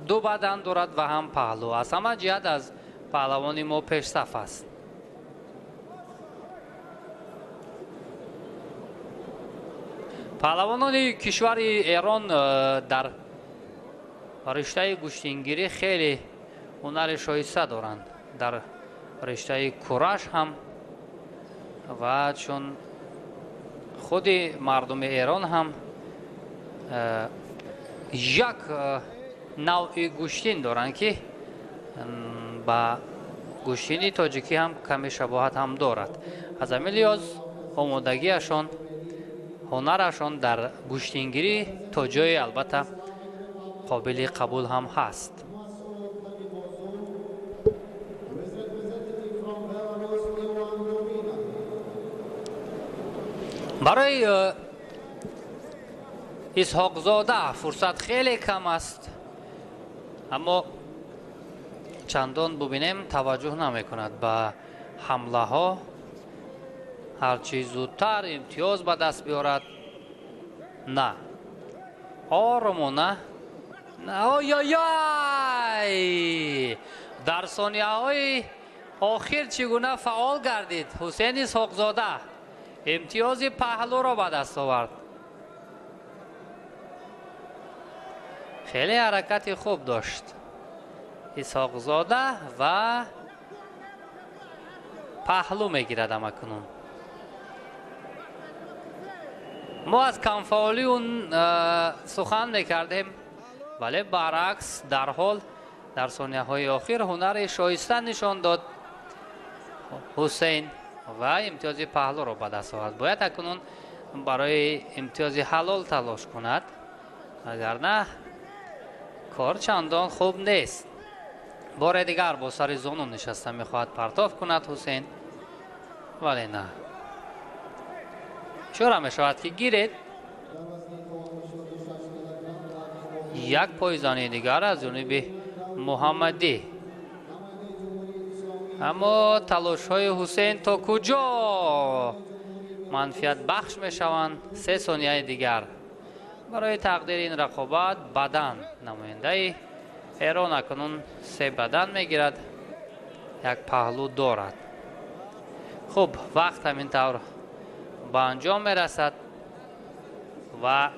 دو بدن دارد و هم پهلو. از همه جهت از پهلوانی ما پیش صف است. پهلوانان کشور ایران در رشته گوشتینگیری خیلی هنر شایسته دارند. در رشته کورش هم و چون خود مردم ایران هم یک نوع گوشتین دارند که با گوشتین تاجیکی هم کمی شباهت هم دارد. از همین لحاظ آمادگیشان، هنرشان در گوشتینگیری تا جای البته قابل قبول هم هست. برای اسحاق زاده فرصت خیلی کم است، اما چندان ببینیم توجه نمی کند به حمله ها. هرچی زودتر امتیاز به دست بیارد. نه آرامانه، نه آیای در ثانیه های آخر چگونه فعال گردید حسین اسحاق زاده، امتیاز پهلو را به دست آورد. خیلی حرکت خوب داشت اسحاق زاده و پهلو میگیرد. اکنون ما از کمفعالی اون سخن میکردیم، ولی برعکس در حال در ثانیه های آخر هنر شایسته نشان داد حسین و امتیاز پهلو را به دست آورد. باید اکنون برای امتیاز حلال تلاش کند، اگر نه کار چندان خوب نیست. بار دیگر با سر زانو نشسته میخواهد پرتاب کند حسین، ولی نه. چرا میشود که گیرید یک پایزانی دیگر از جانب محمدی. اما تلاش های حسین تا کجا منفیت بخش میشوند؟ 3 ثانیه دیگر برای تقدیر این رقابت. بدن نماینده ایران اکنون 3 بدن میگیرد، 1 پهلو دارد. خب وقت همین طور به انجام میرسد و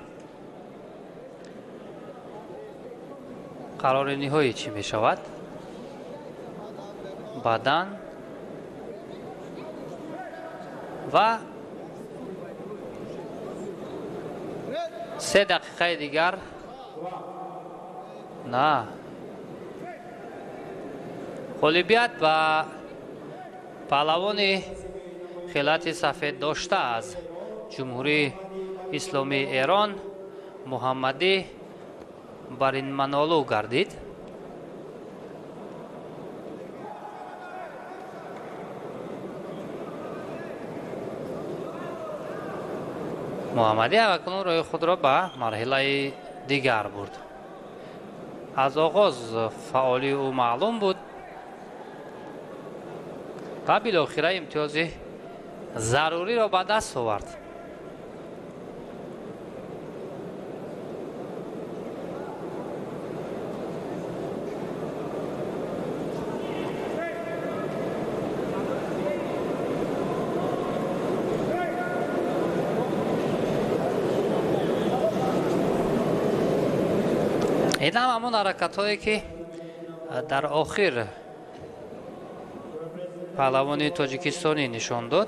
قرار نهایی چی می شود؟ بدن و 3 دقیقه دیگر. نه غالبیت و پهلوان خلعت سفید داشته از جمهوری اسلامی ایران محمدی بر این منالو گردید. محمدی اکنون روی خود را به مرحله دیگر برد. از آغاز فعالی او معلوم بود و بالاخره امتیاز ضروری را به دست آورد. این هم همون حرکت هایی که در آخر پهلوان تاجیکستانی نشان داد.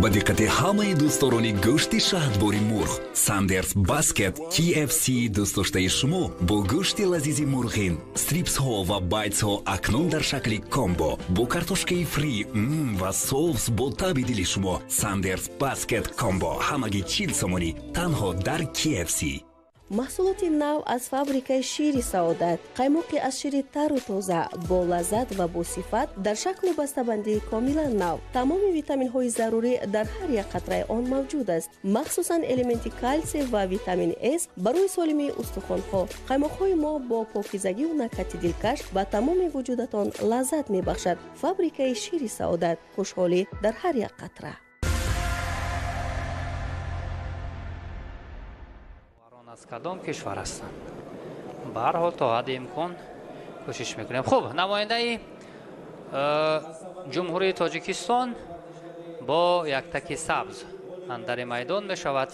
با دقت همه دوستداران گوشت شهدباری مرغ، ساندرز باسکت KFC دوست داشته شما با گوشت لذیذ مرغین، استریپس ها و بایتس ها اکنون در شکل کامبو با کارتوشکه فری و سوس با تاب دل شما. ساندرز باسکت کامبو همگی 40 سومانی تنها در KFC. محصولات نو از فابریکای شیر سعادت، قیماقی از شیر تر و تازه با لذت و با صفت در شکل بسته‌بندی کاملا نو. تمام ویتامین های ضروری در هر یک قطره آن موجود است، مخصوصا الیمنت کلسیم و ویتامین اس برای سالمی استخوان ها. قیماق های ما با پاکیزگی و نکهت دلکش به تمام وجودتان لذت می بخشد. فابریکای شیر سعادت، خوشحالی در هر یک قطره. از کدام کشور هستند. به هر حال تا حد امکان کوشش میکنیم. خب نماینده جمهوری تاجیکستان با یک تک سبز اندر میدان می شود.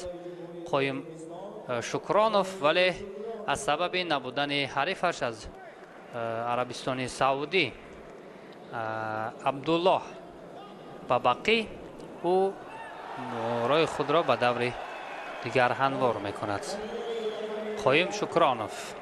قایم شکرانوف ولی از سبب نبودن حریفش از عربستان سعودی عبدالله بابقی او رای خود را به دور دیگر هموار می کند. قایم شکرانوف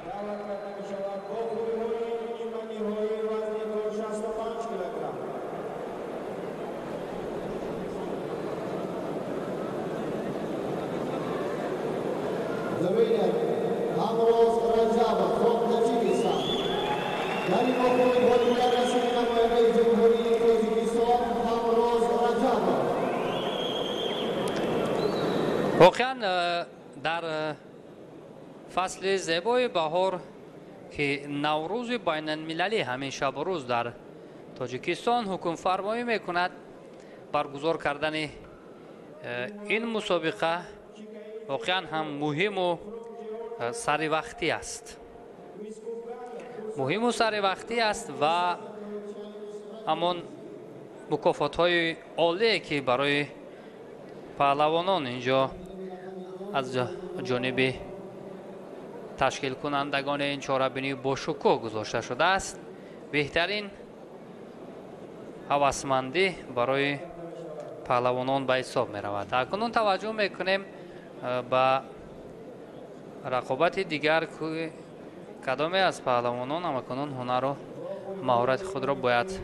واقعا در فصل زیبای بهار که نوروز بین المللی همین شب و روز در تاجیکستان حکم فرمایی میکند، برگزار کردن این مسابقه واقعا هم مهم و سری وقتی است. مهم و سری وقتی است و همان مکافات های عالی که برای پهلوانان اینجا از جانب تشکیل کنندگان این چهاربینی با شکوه گذاشته شده است، بهترین هوسمندی برای پهلوانان به حساب می رود. اکنون توجه میکنیم به رقابت دیگر که کدام از پهلوانان هم اکنون هنر و مهارت خود را باید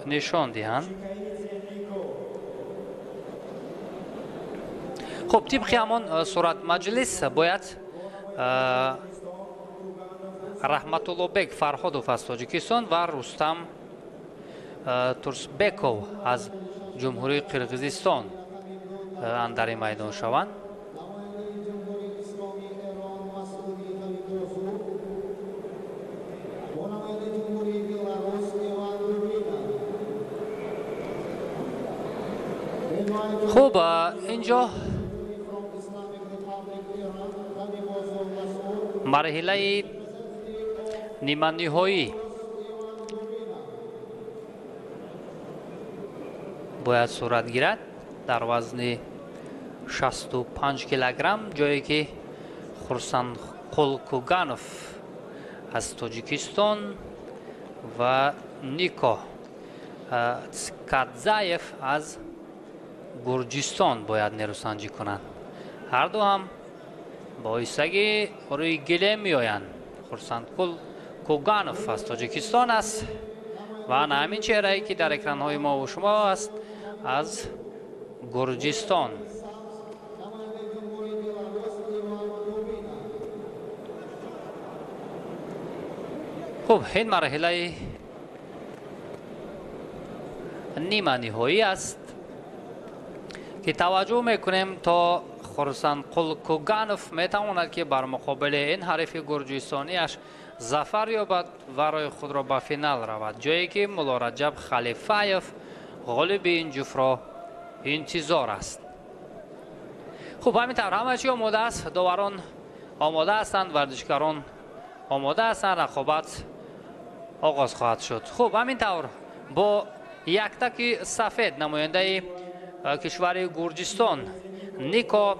نشان دهند. خب طبق همان صورت مجلس باید رحمت الله بک فرهادوف از تاجیکستان و رستم تورسبکوف از جمهوری قرقیزستان اندر میدان شوند. خب اینجا مرحله نیمه نهایی باید صورت گیرد در وزن 65 کیلوگرم، جایی که خورسانقل کوگانوف از تاجیکستان و نیکو تسکادزایف از گرجستان باید نیروسنجی کنند. هر دو هم با ایستگی روی گله می آیند. خورسانقل کوگانوف از تاجیکستان است و همین چهره‌ای که در اکران های ما و شما است از گرجستان. خب این مرحله نیمه نهایی است که توجه میکنیم تا خورسانقل کوگانوف میتواند که بر مقابل این حریف گرجستانیش ظفر یابد و رای خود را به فینال رود، جایی که مولا رجب خلیفایف غالب این جفت را انتظار است. خب همینطور همه چی آماده است، داوران آماده هستند، ورزشکاران آماده هستند، رقابت آغاز خواهد شد. خب همینطور با یک تک سفید نماینده کشور گرجستان نیکو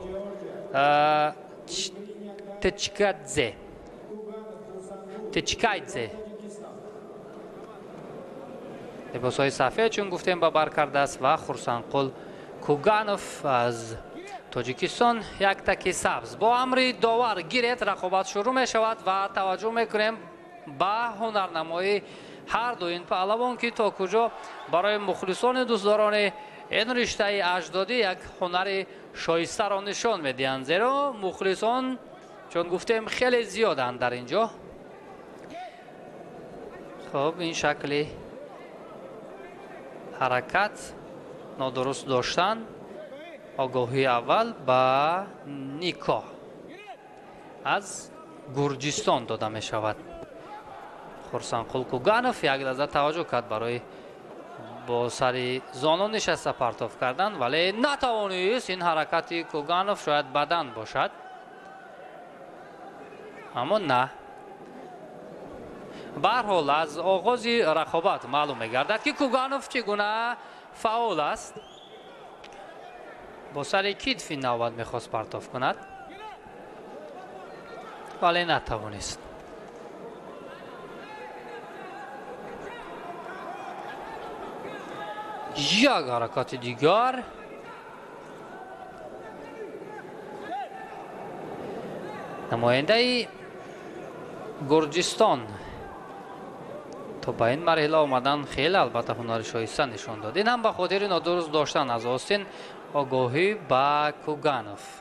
تچکایدزه لباسهای سفید چون گفتیم با بر کرده است و خورسانقل کوگانوف از تاجیکستان یک تک سبز. با امر داور گیرید رقابت شروع می شود و توجه میکنیم به هنرنمایی هر دو این پهلوان که تا کجا برای مخلصان دوستداران این رشته اجدادی یک هنر شایسته را نشان میدهند، زیرا مخلصان چون گفتیم خیلی زیادند در اینجا. خب این شکل حرکت نادرست داشتن. آگاهی اول با نیکو از گرجستان داده می شود. خورسانقل کوگانوف یک لحظه توجه کرد برای با سری زانو نشسته پرتاب کردن، ولی نتوانست. این حرکت کوگانوف شاید بدن باشد. اما نه. به هر حال از آغاز رقابت معلوم می‌گردد که کوگانوف چگونه فعال است. با سر کتف این نوبت می‌خواست پرتاب کند ولی نتوانست. یک حرکت دیگر. نماینده گرجستان تا به این مرحله آمدن خیلی البته هنر شایسته نشان داد. این هم به خاطر نادرست داشتن از آستین آگاهی به کوگانوف.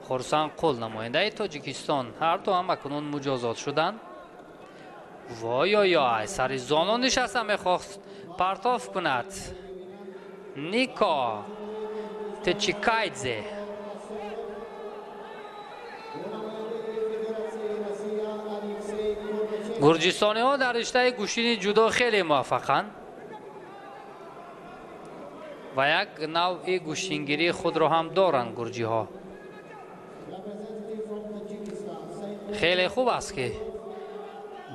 خورسان قول نماینده تاجیکستان هر دو هم اکنون مجازات شدند. وای سر زانو نشسته میخواست پرتاب کند. نیکو تچیکایدزه گرجستانی ها در رشته گوشین جودو خیلی موفقند و یک نوع گوشینگیری خود را هم دارند. گرجی ها خیلی خوب است که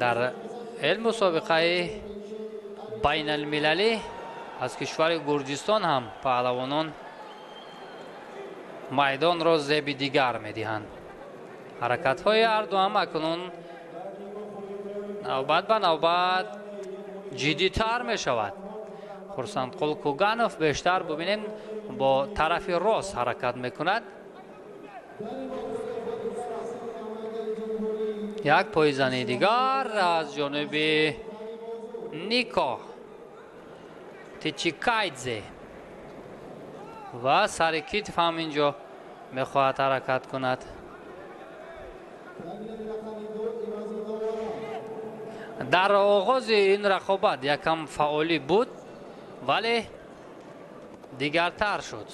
در این مسابقه بین المللی از کشور گرجستان هم پهلوانان میدان را زیب دیگر میدهند. حرکت های هر دو هم اکنون نوبت به نوبت جدی تر می شود. خورسندقل کوگانوف بیشتر ببینید با طرف راست حرکت می کند. یک پایزنی دیگر از جانب نیکو تچیکایدزه و سر کتف هم اینجا می خواهد حرکت کند. در آغاز این رقابت یکم فعالی بود ولی دیگرتر شد.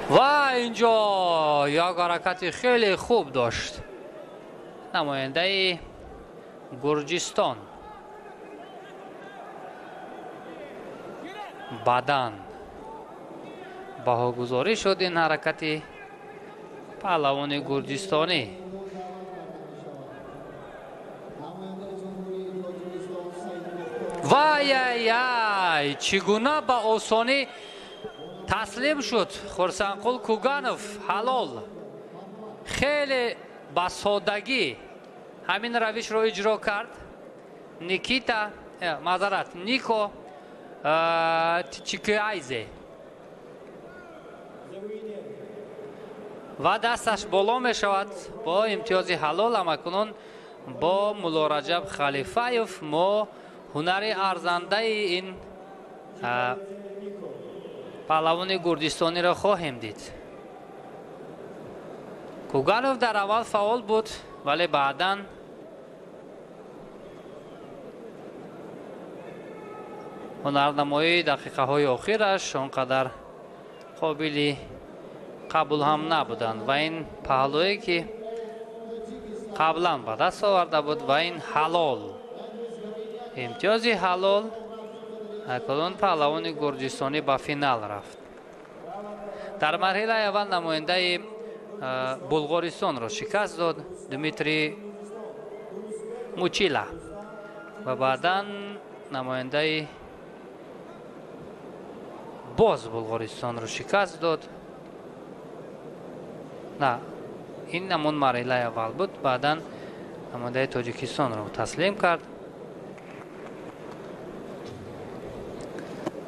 و اینجا یک حرکت خیلی خوب داشت نماینده گرجستان. بعداً بهاگذاری شد این حرکت پهلوان گرجستانی. وای چگونه به آسانی تسلیم شد خورسندقل کوگانوف. حلال خیلی با سادگی همین روش را اجرا کرد. نیکو تچیکایدزه و دستش بالا می شود با امتیاز حلال. هم اکنون با مولا رجب خلیفایف ما هنر ارزنده این پهلوان گرجستانی را خواهیم دید. کوگانوف در اول فعال بود ولی بعداً هنرنمایی دقیقه های آخرش آنقدر قابل قبول هم نبودند و این پهلویی که قبلا به دست آورده بود و این حلال امتیاز حلال اکنون پهلوان گرجستانی به فینال رفت. در مرحله اول نماینده بلغارستان را شکست داد دمیتری موچیلا و بعدا نماینده باز بلغارستان را شکست داد. نه این نمون مرحله اول بود. بعدا نماینده تاجیکستان را تسلیم کرد.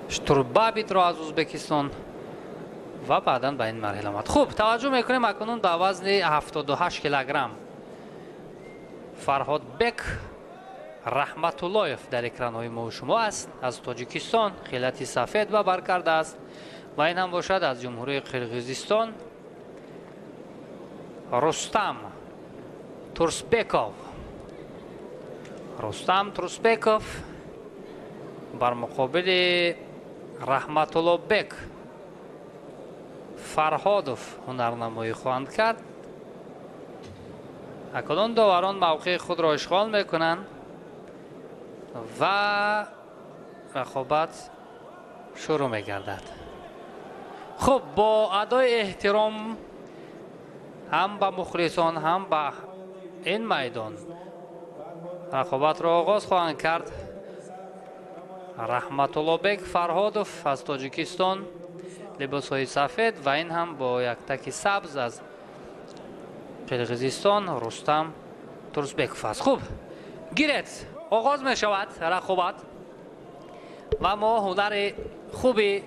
شتوربابیت را از ازبکستان و بعدا به این مرحله آمد. خوب توجه میکنیم اکنون به وزن 78 کیلوگرم فرهاد بک رحمتاللهیف در اکران‌های ما و شما است. از تاجیکستان خیلتی سفید و برکرده است و این هم باشد از جمهوری قرقیزستان رستم تورسبکوف بر مقابل رحمتالله بک فرهادوف هنرنمایی خواهند کرد. اکنون داوران موقع خود را اشغال میکنند و رقابت شروع می‌گردد. خب با ادای احترام هم به مخلصان هم به این میدان رقابت را آغاز خواهند کرد. رحمت الله بیگ فرهادوف از تاجیکستان، لباس‌های سفید، و این هم با یک تک سبز از قرقیزستان، رستم تورسبکوف است. خوب گیرت آغاز می شود رقابت و ما هنر خوبی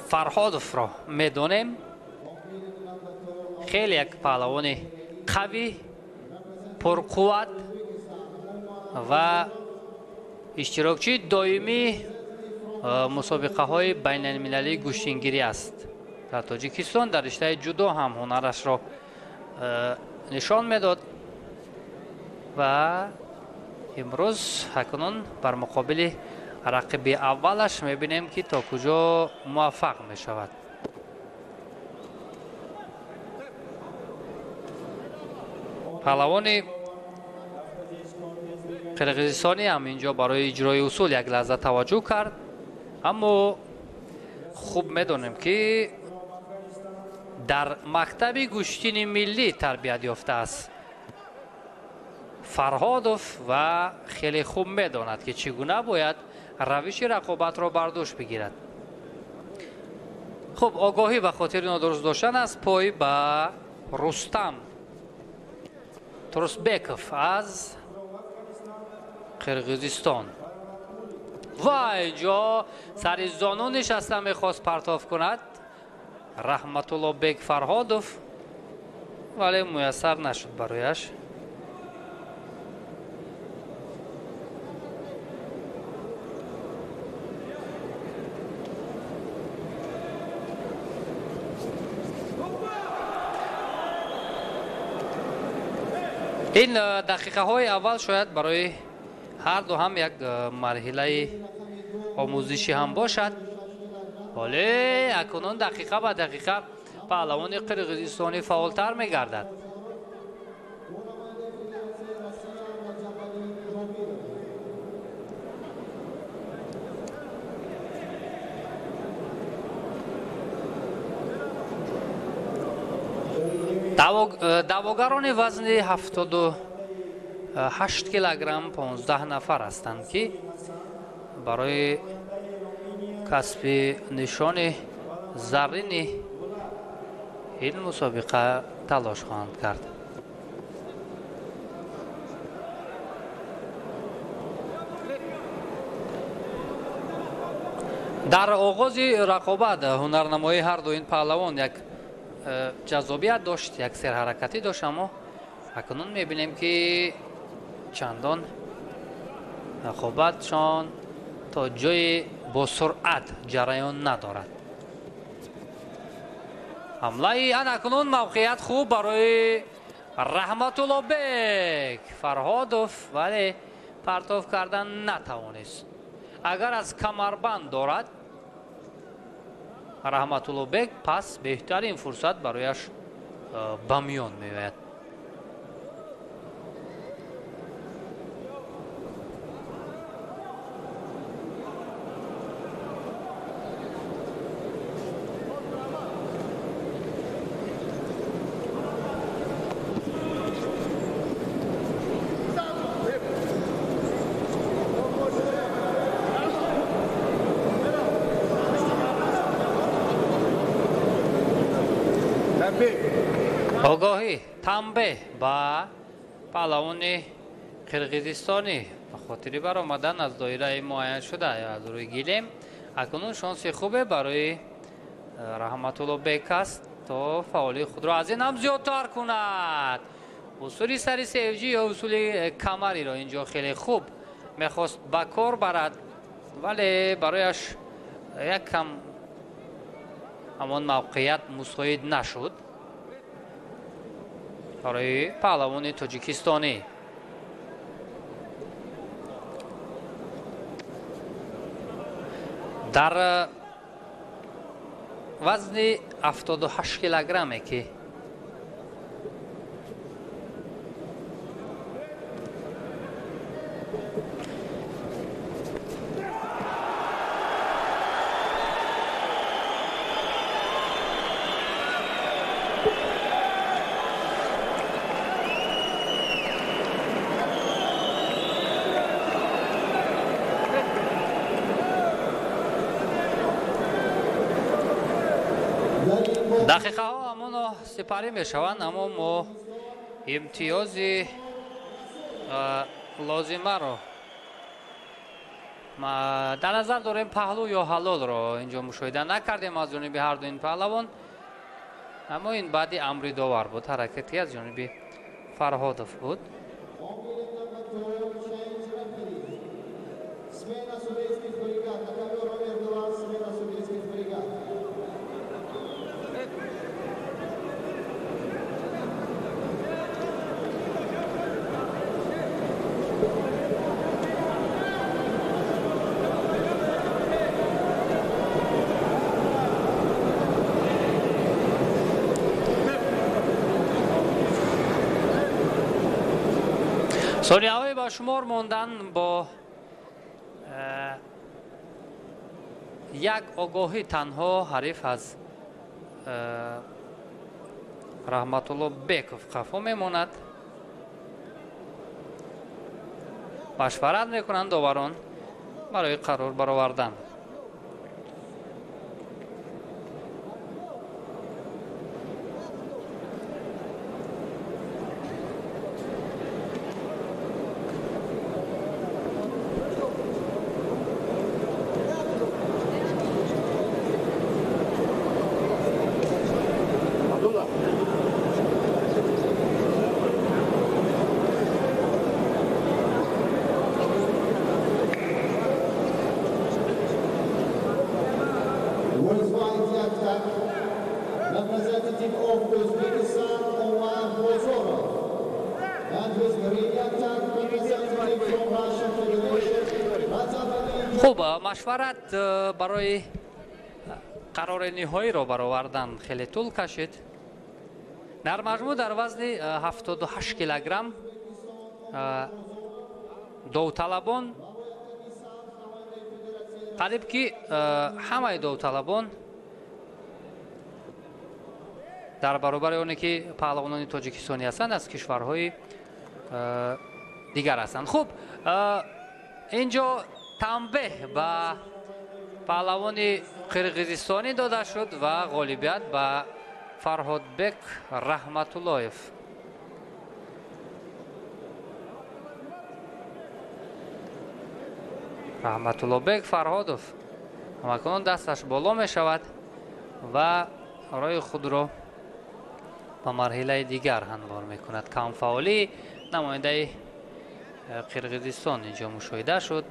فرهادوف را می دانیم. خیلی یک پهلوان قوی، پرقوت و اشتراکچی دائمی مسابقه های بین المللی گوشتینگیری است. در تاجیکستان در رشته جودو هم هنرش را نشان میداد و امروز اکنون بر مقابل رقیب اولش میبینیم که تا کجا موفق میشود. پهلوان قرقیزستانی هم اینجا برای اجرای اصول یک لحظه توجه کرد، اما خوب میدونیم که در مکتب گوشتین ملی تربیت یافته است فرهادوف و خیلی خوب میداند که چگونه باید روش رقابت را برداشت بگیرد. خب آگاهی به خاطر نادرست داشتن از پای به رستم تورسبکوف از قرقیزستان و اینجا سر زانو نشسته میخواست پرتاب کند رحمت الله بیگ فرهادوف، ولی میسر نشد برایش. این دقیقه های اول شاید برای هر دو هم یک مرحله آموزشی هم باشد، ولی اکنون دقیقه به دقیقه پهلوان قرقیزستانی فعالتر می‌گردد. دعواگران وزن 78 کیلوگرم 15 نفر هستند که برای کسب نشان زرین این مسابقه تلاش خواهند کرد. در آغاز رقابت هنرنمایی هر دو این پهلوان یک جذابیت داشت، یک سرحرکتی داشت، اما اکنون میبینیم که چندان رقابتشان تا جای با سرعت جریان ندارد. حمله این اکنون موقعیت خوب برای رحمت الله بیگ فرهادوف، ولی پرتاب کردن نتوانست. اگر از کمربند دارد رحمت الله بیگ، پس بهترین فرصت برایش به میان میآید. آگاهی تنبه با پهلوان قرقیزستانی به خاطر برآمدن از دایره معین شده یا از روی گیلم، اکنون شانس خوبه برای رحمت الله بیگ است تا فعالی خود را از این هم زیادتر کند. اصول سری سیوجی یا اصول کمری را اینجا خیلی خوب میخواست به کار برد، ولی برایش یک کم همان موقعیت مساعد نشد. برای پهلوان تاجیکستانی در وزن 78 کیلوگرمه که دقیقه ها همونو سپاری می شوند، اما ما امتیازی لازمه رو ما در نظر داریم. پهلو یا حلال رو اینجا مشاهده نکردیم از جانب هر دو این پهلوان، اما این بعدی امری داور بود، حرکتی از جانب فرهادوف بود. ثانیه‌های با شمار موندن با یک آگاهی تنها حریف از رحمت الله بیکوف خفا میماند. مشورت میکنند داوران برای قرار برآوردن. خوب، مشورت برای قرار نهایی را برآوردن خیلی طول کشید. در مجموع در وزن 78 کیلوگرم داوطلبان قریب که همه داوطلبان در برابر اونی که پهلوانان تاجیکستانی هستند از کشورهای دیگر هستند. خوب، اینجا تنبیه به پهلوان قرقیزستانی داده شد و غالبیت به فرهادبک رحمت اللهیف. رحمت الله بک فرهادوف همکنون دستش بالا می شود و رای خود را به مرحله دیگر هموار می کند. کمفعالی نماینده قرقیزستان اینجا مشاهده شد.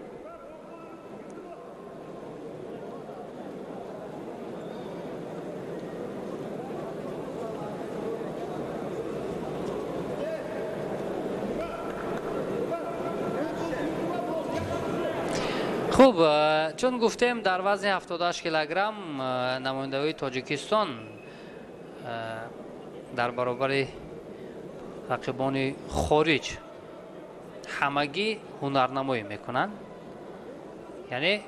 خوب، چون گفتیم در وزن 78 کیلوگرم نمایندگی تاجیکستان در برابر رقیبان خارج همگی هنرنمایی میکنند، یعنی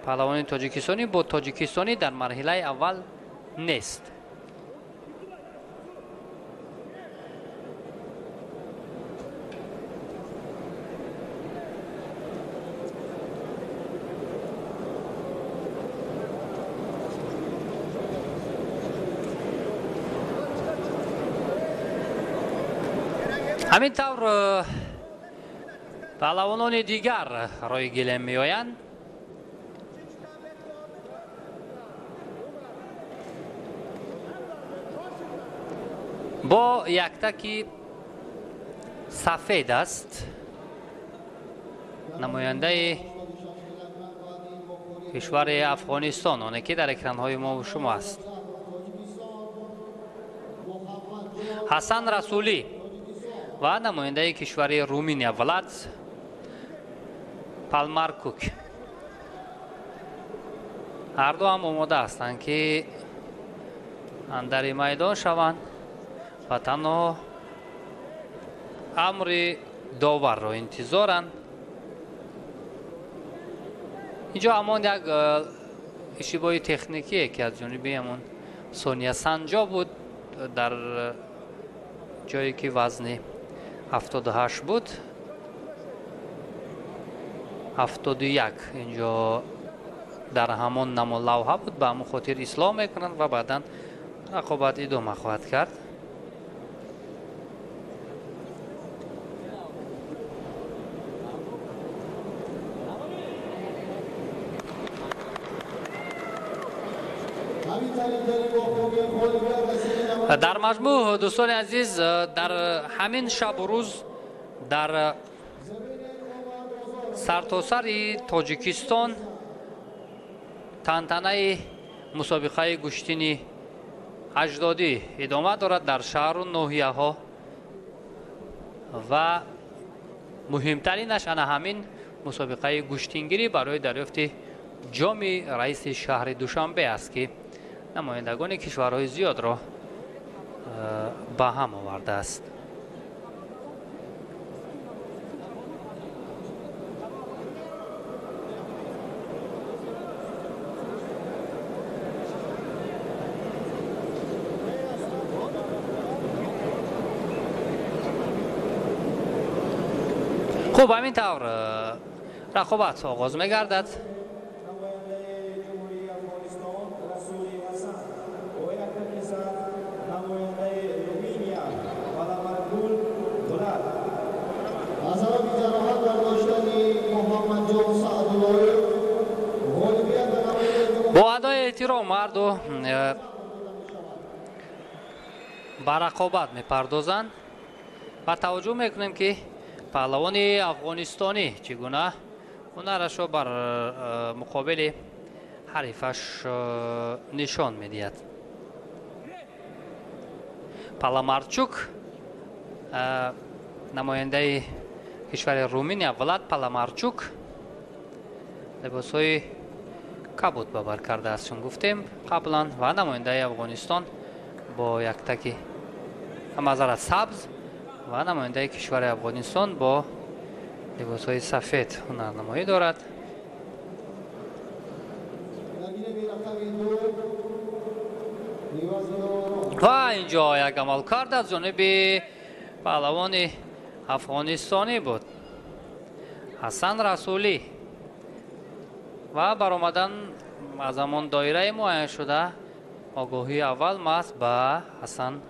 پهلوان تاجیکستانی با تاجیکستانی در مرحله اول نیست. همینطور پهلوانان دیگر روی گلیم می آیند. با یک تکی سفید است نماینده کشور افغانستان، آنه که در اکران های ما و شما است. حسن رسولی و نماینده کشور رومینیا ولاد پالمارکوک، هر دو هم آماده هستند که اندر میدان شوند و تنها امر داور را انتظارند. اینجا همان یک اشتباه تکنیکی که از جانب همون سونیا سنجا بود در جایی که وزن 78 بود 71 اینجا дар ҳамон намо лавҳа буд, ба ҳамон хотир ислом мекунанд ва баъдан рақобат идома хоҳад кард. дар маҷмӯъ дӯстони азиз, дар ҳамин шабу рӯз дар сартосари Тоҷикистон тантанаи мусобиқаи гӯштини аҷдодӣ идома дорад дар шаҳру ноҳияҳо ва муҳимтаринаш ана ҳамин мусобиқаи гӯштингирӣ барои дарёфти ҷоми раиси шаҳри Душанбе аст, ки намояндагони кишварҳои зиёдро ба ҳам овардааст. خب همین طور رقابت آغاز می‌گردد. با ادای احترام مردو با رقابت می‌پردازند و توجه می‌کنیم که پهلوانی افغانستانی چگونه هنرشو بر مقابل حریفش نشان می‌دهد. پالامارچوک نماینده کشور رومینیا ولاد پالامارچوک لباس‌های کبود به بر کرده است چون گفتیم قبلا و نماینده افغانستان با یک تکی معذرت سبز و نماینده کشور افغانستان با لباس‌های سفید هنرنمایی دارد. و اینجا یک عملکرد از جانب پهلوان افغانستانی بود، حسن رسولی، و برآمدن از همان دایره معین شده آگاهی اول محض به حسن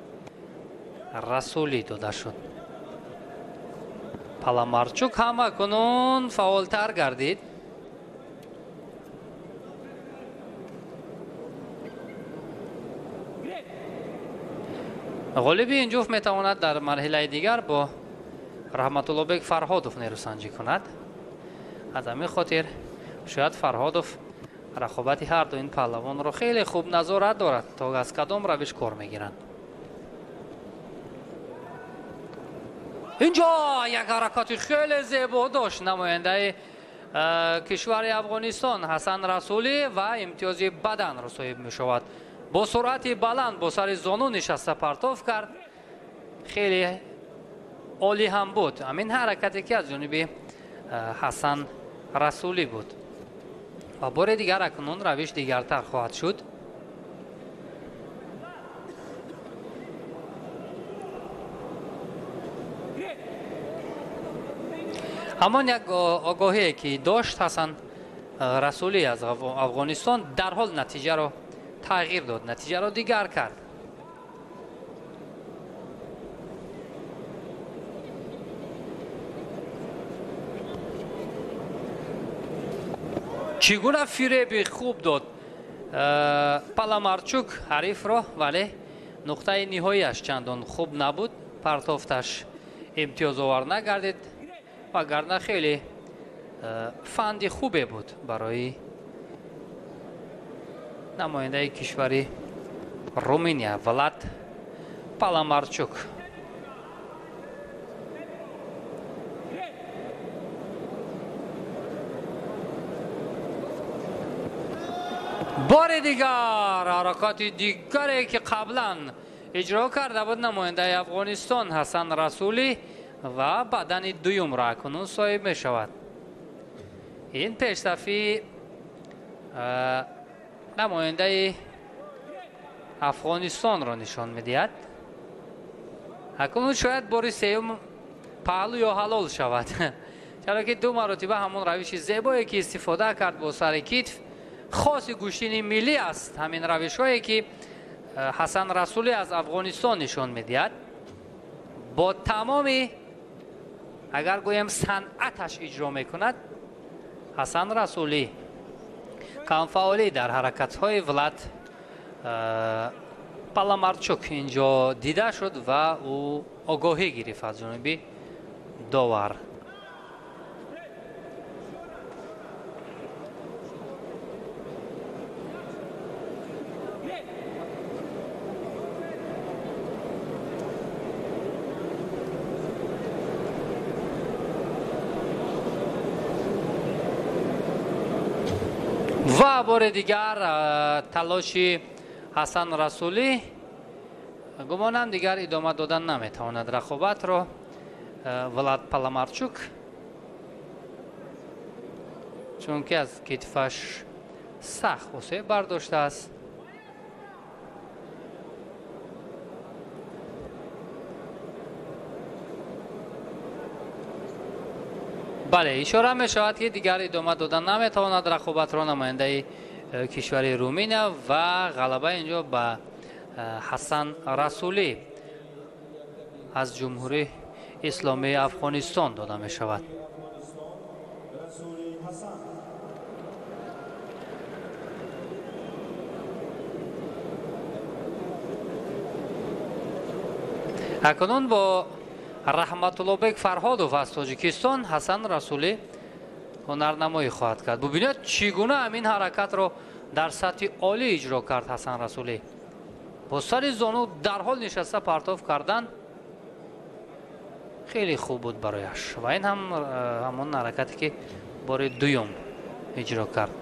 رسولی داده شد. پالامارچوک هم اکنون فعالتر گردید. غالبی این جفت میتواند در مرحله دیگر با رحمت الله بیگ فرهادوف نیروسنجی کند. از همین خاطر شاید فرهادوف رقابت هر دو این پهلوان رو خیلی خوب نظارت دارد تا از کدام روش کار میگیرند. اینجا یک حرکت خیلی زیبا داشت نماینده کشور افغانستان حسن رسولی و امتیاز بدن را صاحب می شود. با سرعت بلند با سر زانو نشسته پرتاب کرد. خیلی عالی هم بود. همین حرکتی که از جانب حسن رسولی بود و بار دیگر اکنون روش دیگرتر خواهد شد. همان یک آگاهی که داشت حسن رسولی از افغانستان در حال نتیجه را تغییر داد، نتیجه را دیگر کرد. چگونه فریب خوب داد پالامارچوک حریف را، ولی نقطه نهاییش چندان خوب نبود، پرتافتش امتیاز آور نگردید وگرنه خیلی فند خوبی بود برای نماینده کشوری رومینیا ولاد پالامارچوک. بار دیگر حرکات دیگری که قبلا اجرا کرده بود نماینده افغانستان حسن رسولی و بدن دویم را کنون صاحب می شود. این پیشرفتی نماینده افغانستان را نشان می دهد. اکنون شاید بار سوم پهلو یا حلال شود، چرا که دو مرتبه همون روش زیبایی که استفاده کرد با سر کتف хоси гӯштини миллӣ аст ҳамин равишҳое ки ҳасан расулӣ аз афғонистон нишон медиҳад. бо тамоми агар гӯем санъаташ иҷро мекунад, ҳасан расулӣ камфаъолӣ дар ҳаракатҳои Влад Паламарчук инҷо дида шуд ва ӯ огоҳӣ гирифт аз ҷониби довар. ва бори дигар талоши ҳасан расулӣ гумонам дигар идома додан наметавонад рақобатро. Влад Паламарчук чунки аз китфаш сахт осеб бардоштааст. бале, ишора мешавад ки дигар идома додан наметавонад рақобатро намояндаи кишвари Румыния ва ғалаба инҷо ба ҳасан расулӣ аз ҷумҳурии исломии Афғонистон дода мешавад. акнун бо Раҳматуллобек Фарҳодов аз Тоҷикистон Ҳасан Расулӣ ҳунарнамоӣ хоҳад кард. бубинед чӣ гуна ҳамин ҳаракатро дар сатҳи олӣ иҷро кард Ҳасан Расулӣ. бо сари зону дарҳол нишаста партов кардан хеле хуб буд барояш ва ин ҳам ҳамон ҳаракате ки бори дуюм иҷро кард.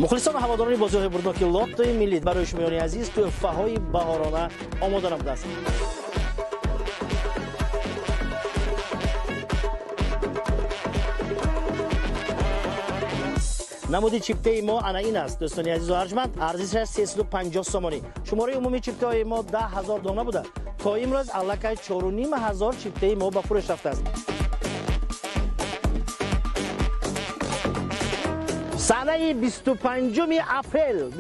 мухлисон ва ҳаводорони бозиҳои бурдноки лоттои миллӣ барои шумоёни азиз тӯҳфаҳои баҳорона омода намудааст. намуди чиптаи мо ана ин аст. дӯстони азизу арҷманд, арзишаш 350 сомонӣ. шумораи умумии чиптаҳои мо 10,000 дона буда. то имрӯз аллакай 4,500 чиптаи мо ба фурӯш рафтааст. санаи 25 апрел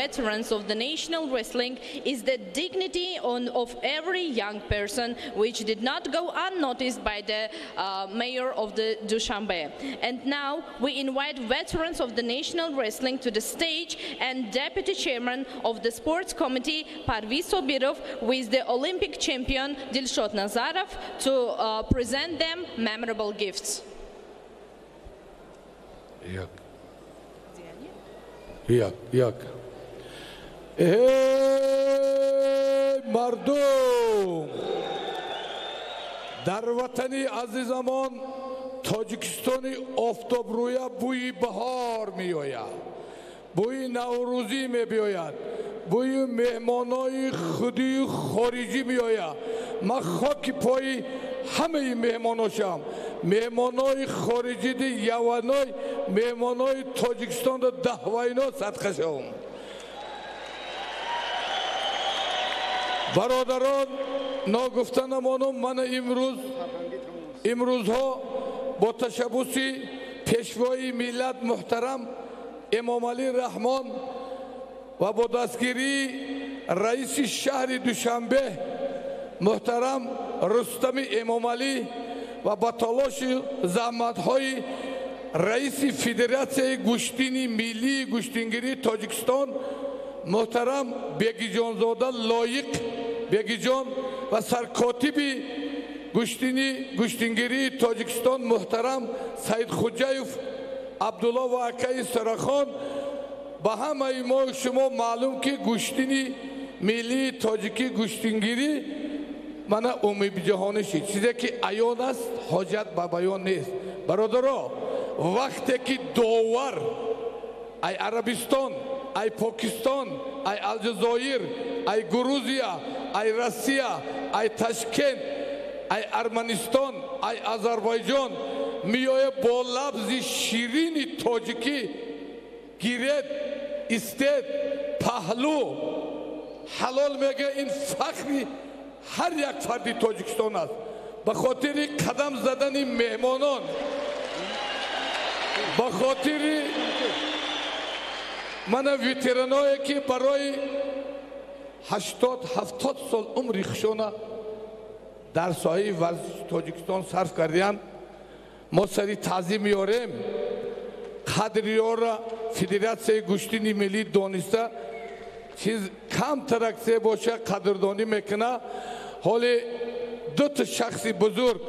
veterans of the national wrestling is the dignity of every young person, which did not go unnoticed by the mayor of the Dushanbe. And now we invite veterans of the national wrestling to the stage, and Deputy Chairman of the Sports Committee, Parviz Sobirov, with the Olympic champion Dilshod Nazarov, to present them memorable gifts. یک مردم در وطنی عزیزمان تاجیکستانی آفتابرویا بوی بهار می آید، بوی نوروزی می بیاید، بوی مهمانای خودی خارجی می آید. من خاک پای همه مهماناشم، مهمانای خارجی دی یوانای مهمانای تاجیکستان دا دهواینا صدقه شوم. برادران ناگفتن مانم، من امروزها با تشبوسی پیشوای ملت محترم امام علی رحمان و با دستگیری رئیس شهر دوشنبه محترم رستم امام علی و با تلاش زحمت‌های رئیس فدراسیون گوشتینی ملی گوشتینگیری تاجیکستان محترم بیگیجان زاده لایق بیگیجان و سرکاتب گوشتینگیری تاجیکستان محترم سید خوجایف عبدالله و اکای سرخان، با همه ما شما معلوم که گوشتینی ملی تاجیکی گوشتینگیری من امید جهانی شد، چیزی که عیان است حاجت به بیان نیست. برادرها، وقتی که داور ای عربستان، ای پاکستان، ای الجزایر، ای گروزیا، ای روسیه، ای تاشکند، ای ارمنستان، ای آذربایجان میایه با لفظ شیرین تاجیکی گیرد استد پهلو حلال میگه، این فخری هر یک فردی تاجیکستان است. به خاطر قدم زدن مهمانان، به خاطر من ویترانایی که برای 80-70 سال عمر خشونه در ساحه ورزش تاجیکستان صرف کردیم، ما سری تعظیم میاریم. قدریار فدراسیون گوشتینی ملی دانسته چیز کم ترکته باشه قدردانی میکنه. حالی دو تا شخصی بزرگ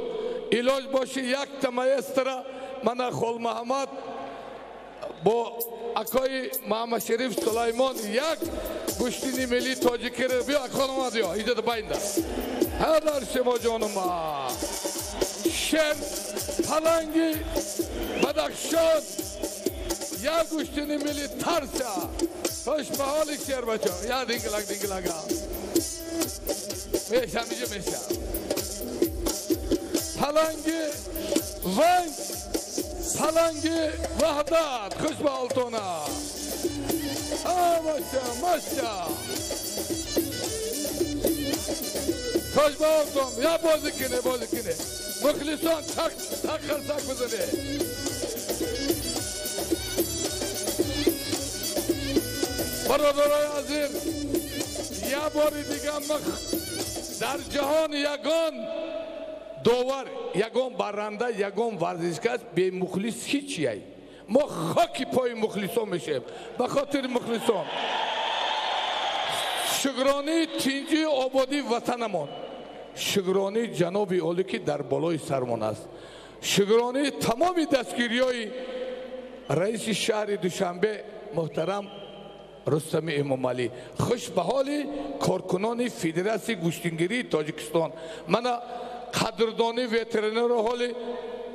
علاج باشه، یک تا مایسترا من خال محمد با اکای محمد شریف سلیمان یک گوشتینی ملی تاجیکی رو بیا اکان اومد یا ایده دا باینده هدر شما جانم شن پلنگی بدخشان یک گوشتینی ملی ترسه خوش به حالی شیر بچه یا دینگلگ میشه میشه پلنگی ونگ پلنگی وحدت خوش به حالتونه ماشا خوش به حالتون یا بازی کنه مخلصان تک خرسک بزنه. برادرای عزیز، یا باری دیگه در جهان یگان داور، یگان برنده، یگان ورزشکار به مخلص هیچی ای. ما خاکی پای مخلصان میشیم. به خاطر مخلصان شکرانه تینجی آبادی وطنمان، شکرانه جناب عالی که در بالای سرمان است، شکرانه تمام دستگیری های رئیس شهر دوشنبه محترم رستم امام علی، خوش به حال کارکنان فدراسیون گوشتینگیری تاجیکستان. من قدردانی ویترینر حالی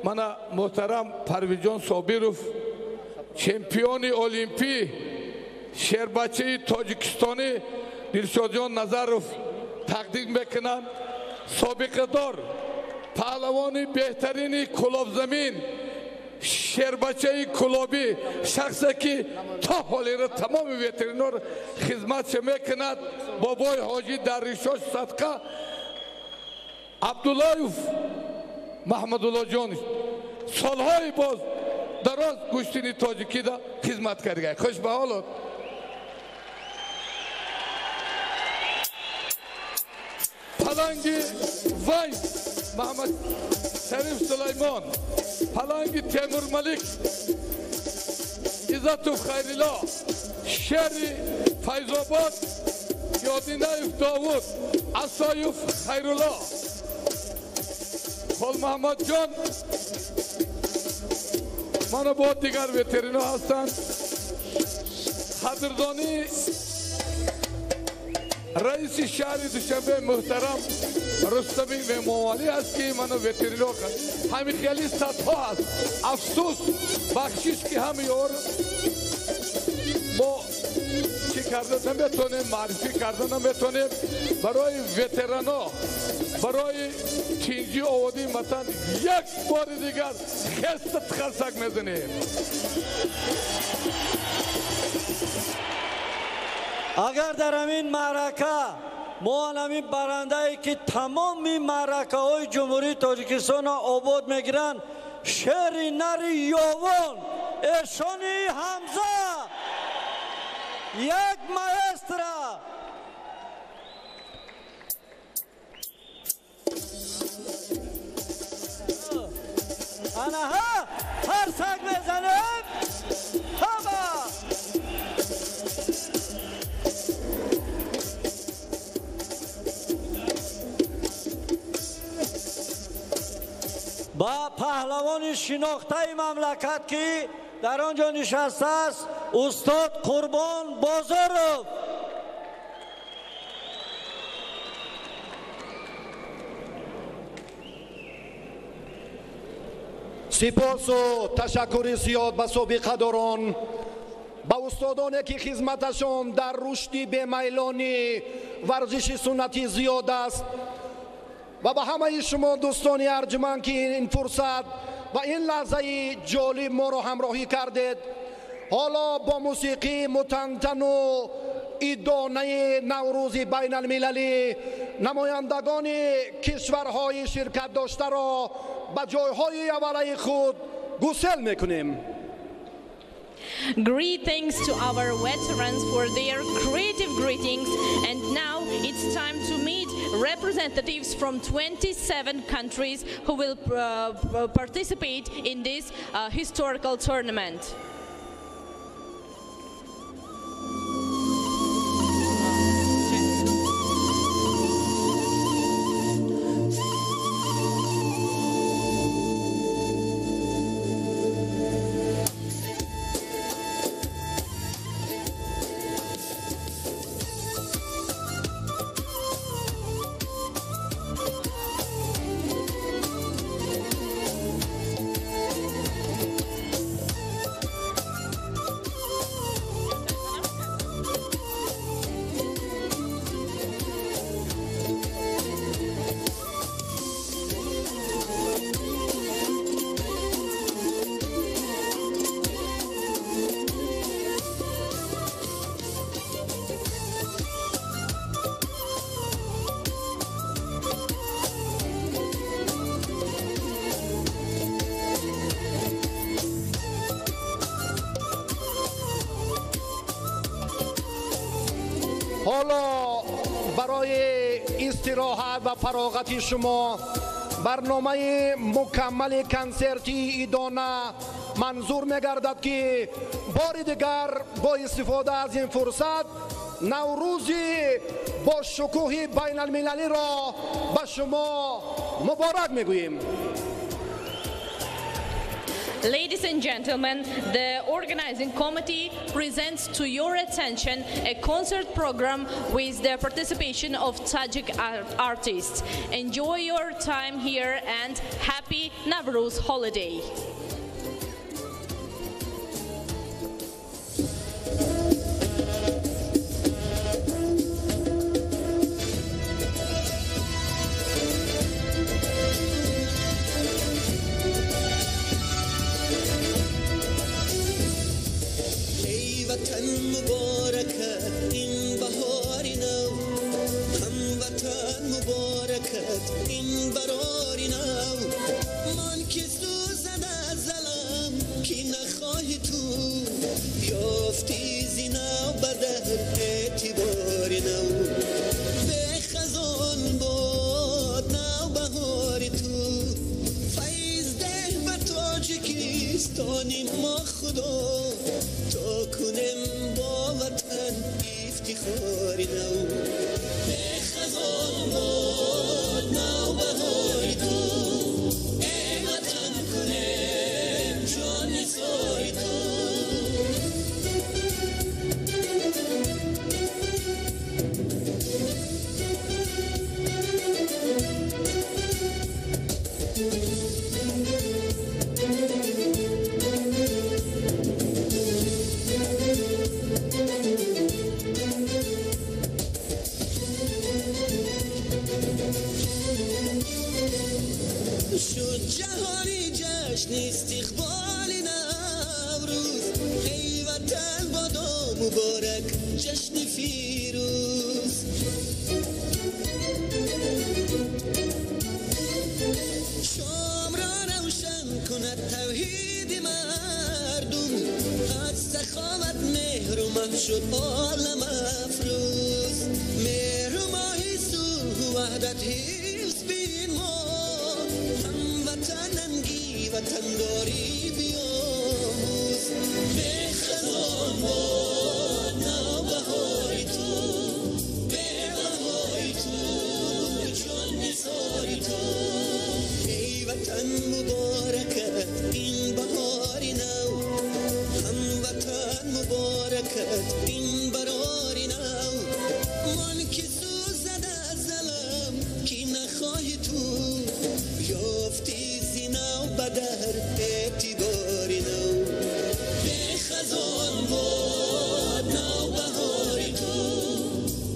من محترم پرویجان صابیروف چمپیون المپی شهربچه تاجیکستانی دلشاد جان نظروف تقدیم میکنم. سابقه دار پهلوان بهترین کلاب زمین شهربچه کلابی، شخصی که تا حالی را تمام ویترینر خدمت میکند، بابای حاجی در ریشاش صدقه عبداللهیف محمدالله جان سالهای باز دراز گوشتینی تاجیکی دا خدمت کرده. خوش به حالت پلنگ وای محمد شریف سلیمان، پلنگ تیمور ملک، عزت خیرالله، شهر فیض‌آباد، یادینایف داوود، عصایف خیرالله، خال محمد جان، من با دیگر وترنا هستند. قدردانی رئیس شهر دوشنبه محترم رستمی مومالی است که منو وترنا کرد. همین خیلی صدها است. افسوس بخشش که همین اور ما چی کرده نمیتونیم، معرفی کرده نمیتونیم. برای وترانا، برای چینجی آوادی متن یک بار دیگر خست خرسک میزنیم. اگر در همین معرکه ما همین برنده ای که تمام معرکه های جمهوری تاجیکستان آباد میگیرن، شهر نری یاون اشانی حمزه یک ماسترا آنها هر سگ بزنیم هوا با پهلوان شناخته مملکت که در آنجا نشسته است، استاد قربان بازارов. سپاس و تشکر زیاد به سابقه‌داران، به استادانی که خدمتشان در رشد بی‌میلانی ورزش سنتی زیاد است و به همه شما دوستان ارجمند که این فرصت و این لحظه جالب ما را همراهی کردید. حالا با موسیقی متنتن و ایدانه نوروز بین المللی نمایندگان کشورهای شرکت داشته را به جایهای اولیه خود گسل میکنیم. Greetings to our veterans for their creative greetings, and now it's time to meet representatives from 27 countries who will participate in this historical tournament. حالا برای استراحت و فراغت شما برنامه مکمل کنسرتی ایدانه منظور می‌گردد که بار دیگر با استفاده از این فرصت نوروزی با شکوه بین المللی را به شما مبارک میگوییم. Ladies and gentlemen, the organizing committee presents to your attention a concert program with the participation of Tajik artists. Enjoy your time here and happy Nowruz holiday. به خزان با کردیم ما خدا تا کنیم با وطن افتخاری نو به خزان باد نو بهاری تو ای وطن کنیم جان نثاری تو شد جهانی جشن استقبال نوروز ای وطن بادا مبارک جشن فیروز شام را روشن کند توحید مردم از سخاوت مهر و مه شد عالم افروز مهر و ماهی صلح و وحدت حفظ بین ما وطننگی وطنداری بیاموز به خزان باد نوبهاری تو به بهاری تو جان نثاری تو ای وطن مبارکت این بهاری نو هموطن مبارکت این براری نو من که سوزد از ظلم کی نخواهی تو یافتی زینا بدر اعتباری نو به خزان باد نو بهاری تو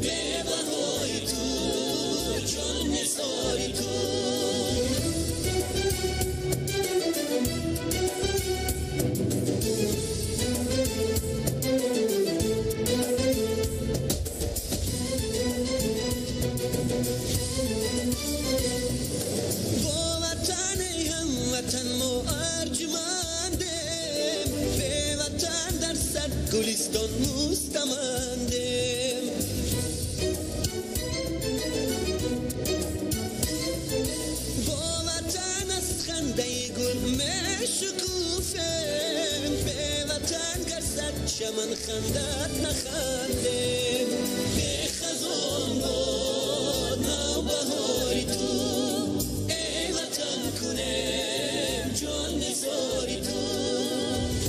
به بهاری تو جان نثاری تو گلستان مستمندم با وطن از خنده گل مشکوفم به وطن گرزد چمن خندت نخندم به خزان باد نوبهاری تو ای وطن کنم جان نثاری تو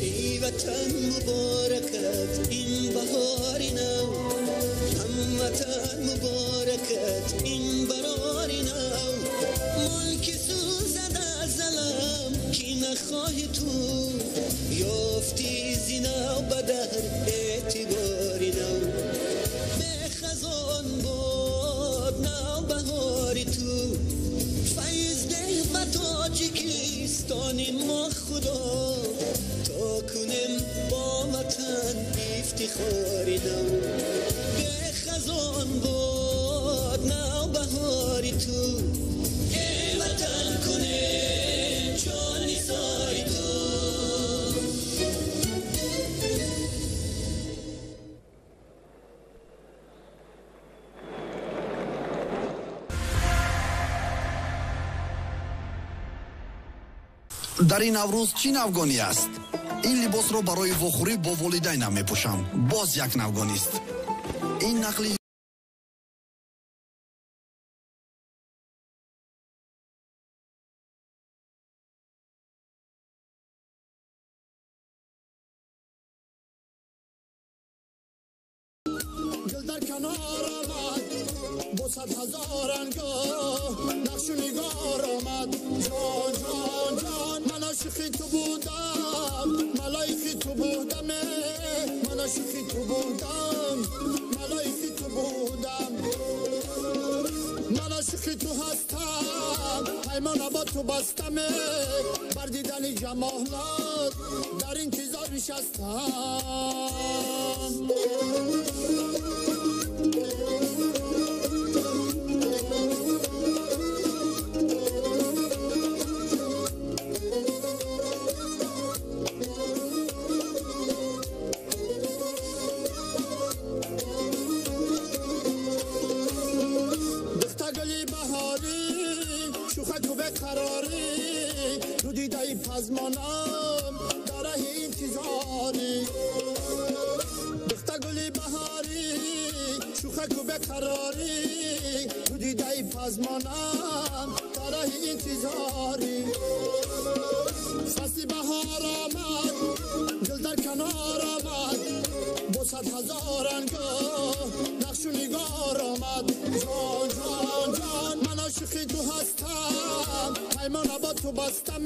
ای وطن مبارکت این بهاری نو هموطن مبارکت این براری نو ملک سوزد از ظلم کی نخواهی تو یافتی زینا بدر اعتباری نو به خزان باد نو بهاری تو فیض ده و تاجیکستانی ما خدا تا کنیم با وطن افتخاری نو به خزان باد نو بهاری تو ای وطن کنیم جان نثاری تو дар ин наврӯз чӣ навгонӣ аст? ин либосро барои вохӯрӣ бо волидайнам мепӯшам. боз як навгонист. ин нақли گل در کنار آمد با 100,000 انگاه نقش و نگار آمد جان جان جان من عاشقی تو بودم ملایکی تو بودم من عاشقی تو بودم ملایکی تو بودم من عاشقی تو هستم پیمان با تو بستم بر دیدن جمالات در انتظار نشستم قراری تو دیده پزمانم داره بیقراری تو دیده پزمانم در راه انتظاری فصل بهار آمد دل در کنار آمد با 100,000 انگاه نقش و نگار آمد جان جان جان من عاشق تو هستم پیمان با تو بستم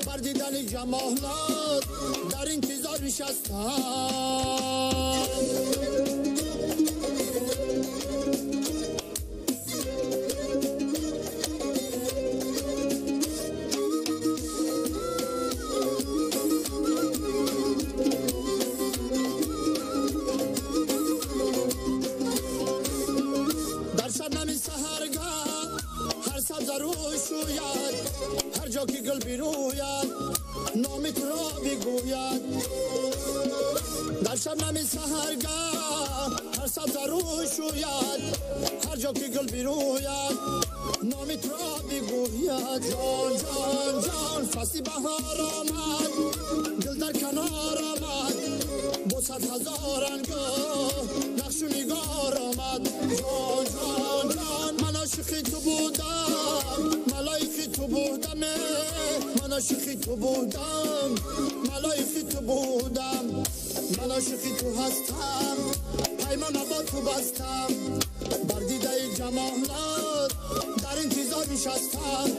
بر دیدن جمالات در انتظار نشستم هر جا که گل بیروید نام تو را بگوید در شبنم سحرگاه هر سبزه رو شوید هر جا که گل بیروید نام تو را بگوید جان جان جان فصل بهار آمد دل در کنار آمد با 100,000 انگاه نقش و نگار آمد جان جان جان من عاشق تو بودم ملایک تو بودم من عاشق تو بودم ملایک تو بودم من عاشق تو هستم پیمان با تو بستم بر دیده جمالات در انتظار نشستم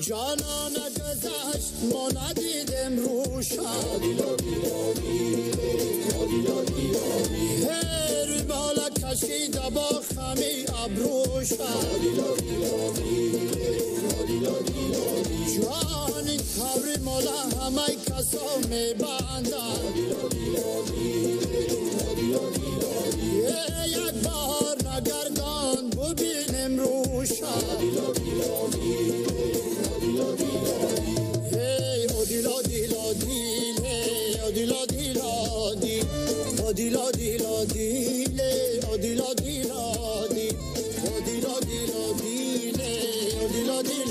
جانان گذشت ما ندیدم روشن هر بالا کشید با خمی ابروشن جان این تبری مولا همه کسا می بندن یک بار نگردان ببینم روشن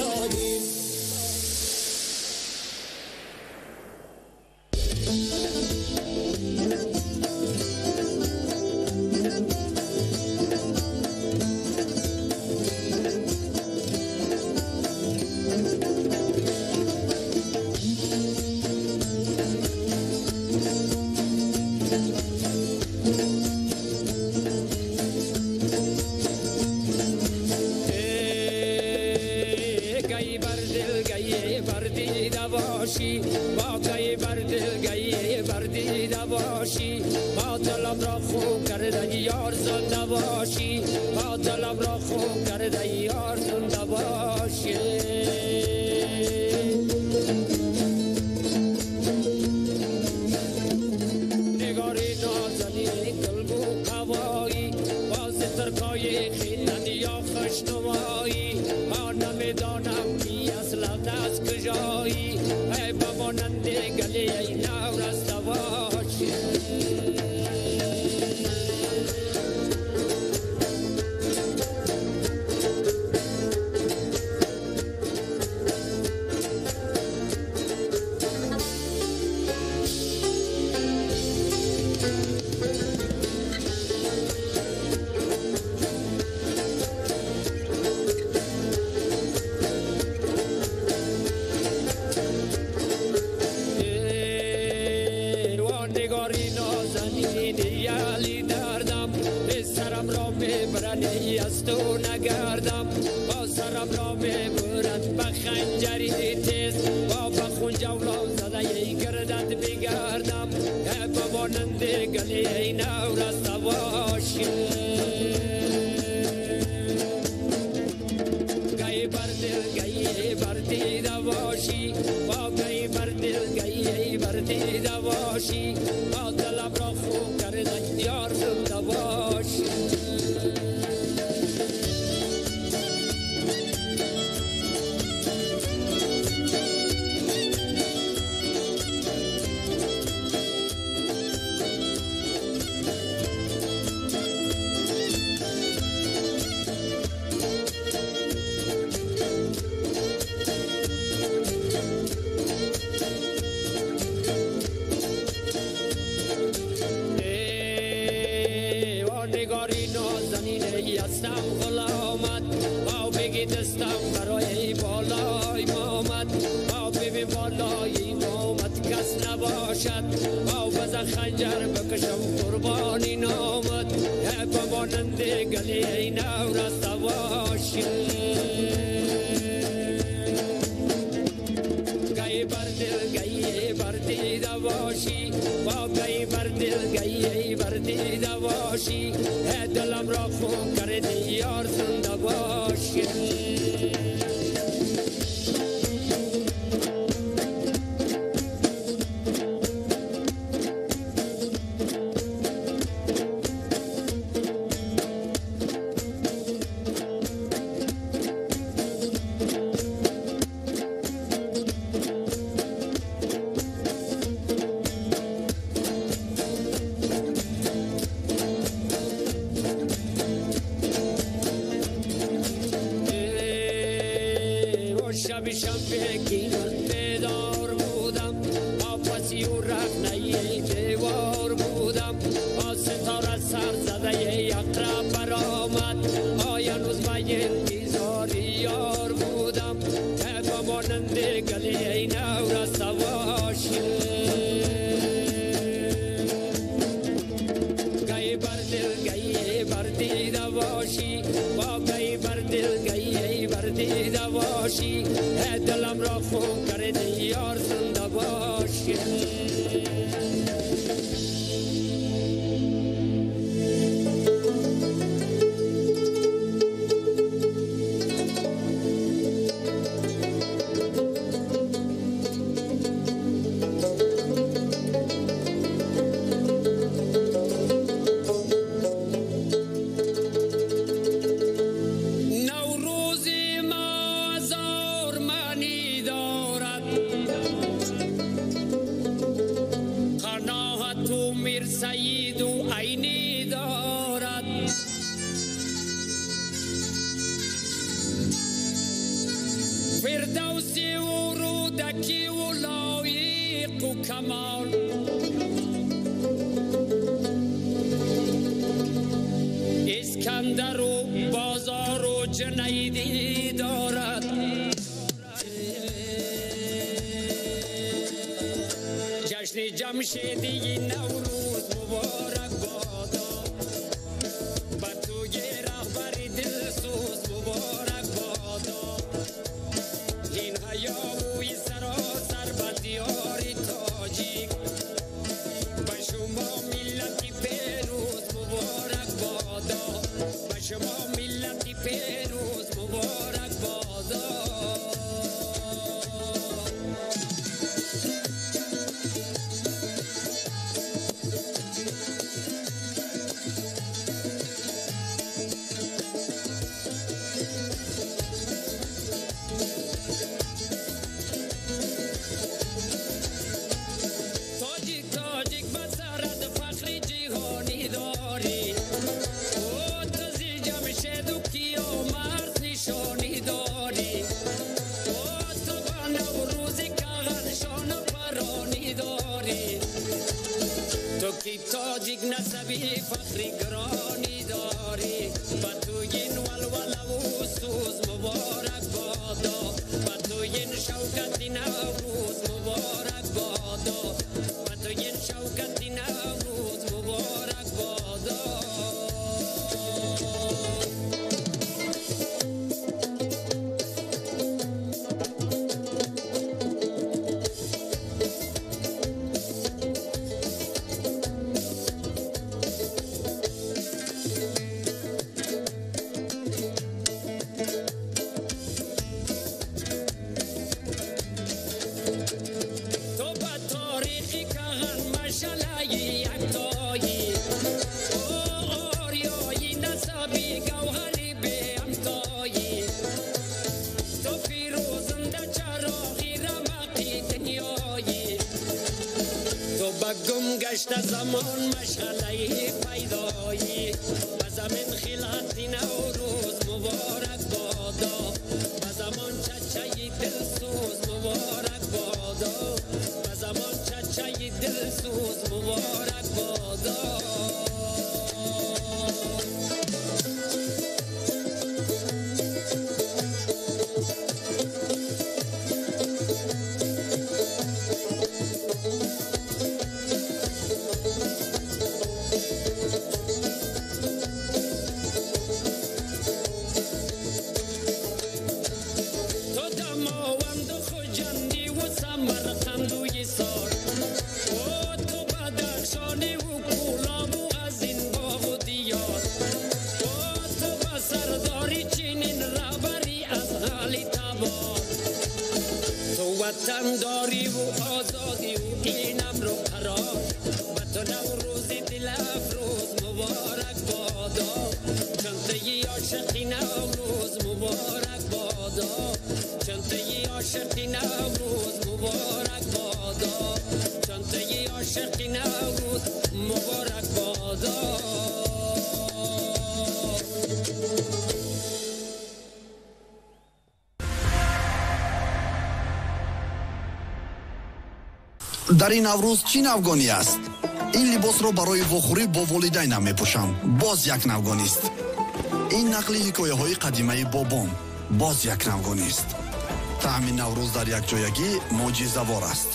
دادی. نوروزی ما زار منی دارد شمال اسکندر و بازار و جنیدی دارد جشن جمشیدی نوروز مبارک بادا با توی رهبری دلسوز مبارک بادا این هیاهوی سراسر به دیار تاجیک به شما ملتی پیروز مبارک بادا به شما ملتی پیروز مبارک بادا تاجیک نسبی فخری گرانی داری با توی ولوله و سوز مبارک بادا با توی شوکتی نوروز مبارک بادا با توی شوکتی نوروز مبارک بادا گشت زمان مشغله پیدایی و زمین خلقت نوروز مبارک بادا و زمان چچه دلسوز مبارک بادا و زمان چچه دلسوز مبارک بادا وطن داری و آزادی و اینم رو قرار و تو نوروزی دل افروز مبارک بادا چنته عاشقی نوروز مبارک بادا چنته عاشقی نوروز مبارک بادا چنته عاشقی نوروز مبارک بادا дар ин наврӯз чӣ навгонӣ аст? ин либосро барои вохӯрӣ бо волидайнам мепӯшам. Боз як навгонист. ин нақли ҳикояҳои қадимаи бобом. Боз як навгонист. таъми наврӯз дар якҷоягӣ моъҷизавор аст.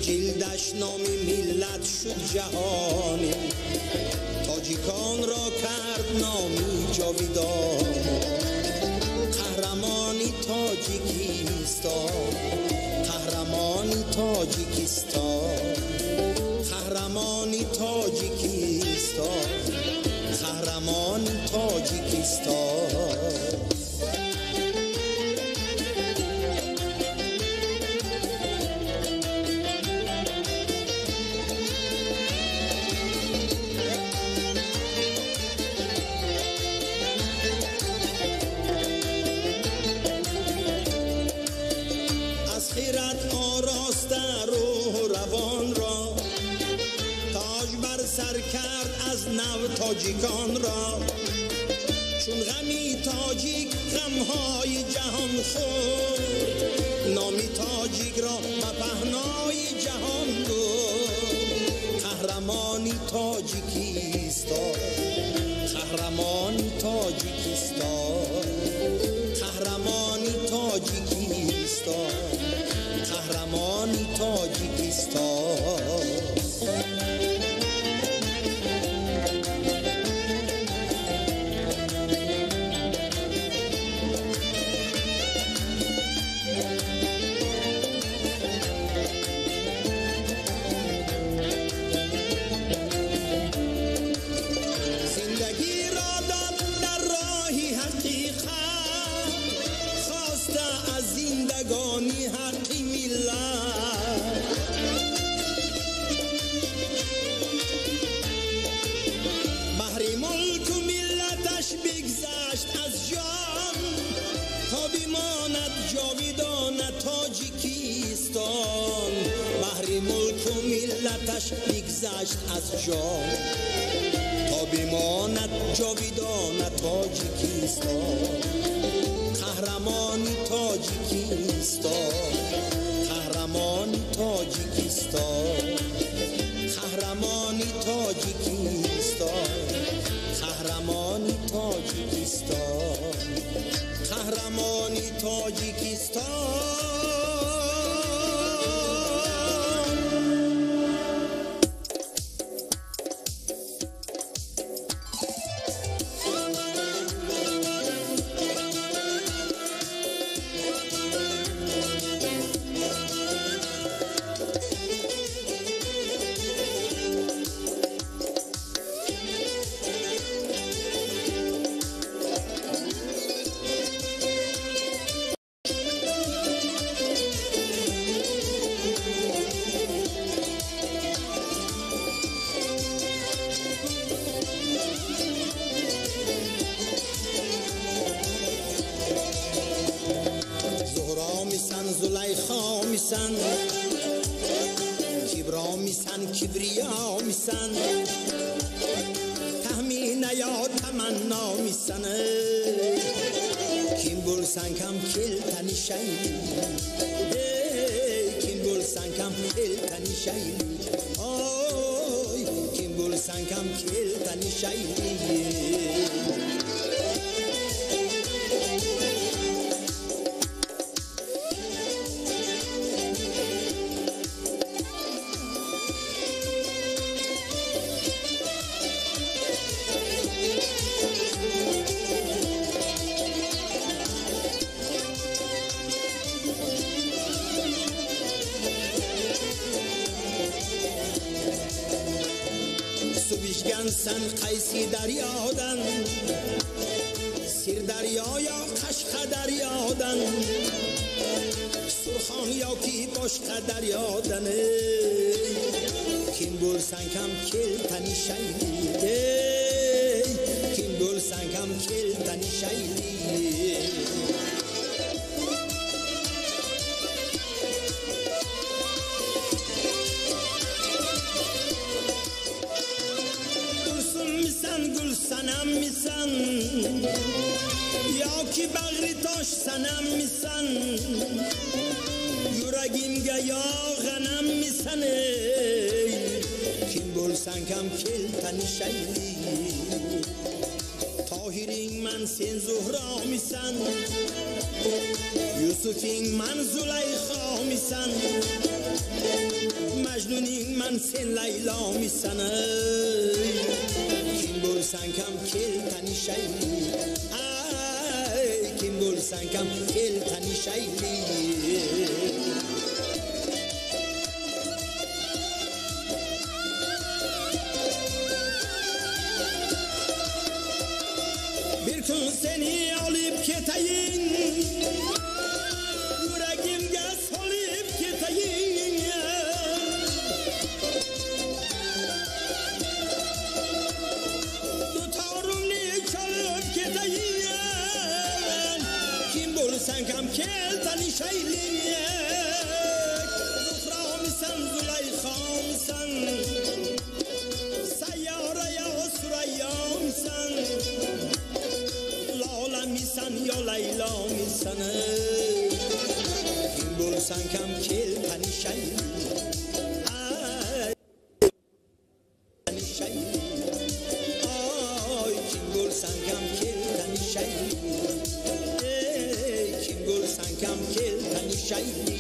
جلدش نام ملت شد جهانی تاجیکان را کرد نامی جاویدان قهرمانی تاجیکستان قهرمانی تاجیکستان قهرمانی تاجیکستان قهرمانی تاجیکستان تاجیکان را، چون غمی تاجیک غمهای جهان خورد، نامی تاجیک را به پهنای جهان برد. قهرمانی تاجیکستان، قهرمانی تاجیکستان، قهرمانی تاجیکستان، قهرمانی تاجیکستان. بگذشت از جان تا بماند جاویدان تاجیکستان. قهرمانی تاجیکستان، قهرمانی تاجیکستان، قهرمانی تاجیکستان، قهرمانی تاجیکستان، قهرمانی تاجیکستان. کبرا میسن کبریا میسن تهمین یا تمنا میسن kim bulsan kam kel tani shayli kim bulsan kam kel tani shayli oy kim bulsan kam kel tani shayli. سن قیسی دریادن سیر دریا یا قشق دریادن سرخان یا کی باشق دریادن kim bulsan kam kel tani shayli kim bulsan kam kel tani shayli. Sanam misan ya ki bagri tosh sanam misan yuragimga yog'anam misan kim bo'lsan kam kel tani shayli tohiring man sen zuhro misan yusufing man zulayxo misan majnuning man sen laylo misan bulsan kam kel tani shayli ay kim bulsan kam kel tani shayli. Bir kun seni alıp ketayim yüreğimge solip ketayim sen kam kel tani shayli zuhra misan zulayxa misan sayyara ya suraya یا لیلا میسنه این بولسن کم کل پنیشی آی کین بولسن کم کل پنیشی کین بولسن کم کل پنیشی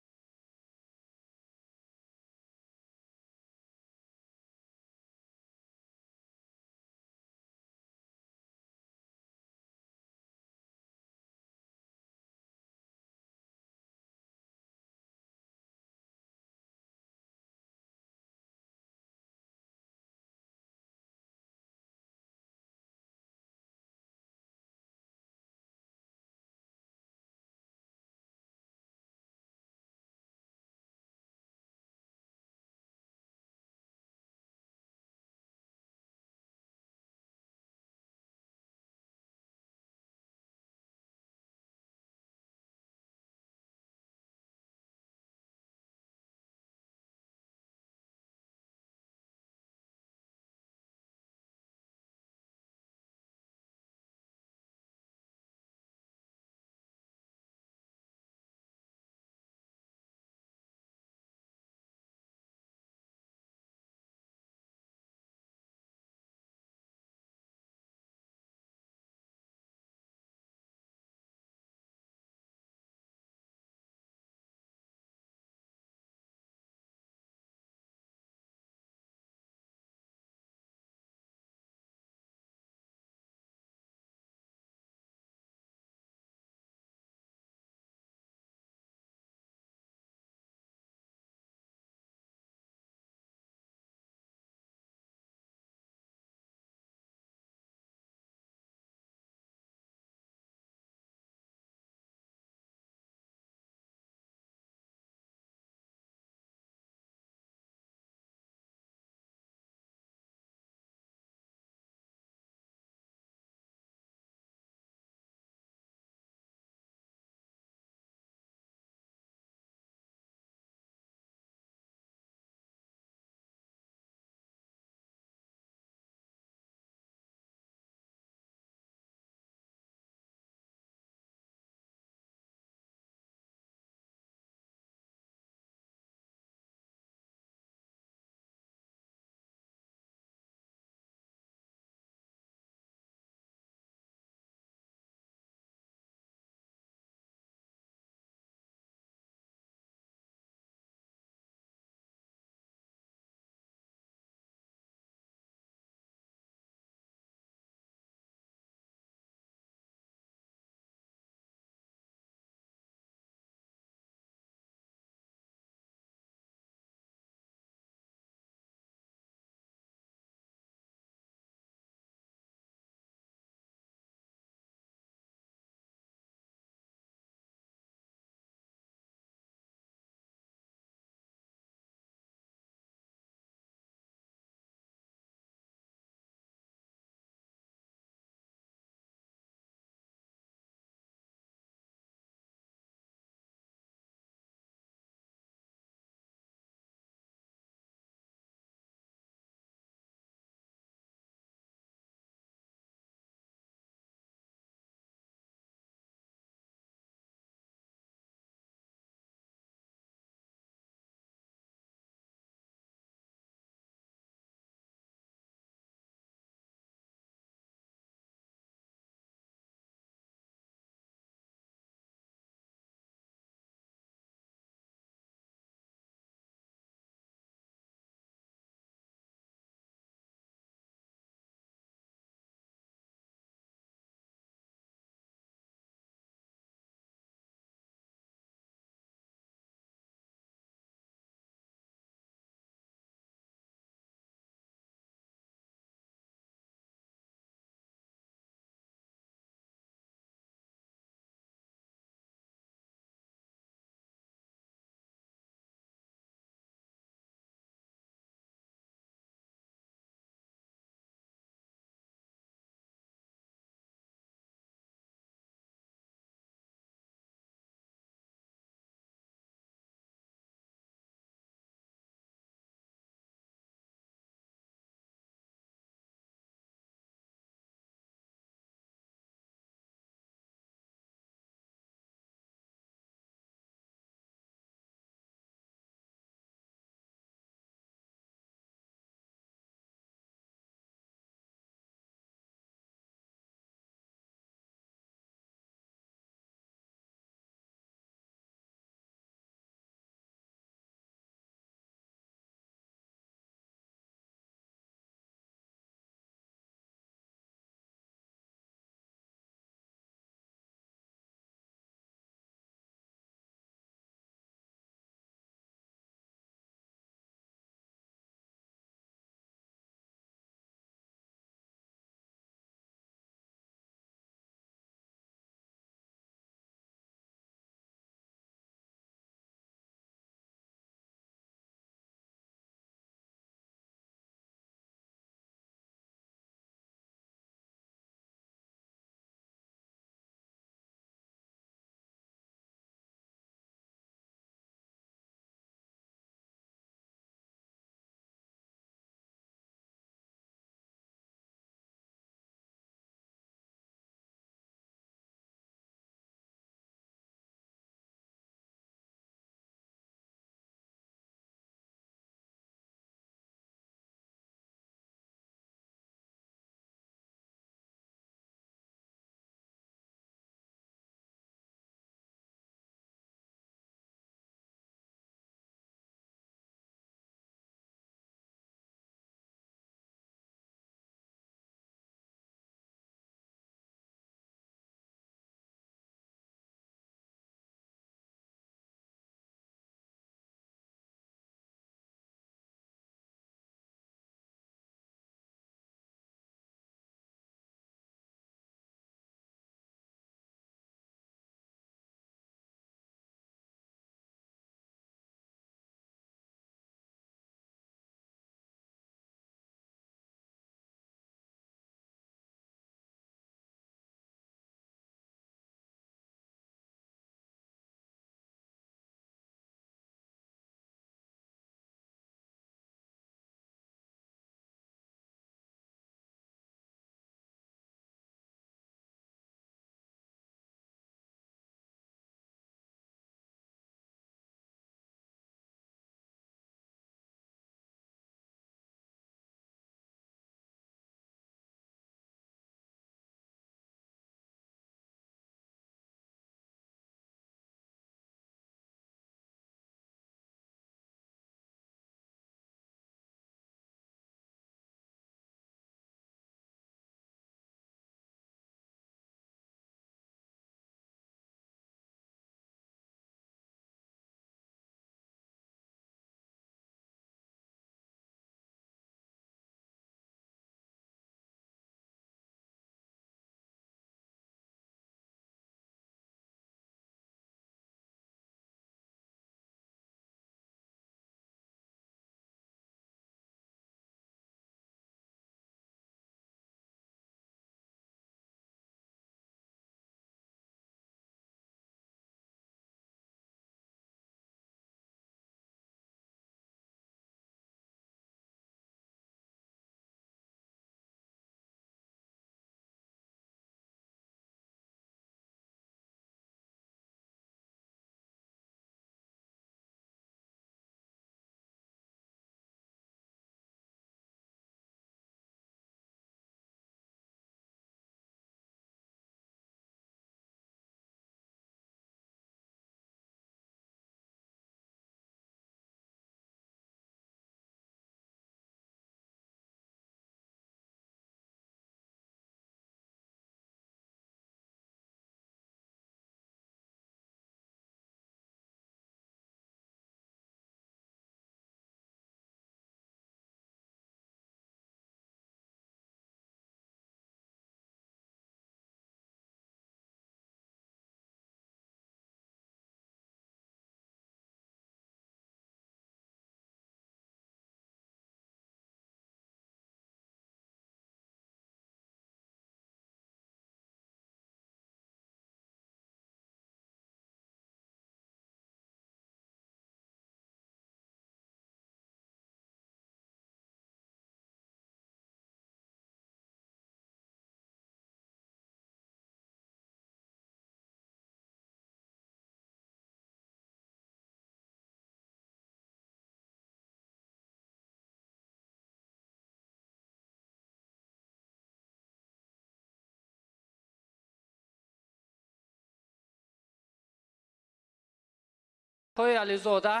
علیزاده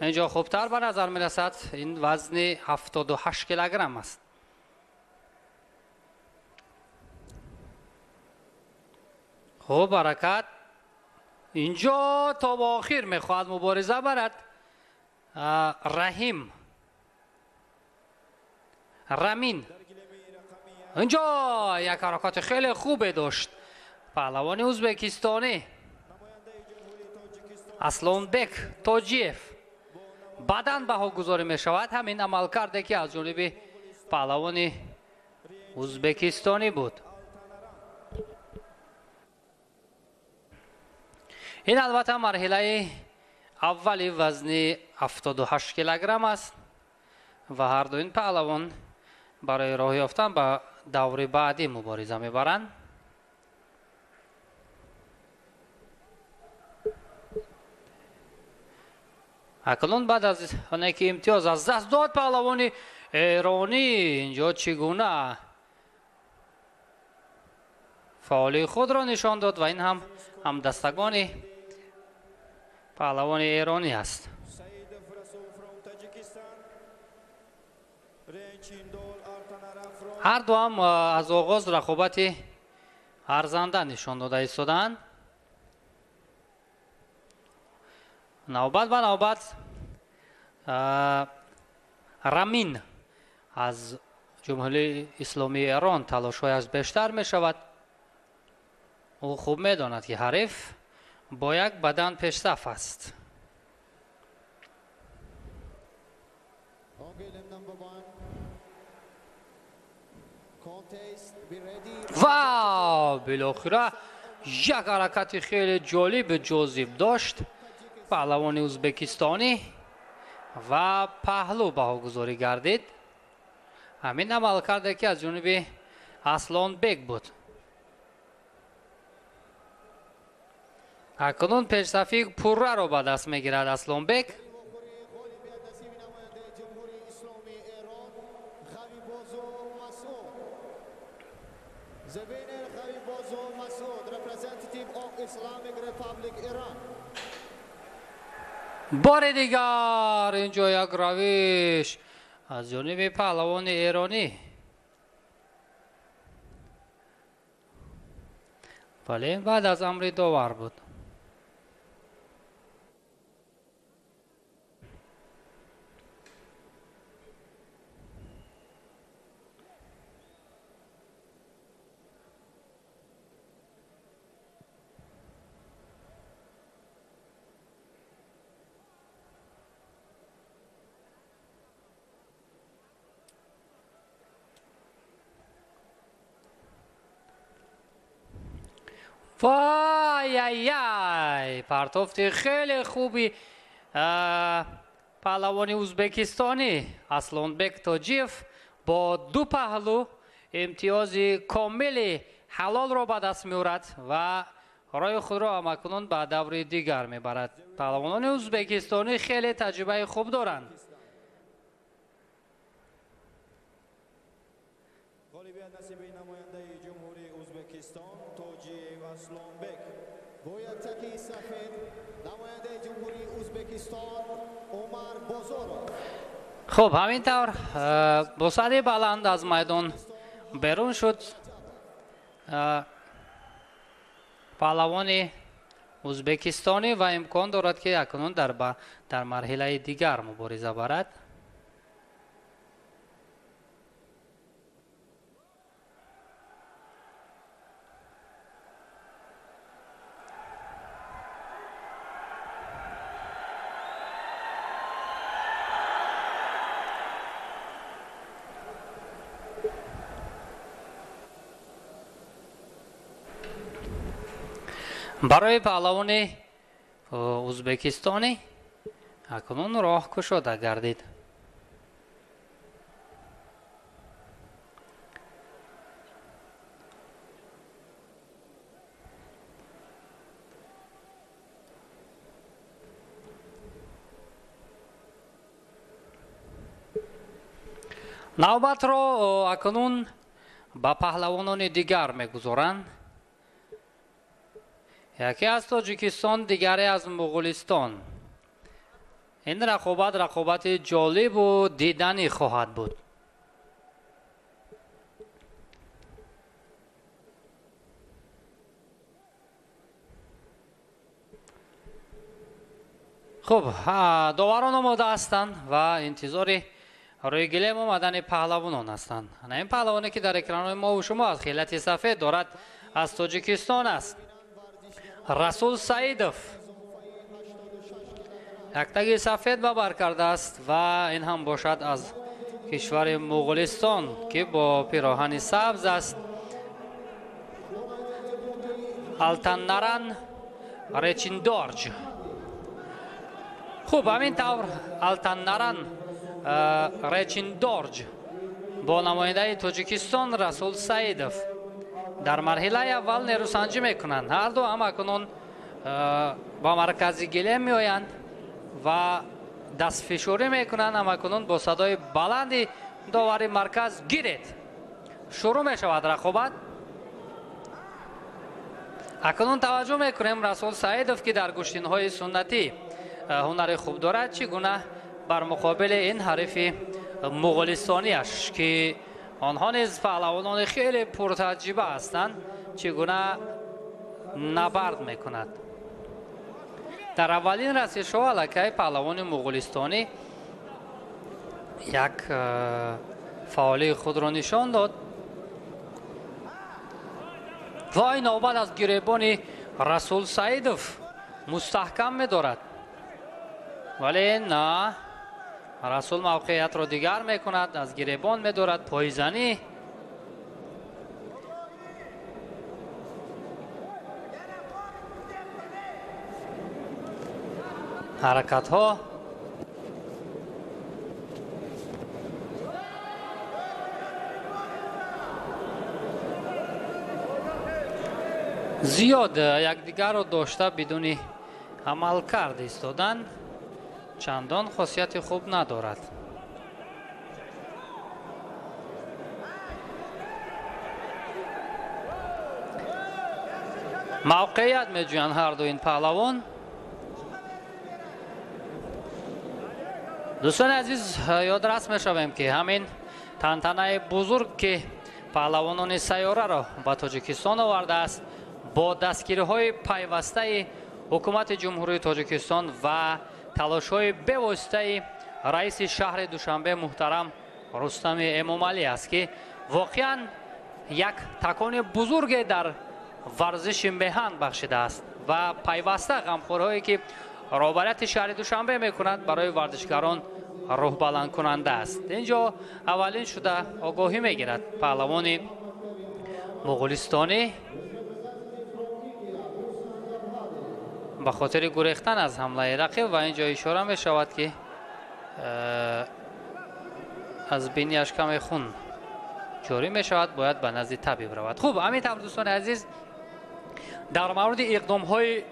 اینجا خوبتر به نظر می رسد. این وزن 78 کیلوگرم است. خوب برکت اینجا تا با آخر می خواهد مبارزه برد. رامین اینجا یک حرکات خیلی خوبی داشت. پهلوان ازبکستانی اسلانبek توجیف بدن بها گذاری می شود. همین عمل کرده که از جانب پهلوان ازبکستانی بود. این البته مرحله اولی وزن 78 کیلوگرم است و هر دو این پهلوان برای راه یافتن به دور بعدی مبارزه میبرند. اکنون بعد از آنکه که امتیاز از دست داد پهلوان ایرانی اینجا چگونه فعالی خود را نشان داد و این هم دستگان پهلوان ایرانی است. هر دو هم از آغاز رقابت ارزنده نشان داده ایستادند. نوبت به نوبت رامین از جمهوری اسلامی ایران تلاش‌هایش بیشتر می شود. او خوب می داند که حریف با یک بدن پیشرفت است. و بالاخره یک حرکت خیلی جالب جاذب داشت پهلوان ازبکستانی و پهلو بهاگذاری گردید. همین عمل کرده که از جانب اسلانبek بود. اکنون پیشرفتی پوره را به دست میگیرد اسلانبek. بار دیگر اینجا یک روش از جانب پهلوان ایرانی. ولی بعد از امر داور بود. وای پرتافت خیلی خوبی پهلوان ازبکستانی اسلانبek توجیف با دو پهلو امتیاز کامل حلال را به دست می‌آورد و راه خود را همکنون به دور دیگر میبرد. پهلوانان ازبکستانی خیلی تجربه خوب دارند. خب همینطور با صدای بلند از میدان بیرون شد پهلوان ازبکستانی و امکان دارد که اکنون در مرحله دیگر مبارزه برد. برای پهلوان ازبکستانی اکنون راه گشوده گردید. نوبت را اکنون با پهلوانان دیگر میگذارند. یکی از تاجیکستان دیگری از مغولستان. این رقابت جالب و دیدنی خواهد بود. خب داوران آماده هستند و انتظار روی گلیم آمدن پهلوانان هستند. این پهلوانی که در اکران ما و شما از خیلت سفید دارد از تاجیکستان است. رسول سعیدوف یک تگ سفید بر کرده است و این هم باشد از کشور مغولستان که با پیراهن سبز است. التناران ریچیندورج. خوب همین طور التناران ریچیندورج با نماینده تاجیکستان رسول سعیدوف در مرحله اول نیروسنجی میکنند. هر دو هم اکنون با مرکزی گلیم میآیند و دست فشاری میکنند. هم اکنون با صدای بلندی داوری مرکز گیرید. شروع میشود رقابت. اکنون توجه میکنیم رسول سعیدوف که در گشتین های سنتی هنر خوب دارد چگونه بر مقابل این حریف مغولستانیش که آنها نیز پهلوانان خیلی پرتجربه هستند چگونه نبرد میکند. در اولین رسش ها الکی پهلوان مغولستانی یک فعالی خود را نشان داد و این نوبت از گریبان رسول سعیدوف مستحکم می‌دارد، ولی نه، رسول موقعیت را دیگر میکند، از گریبان می‌دارد. پایزنی حرکت ها زیاد یکدیگر را داشته بدون عمل کرد ایستادن چندان خاصیت خوب ندارد. موقعیت میجویند هر دو این پهلوان. دوستان عزیز، یادرس میشویم که همین تنتنه بزرگ که پهلوانان سیاره را به تاجیکستان آورده است با دستگیری های پیوسته حکومت جمهوری تاجیکستان و تلاش های بواسطه رئیس شهر دوشنبه محترم رستم امامعلی است که واقعا یک تکان بزرگ در ورزش میهن بخشیده است و پیوسته غمخوری‌هایی که رهبریت شهر دوشنبه میکند برای ورزشکاران روح بلند کننده است. اینجا اولین شده آگاهی میگیرد پهلوان مغولستانی به خاطر گریختن از حمله رقیب و اینجا اشاره می شود که از بینیش کم خون جاری می شود، باید به نزد طبیب رود. خوب، همین طور دوستان عزیز در مورد اقدام های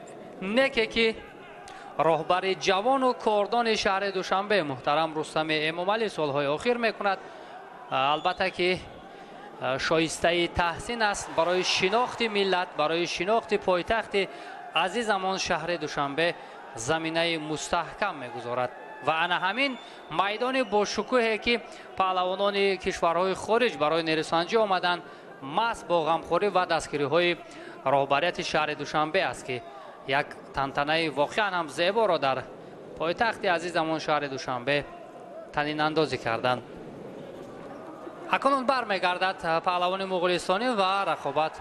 نیکی که راهبر جوان و کاردان شهر دوشنبه محترم رستم امامعلی سالهای اخیر می کند، البته که شایسته تحسین است برای شناخت ملت، برای شناخت پایتخت عزیزمان شهر دوشنبه زمینه مستحکم میگذارد و انا همین میدان با شکوهی که پهلوانان کشورهای خارج برای نیروسنجی آمدن محض با غمخوری و دستگیری های رهبریت شهر دوشنبه است که یک تنتنه واقعا هم زیبا را در پایتخت عزیزمان شهر دوشنبه تنین اندازی کردند. اکنون برمیگردد پهلوان مغولستانی و رقابت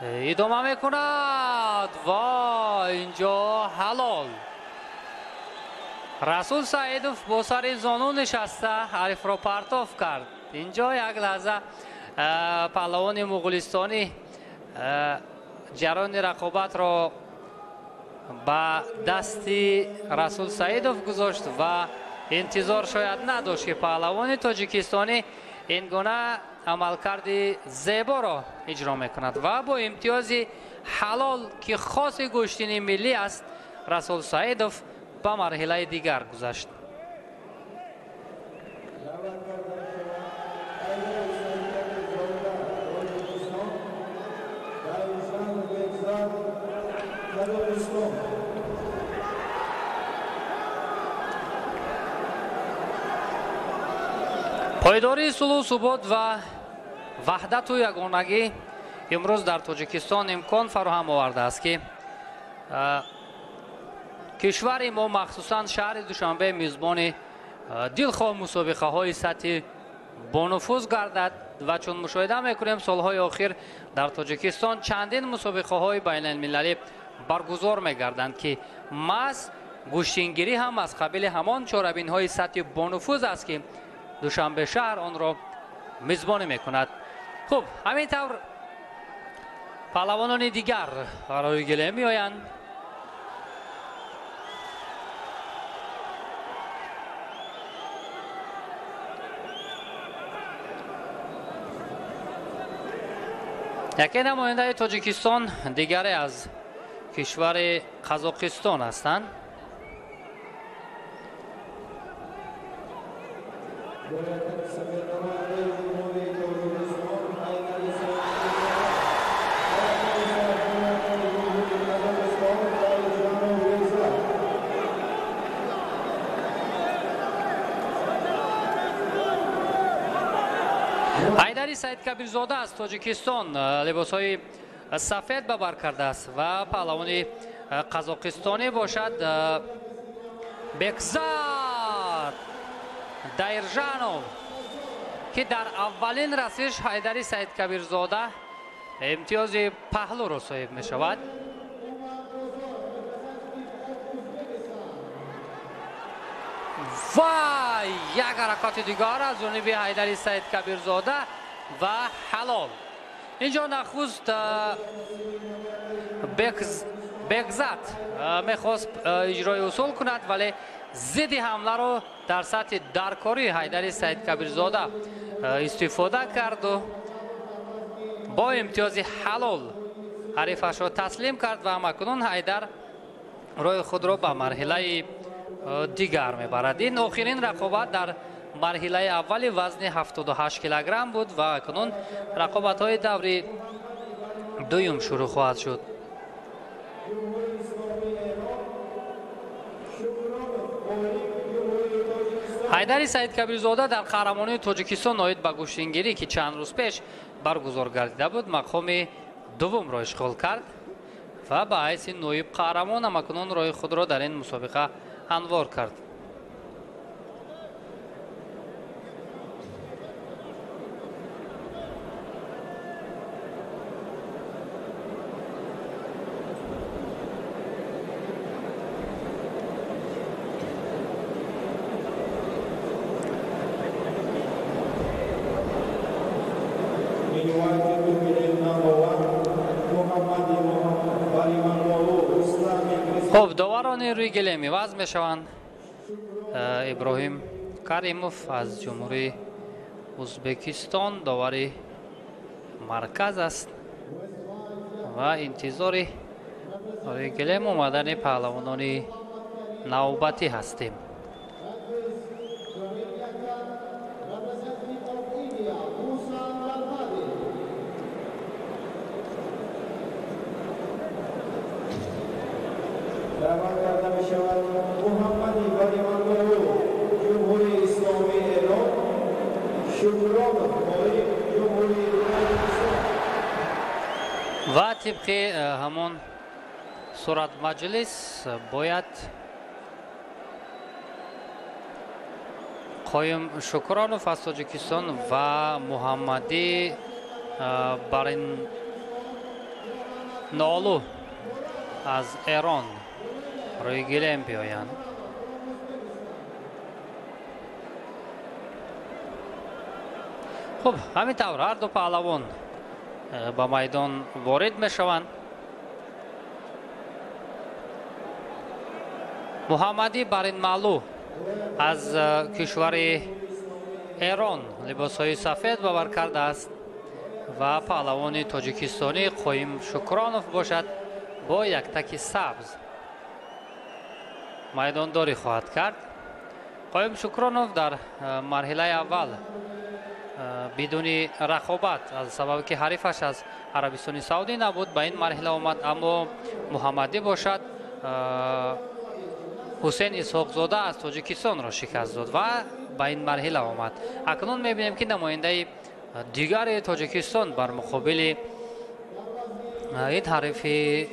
ادامه میکند و اینجا حلال رسول سعیدوف با سر زانو نشسته حریف را پرتاب کرد. اینجا یک لحظه پهلوان مغولستانی جریان رقابت را به دست رسول سعیدوف گذاشت و انتظار شاید نداشت که پهلوان تاجیکستانی این گونه عملکرد زیبا را اجرا میکند و با امتیاز حلال که خاص گشتین ملی است رسول سعیدوف به مرحله دیگر گذشت. پایداری صلح و ثبات و وحدت و یگانگی امروز در تاجیکستان امکان فراهم آورده است که کشور ما مخصوصا شهر دوشنبه میزبان دلخواه مسابقه های سطح بانفوذ گردد و چون مشاهده میکنیم سالهای اخیر در تاجیکستان چندین مسابقه های بین المللی برگزار میگردند که محض گوشتینگیری هم از قبیل همان چاربین های سطح بانفوذ است که دوشنبه شهر آن را میزبانی میکند. خب همینطور پهلوانان دیگر برای گله می آیند. یکی نماینده تاجیکستان دیگری از کشور قزاقستان هستند. حیدری سید کبیرزاده از تاجیکستان لباسهای سفید به بر کرده است و پهلوان قزاقستانی باشد بکزاد دایرجانوف که در اولین رسش حیدری سید کبیرزاده امتیاز پهلو را صاحب می شود. و یک حرکات دیگر از جانب حیدری سید کبیرزاده و حلال. اینجا نخست بکزاد میخواست اجرای اصول کند ولی ضد حمله رو در سطح درکاری حیدری سید کبیرزاده استفاده کرد و با امتیاز حلال حریفش را تسلیم کرد و همکنون حیدر روی خود را به مرحله دیگر میبرد. این آخرین رقابت در مرحله اول وزن 78 کیلوگرم بود و اکنون رقابت های دور دویم شروع خواهد شد. حیدری سید کبیرزاده در قهرمانی تاجیکستان ناید به گوشتینگیری که چند روز پیش برگزار گردیده بود مقام دوم را اشغال کرد و به حیث نایب قهرمان هم اکنون رای خود را در این مسابقه هموار کرد. خب داوران روی گله میوز میشوند. ابراهیم کریموف از جمهوری ازبکستان داور مرکز است و انتظار روی گله آمدن پهلوانان نوبتی هستیم. دعوت کرده می شود محمدی باریمانلو جمهوری اسلامی ایران، شکران جمهوری تاجیکستان و طبق همون صورت مجلس باید قایم شکرانوف از تاجیکستان و محمدی برین نالو از ایران روی گله بیایند. خب همینطور هر دو پهلوان به میدان وارد می شوند. محمدی برین مالو از کشور ایران لباس های سفید باور کرده است و پهلوان تاجیکستانی قایم شکرانوف باشد با یک تک سبز میدانداری خواهد کرد. قایم شکرانوف در مرحله اول بدون رقابت از سبب که حریفش از عربستان سعودی نبود به این مرحله آمد، اما محمدی باشد حسین اسحاق زاده از تاجیکستان را شکست داد و ба ин марҳила омад. Акнун мебинем ки намояндаи дигари Тоҷикистон бар муқобили ин ҳарифи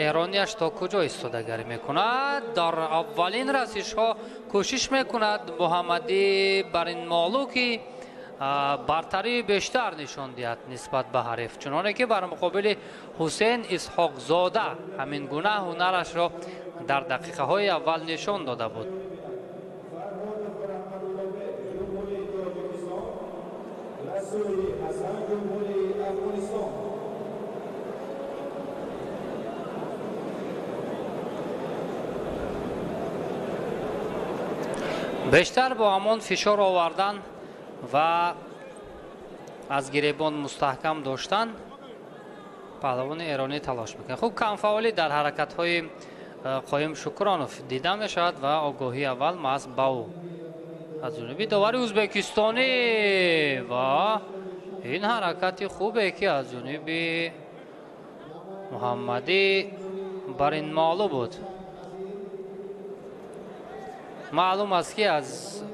эронияш то куҷо истодагарӣ мекунад. Дар аввалин расишҳо кӯшиш мекунад Муҳаммадӣ бар ин молу ки бартарии бештар нишон диҳад нисбат ба ҳариф, чуноне ки бар муқобили Ҳусейн Исҳоқзода ҳамин гуна ҳунарашро дар дақиқаҳои аввал нишон дода буд. бештар бо ҳамон фишор овардан ва аз гиребон мустаҳкам доштан паҳлавони эронӣ талош мекунад. хуб камфаъолӣ дар ҳаракатҳои Қоим Шукронов дида мешавад ва огоҳии аввал маҳз ба ӯ аз ҷониби довари ӯзбекистонӣ ва ин ҳаракати хубе ки аз ҷониби Муҳаммадӣ бар ин маълум буд. маълум аст ки аз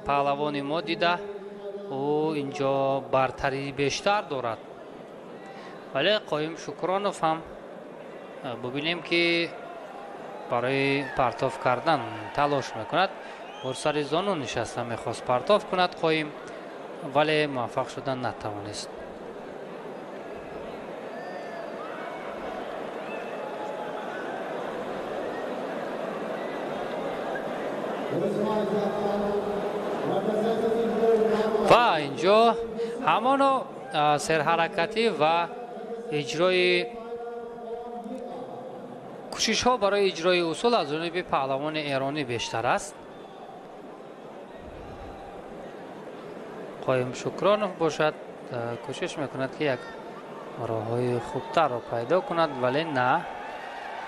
паҳлавони мо дида ӯ инҷо бартарии бештар дорад, вале Қоим Шукронов ҳам бубинем ки барои партов кардан талош мекунад. бор сари зону нишаста мехост партов кунад Қоим, вале муваффақ шудан натавонист. ва инҷо ҳамоно серҳаракатӣ ва иҷрои кӯшишҳо барои иҷрои усул аз ҷониби паҳлавони эронӣ бештар аст. Қоим Шукронов бошад кӯшиш мекунад ки як роҳҳои хубтарро пайдо кунад, вале на,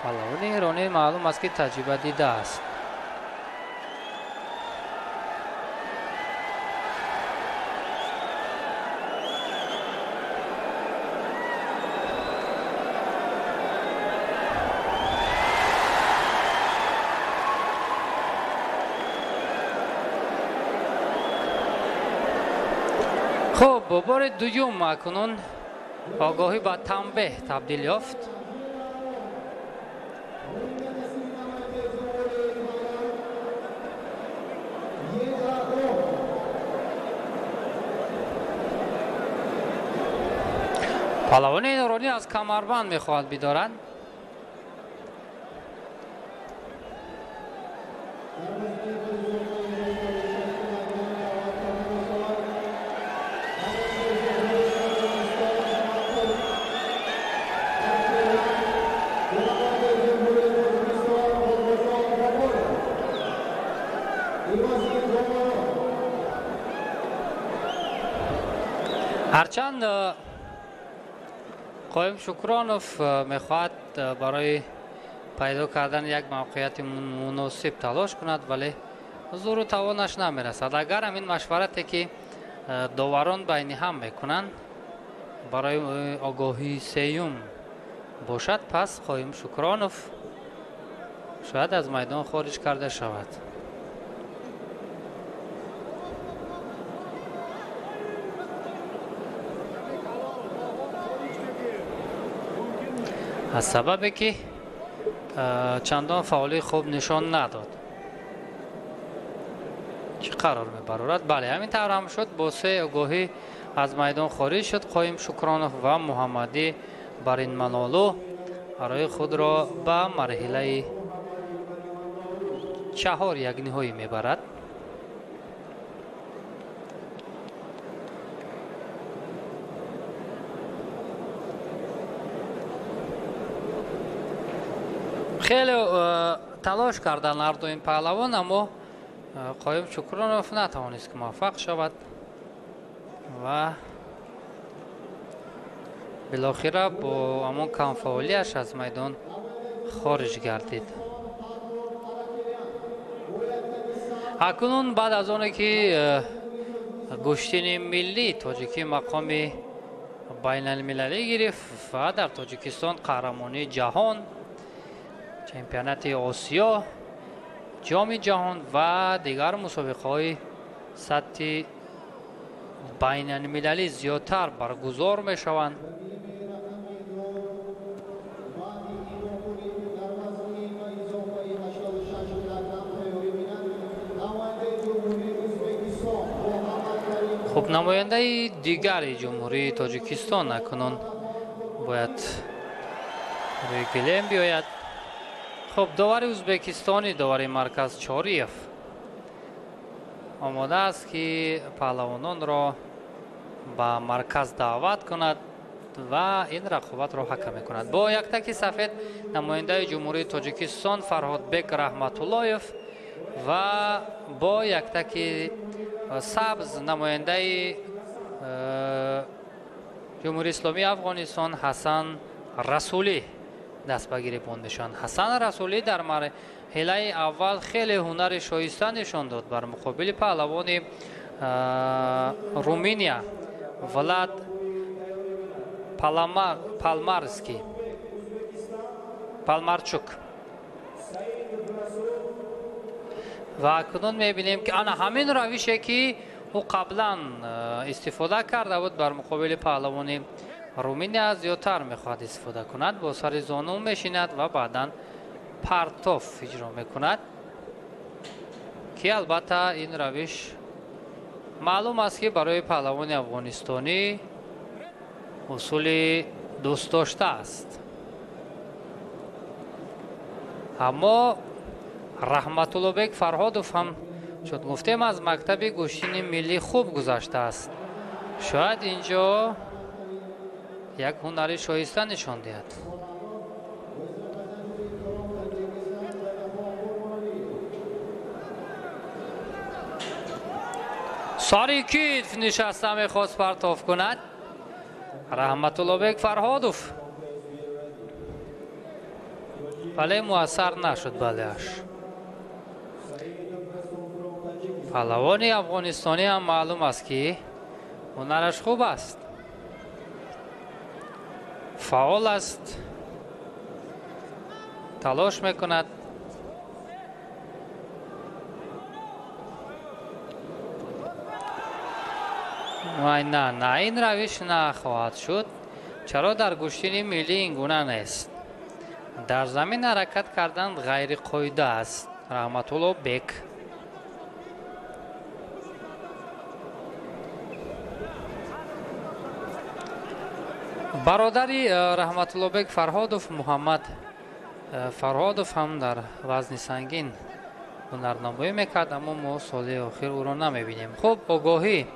паҳлавони эронӣ маълум аст ки таҷриба дида аст. خب با بار دوم اکنون آگاهی با تنبیه تبدیل یافت. پهلوان ایرانی از کمربند میخواهد بدارد. هرچند قایم شکرانوف میخواهد برای پیدا کردن یک موقعیت مناسب تلاش کند، ولی زور و توانش نمیرسد. اگر همین مشورتی که داوران بین هم میکنند برای آگاهی سیوم باشد، پس قایم شکرانوف شاید از میدان خارج کرده شود. از سببی که چندان فعالی خوب نشان نداد. چه قرار میبرد؟ بله، همین طور هم شد. با 3 آگاهی از میدان خارج شد. قایم شکرانوف و محمدی بر این منالو برای خود را به مرحله 4 یک نهایی میبرد. خیلی تلاش کردن هر دو این پهلوان، اما قایم شکرانوف نتوانست که موفق شود و بالاخره با همون کمفعالیش از میدان خارج گردید. اکنون بعد از اون که گشتین ملی تاجیکی مقام بین المللی گرفت و در تاجیکستان قهرمانی جهان، چمپیونات آسیا، جام جهان و دیگر مسابقه‌های سطح بین المللی زیادتر برگزار می شوند. خب نماینده دیگری جمهوری تاجیکستان اکنون باید روی گلیم بیاید. خب داور ازبکستانی داور مرکز چاریف آماده است که پهلوانان را به مرکز دعوت کند و این رقابت را حکم کند. با یک تک سفید نماینده جمهوری تاجیکستان فرهاد بک رحمت اللهیف و با یک تک سبز نماینده جمهوری اسلامی افغانستان حسن رسولی دست به گریباندشان. حسن رسولی در مرحله اول خیلی هنر شایسته نشان داد بر مقابل پهلوان رومینیا ولاد پالمارچوک و اکنون میبینیم که آن همین روشه که او قبلا استفاده کرده بود بر مقابل پهلوان رومینیا زیادتر میخواد استفاده کند. با سر زانو میشیند و بعدا پرتاف اجرا میکند که البته این روش معلوم است که برای پهلوان افغانستانی اصول دوست داشته است. اما رحمت الله بک فرهادوف هم چون گفتیم از مکتب گوشین ملی خوب گذشته است. شاید اینجا یک هنر شایسته نشان دهد. ساری کیف نشسته میخواست پرتاف کند رحمت الله بک فرهادوف ولی مؤثر نشد بلهش. پهلوان افغانستانی هم معلوم است که هنرش خوب است، فعال است، تلاش میکند. نه این روش نخواهد شد. چرا در گوشین ملی این گونه نیست؟ در زمین حرکت کردن غیر قاعده است. رحمت الله بک برادری رحمت الله بک فرهادوف محمد فرهادوف هم در وزن سنگین هنرنمایی میکرد، اما ما سال آخر او را نمیبینیم. خب آگاهی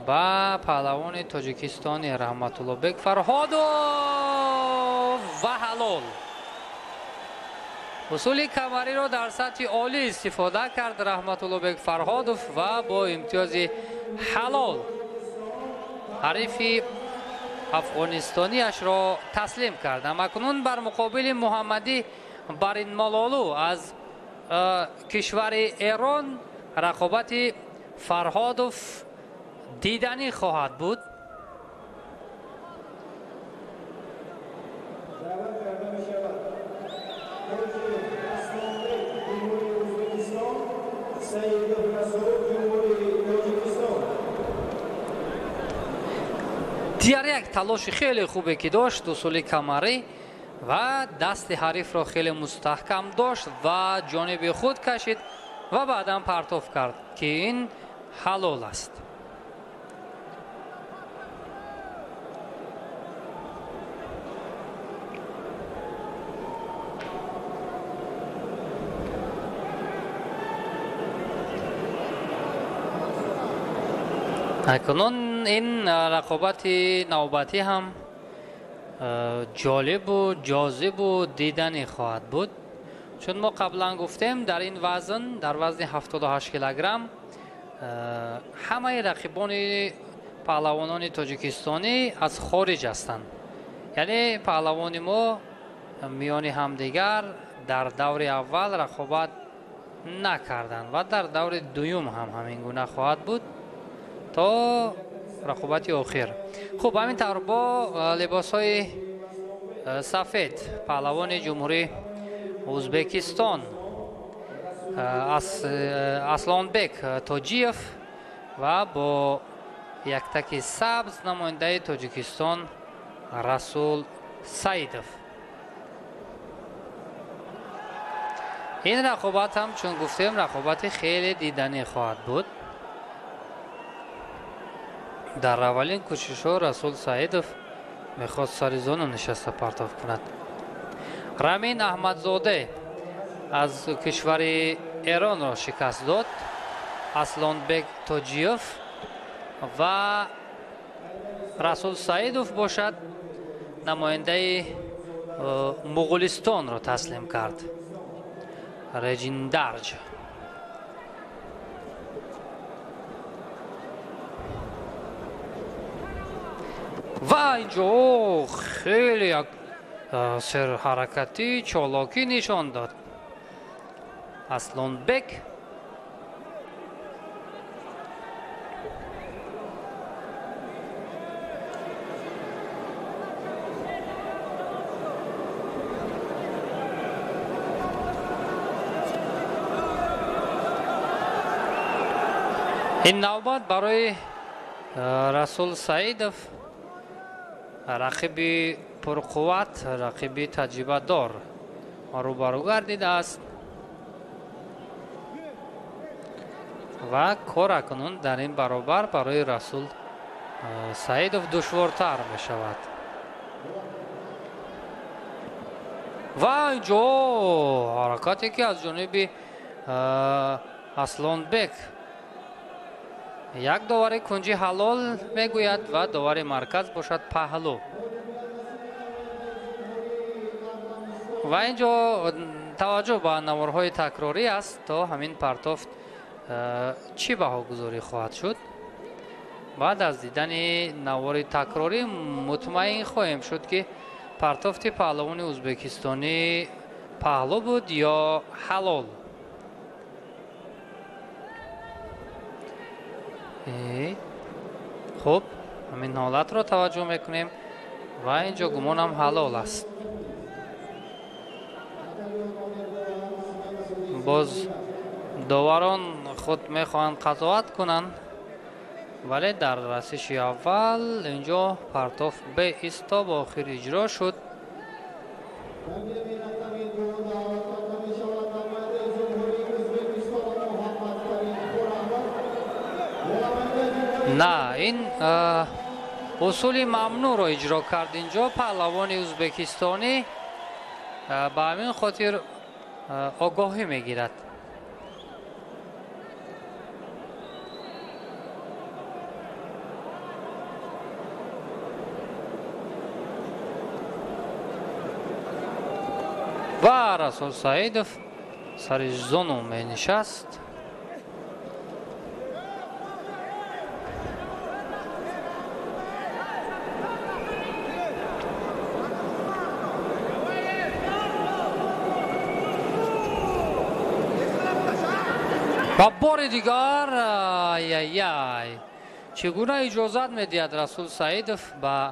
با پهلوان تاجیکستانی رحمت الله بک فرهادوف و حلال. اصول کمری را در سطح عالی استفاده کرد رحمت الله بک فرهادوف و با امتیاز حلال حریف افغانستانیش را تسلیم کرد. اکنون بر مقابل محمدی برین مالالو از کشور ایران رقابت فرهادوف دیدنی خواهد بود. دیگر یک تلاش خیلی خوبی که داشت اصول کمری و دست حریف را خیلی مستحکم داشت و جانب خود کشید و بعدا پرتاف کرد که این حلال است. اکنون این رقابت نوبتی هم جالب و جاذب و دیدنی خواهد بود، چون ما قبلا گفتیم در این وزن، در وزن 78 کیلوگرم همه رقیبان پهلوانان تاجیکستانی از خارج هستند. یعنی پهلوان ما میان همدیگر در دور اول رقابت نکردند و در دور دوم هم همین گونه خواهد بود تا رقابت آخر. خب همینطور با لباس های سفید پهلوان جمهوری ازبکستان اسلان بک تاجیف و با یک تک سبز نماینده تاجیکستان رسول سعیدов. این رقابت هم چون گفتیم رقابت خیلی دیدنی خواهد بود. در اولین کوشش‌ها رسول سعیدов میخواست سر زانو نشسته پرتاب کند. رامین احمدزاده از کشور ایران را شکست داد. اسلانبек توجیوف و رسول سعیدов باشد نماینده مغولستان را تسلیم کرد. رجیندرج و اینجا خیلی یک سر حرکتی چالاکی نشان داد. اسلانبek این نوبت برای رسول سعیدов رقیبی پرقوت، رقیبی تجربه دار روبرو گردیده است و کار اکنون در این برابر برای رسول سعیدов دشوارتر می شود. و اینجا حرکاتی که از جانب اسلانبek یک داور کنجی حلال میگوید و داور مرکز باشد پهلو. و اینجا توجه به نوارهای تکراری است تا همین پرتافت چی بهاگذاری خواهد شد. بعد از دیدن نوار تکراری مطمئن خواهیم شد که پرتافت پهلوان ازبکستانی پهلو بود یا حلال. خب همین حالت را توجه میکنیم و اینجا گمانم حلال است. باز داوران خود میخواهند قضاوت کنند ولی در رسش اول اینجا پرتاف به ایستاب آخر اجرا شد. نه این اصول ممنوع را اجرا کرد اینجا پهلوان ازبکستانی به همین خاطر آگاهی میگیرد. و رسول سعیدов سرش زانو می نشست. و بار دیگر چگونه اجازت میدهد رسول سعیدов به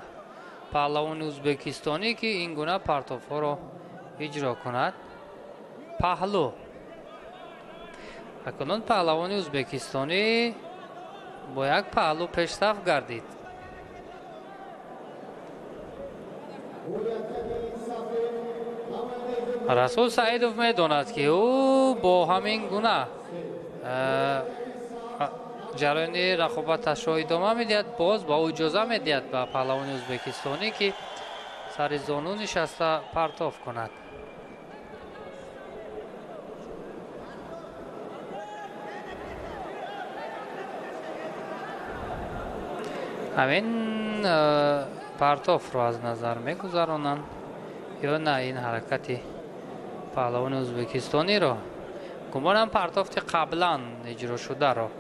پهلوان ازبکستانی که این گونه پرتاف ها را اجرا کند؟ پهلو. اکنون پهلوان ازبکستانی با یک پهلو پیشرفت گردید. رسول سعیدов میداند که او با همین گونه جریان رقابتش را ادامه میدهد. باز با او اجازه میدهد به پهلوان ازبکستانی که سر زانو نشسته پرتاف کند. همین پرتاف را از نظر میگذرانند یا نه این حرکت پهلوان ازبکستانی را؟ گمانم پرتافت قبلا اجرا شده را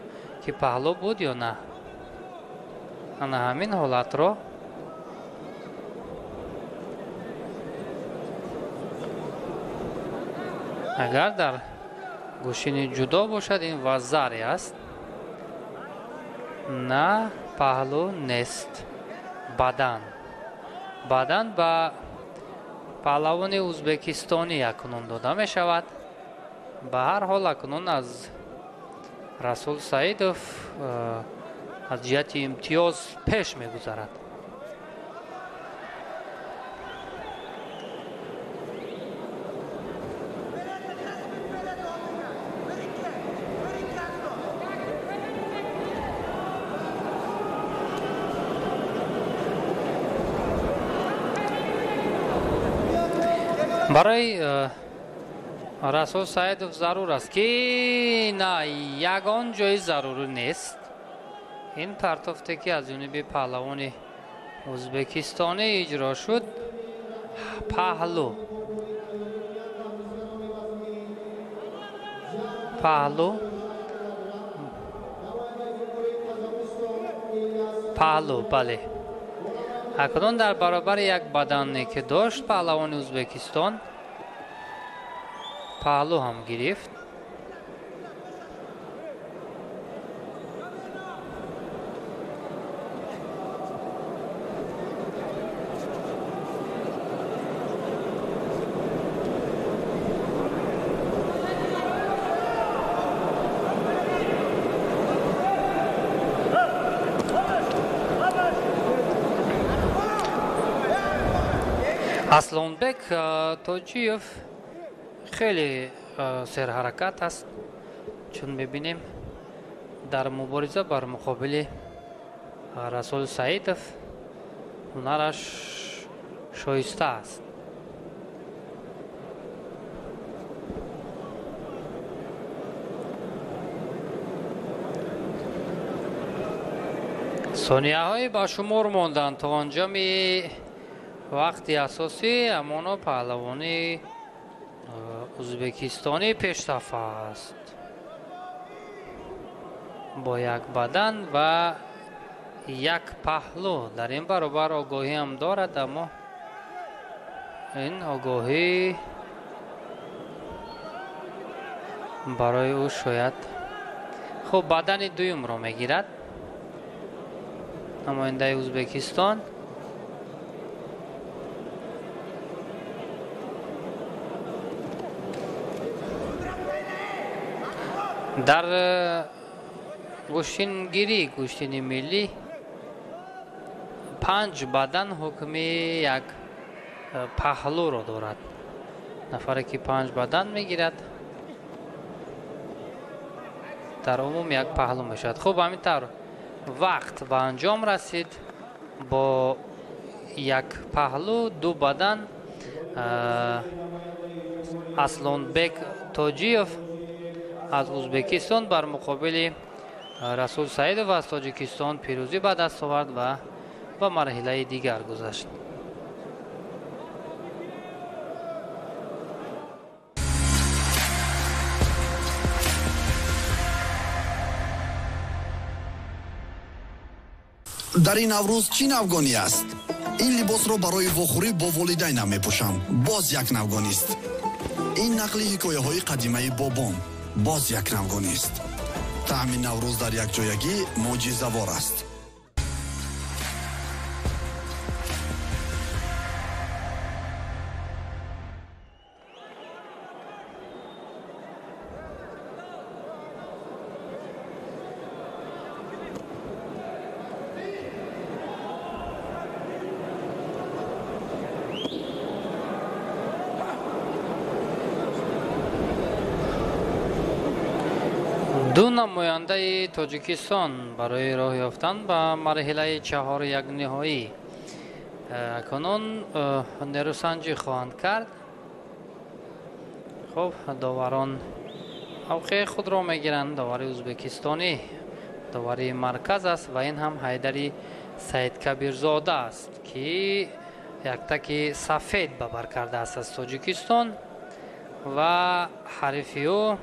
که پهلو بود یا نه. انا همین حالت را اگر در گوشین جدا باشد این وزری است. نه پهلو نیست، بدن به پهلوان ازبکستانی اکنون داده می شود. به هر حال اکنون از رسول سعیدов از جهت امتیاز پیش می‌گذرد. برای رسول سعیدов ضرور است که نه یگان جای ضروری نیست. این پرتافته که از جانب پهلوان ازبکستانی اجرا شد، پهلو بله. اکنون در برابر یک بدنی که داشت پهلوان ازبکستان، پهلو هم گرفت. اسلانبек توجیف خیلی سرحرکت است، چون میبینیم در مبارزه بر مقابل رسول سعیدов هنرش شایسته است. ثانیه های با شمار ماندن تا انجام وقتی اساسی امانو پهلوانی ازبکستانی پیشرفت است با یک بدن و یک پهلو. در این برابر آگاهی هم دارد، اما این آگاهی برای او شاید خب بدن دویم را میگیرد. نماینده ازبکستان در گوشتینگیری، گوشتین ملی 5 بدن حکم یک پهلو را دارد. نفری که 5 بدن میگیرد در عموم یک پهلو میشد. خب همینطور وقت به انجام رسید با یک پهلو 2 بدن. اسلانبek توجیف از ازبکستان بر مقابل رسول سعیدov از تاجیکستان پیروزی به دست آورد و به مرحله دیگر گذشت. در این نوروز چی نوگانی است؟ این لباس را برای وخوری با والدینم میپوشم. باز یک نوگانی است. این نقل حکایه های قدیمه بابام. باز یک نوگانی است. طعم نوروز در یک جایگی معجزه‌وار است. دو نماینده تاجیکستان برای راه یافتن به مرحله 4 یک نهایی اکنون نیروسنجی خواهند کرد. خب داوران موقع خود را میگیرند. داور ازبکستانی داور مرکز است و این هم حیدری سعید کبیرزاده است که یک تک سفید ببر کرده است از تاجیکستان و حریفی او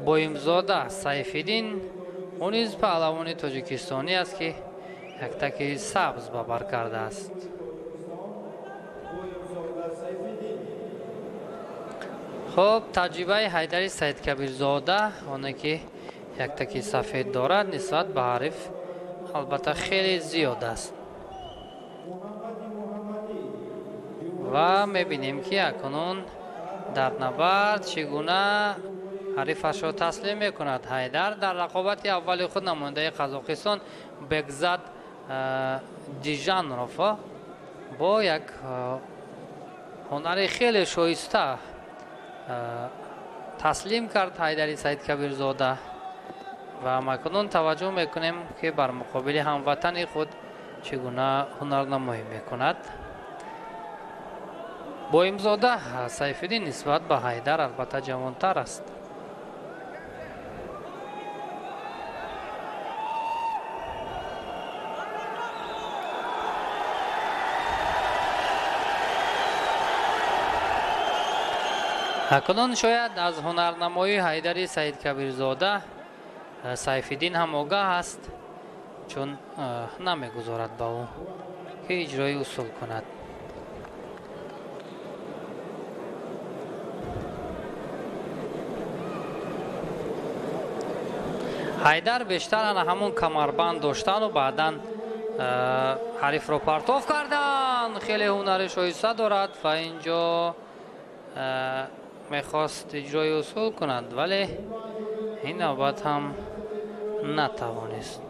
боимзода сайфиддин он низ паҳлавони тоҷикистонӣ аст ки яктаки сабз ба бар кардааст. хуб таҷрибаи ҳайдари саидкабирзода оне ки яктаки сафед дорад нисбат ба ҳариф албатта хеле зиёд аст ва мебинем ки акнун дар набард чӣ гуна حریفش را تسلیم میکند. حیدر در رقابت اولی خود نماینده قزاقستان بگزد دیژانروف با یک هنر خیلی شایسته تسلیم کرد حیدری سعید کبیرزاده و ما کنون توجه میکنیم که بر مقابل هموطن خود چگونه هنرنمایی میکند. بویمزاده سیفالدین نسبت به حیدر البته جوانتر است. اکنون شاید از هنرنمایی حیدری سعید کبیرزاده سیفالدین هم آگاه است، چون نمیگذارد با او که اجرای اصول کند. حیدر بیشتر همون کمربند داشتن و بعدا حریف رو پرتاب کردن. خیلی هنر شایسته دارد و اینجا میخواست اجرای اصول کند ولی این نوبت هم نتوانست.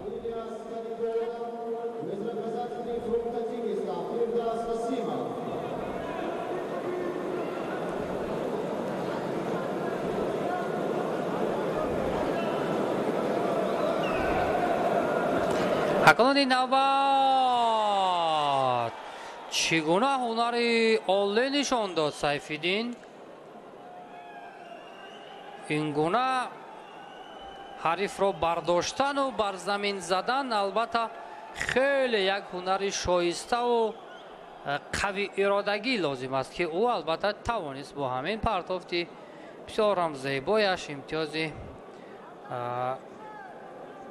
اکنون این نوبت چگونه هنری عالی نشان داد سیفالدین. این گونه حریف را برداشتن و بر زمین زدن البته خیلی یک هنر شایسته و قوی ارادگی لازم است که او البته توانست با همین پرتافتی بسیار هم زیبایش امتیاز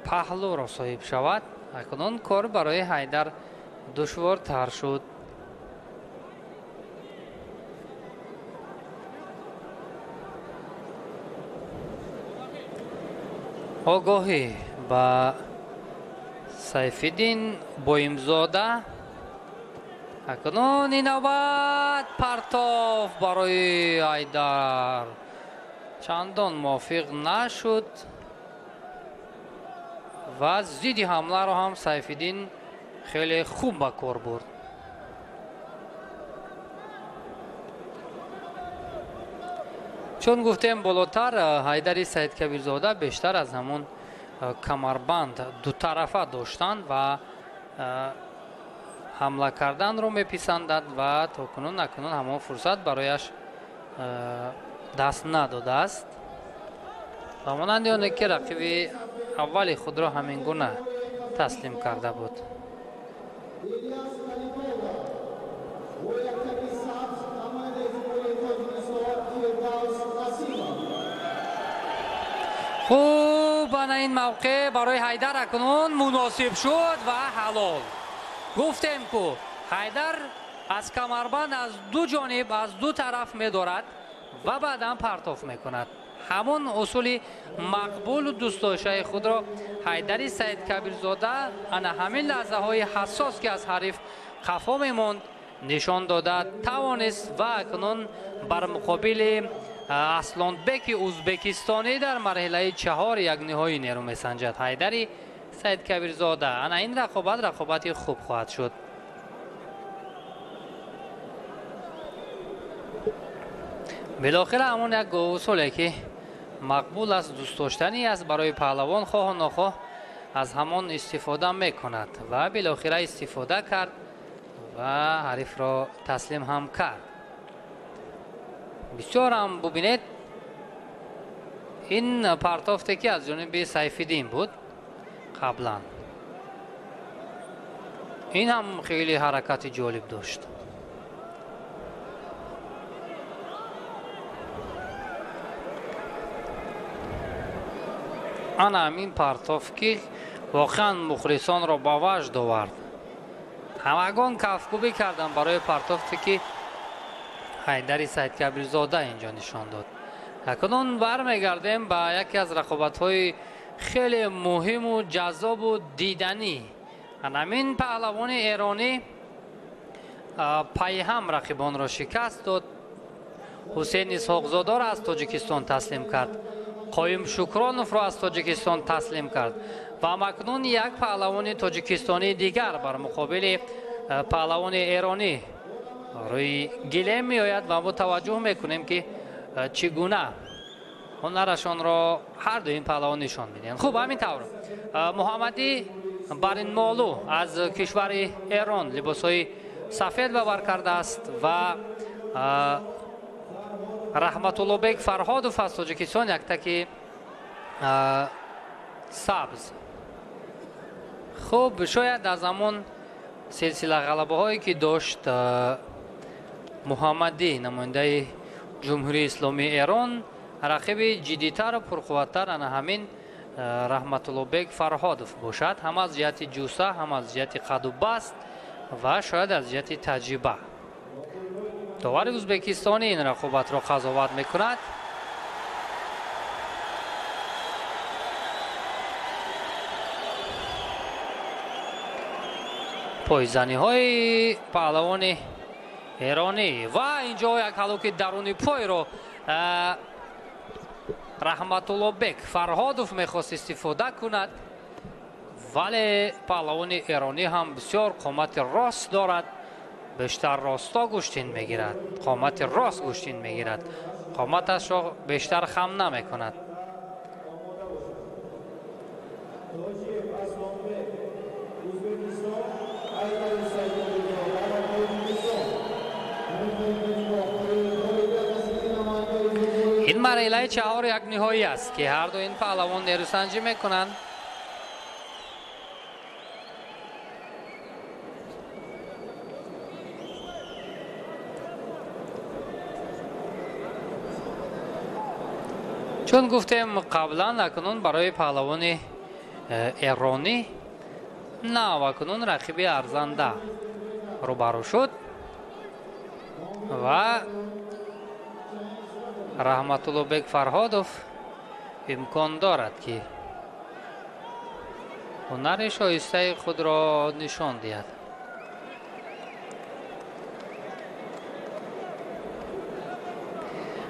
پهلو را صاحب شود. اکنون کار برای حیدر دشوارتر شد. آگاهی با سیفالدین بویمزاده. اکنون این نوبت پرتاف برای حیدر چندان موافق نشد و ضد حمله را هم سیفالدین خیلی خوب به کار برد. چون گفتیم بالاتر حیدری سعید کبیرزاده بیشتر از همون کمربند دو طرفه داشتن و حمله کردن رو میپسندد و تا کنون نکنون همون فرصت برایش دست نداده است. همانند آنه که رقیب اولی خود را همین گونه تسلیم کرده بود. خوب این موقع برای حیدر اکنون مناسب شد و حلال. گفتیم که حیدر از کمربند از دو جانب از دو طرف می دارد و بعدا پرتاف می کند. همون اصول مقبول و دوست داشته خود را حیدری سعید کبیرزاده انا همین لحظه های حساس که از حریف خفا می ماند نشان داده توانست و اکنون بر مقابل اسلانبک ازبکستانی در مرحله 4 یک نهایی نیرو می سنجد. حیدری سعید کبیرزاده انا این رقابت خوب خواهد شد. بالاخره همون یک اصولی که مقبول است دوست داشتنی است برای پهلوان خواه و نخواه از همان استفاده میکند و بالاخره استفاده کرد و حریف را تسلیم هم کرد. بسیار هم ببینید این پرتافتی که از جانب سیفالدین بود قبلا این هم خیلی حرکت جالب داشت. آن همین پرتاف که واقعا مخلصان را با وجد آورد. همگان کفگوبی کردن برای پرتافتی که حیدری سعید کبیرزاده اینجا نشان داد. اکنون برمیگردیم به یکی از رقابت‌های خیلی مهم و جذاب و دیدنی. همین پهلوان ایرانی پیهم رقیبان را شکست داد. حسین اسحاقزاده را از تاجیکستان تسلیم کرد. قایم شکرانوف را از تاجیکستان تسلیم کرد و اکنون یک پهلوان تاجیکستانی دیگر بر مقابل پهلوان ایرانی روی گله می آید و ما توجه میکنیم که چگونه هنرشان را هر دو این پهلوان نشان میدن. خوب، همین طور محمدی برین مالو از کشور ایران لباسهای سفید به بر کرده است و رحمت الله بیگ فرهادوف از تاجیکستان یک تکی سبز. خوب، شاید در زمان سلسله غلبه هایی که داشت محمدی نماینده جمهوری اسلامی ایران رقیب جدیتر و پرقوتتر همین رحمت الله بیگ فرهادوف باشد، هم از جهت جوسه، هم از جهت قد و بست و شاید از جهت تجربه. داور ازبکستانی این رقابت را قضاوت میکند. پایزنی های پهلوان ایرانی و اینجا یک هلاک درونی پای را رحمت الله بیگ فرهادوف میخواست استفاده کند، ولی پهلوان ایرانی هم بسیار قامت راست دارد، بیشتر راستا گوشتین میگیرد، قامت راست گوشتین میگیرد، قامتش را بیشتر خم نمی کند. این مرحله چهار یک نهایی است که هر دو این پهلوان نیروسنجی میکنند. چون گفتیم قبلا، اکنون برای پهلوان ایرانی نه و اکنون رقیب ارزنده روبرو شد و رحمت الله بیگ فرهادوف امکان دارد که هنر شایسته خود را نشان دهد.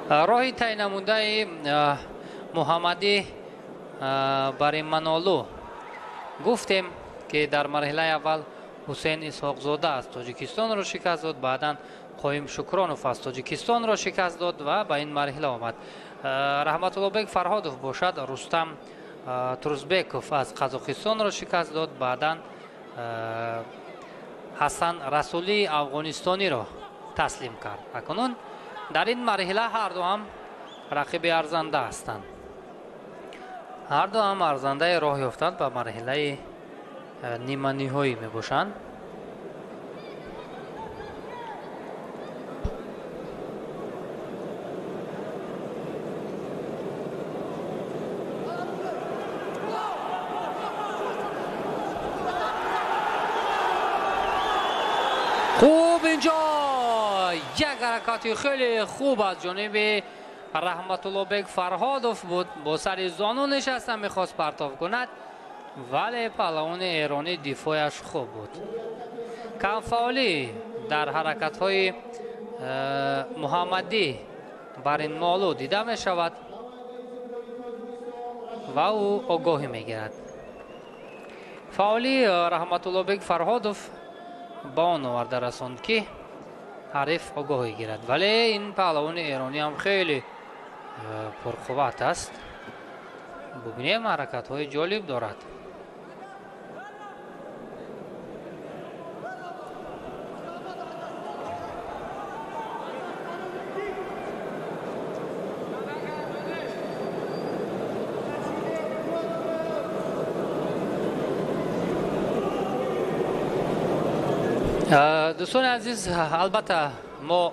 راهی تعیین نموده محمدی برای منالو گفتیم که در مرحله اول حسین اسحاق زاده از تاجیکستان را شکست داد، بعدا قایم شکرانوف از تاجیکستان را شکست داد و به این مرحله آمد. رحمت الله بیگ فرهادوف باشد رستم ترزبیکوف از قزاقستان را شکست داد، بعدا حسن رسولی افغانستانی را تسلیم کرد. اکنون در این مرحله هر دو هم رقیب ارزنده هستند. هر دو هم ارزنده راه یافتند به مرحله نیمه نهایی می باشند. خوب، اینجا یک حرکت خیلی خوب از جانب رحمت الله بیگ فرهادوف بود، با سر زانو نشسته میخواست پرتاب کند، ولی پهلوان ایرانی دفاعش خوب بود. کم فعالی در حرکت های محمدی برین مالو دیده می شود و او آگاهی می گیرد. فعالی رحمت الله بیگ فرهادوف با آن آورده رساند که حریف آگاهی گیرد، ولی این پهلوان ایرانی هم خیلی پرقوت است. ببینیم حرکت های جالب دارد. دوستان عزیز، البته ما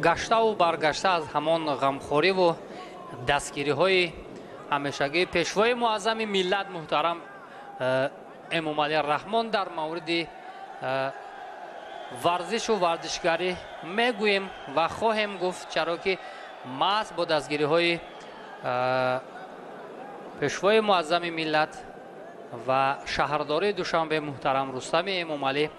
گشته و برگشته از همان غمخوری و دستگیری های همیشگی پیشوای معظم ملت محترم امام علی رحمان در مورد ورزش و ورزشگری میگوییم و خواهیم گفت، چرا که محض با دستگیری های پیشوای معظم ملت و شهرداری دوشنبه محترم رستم امام علی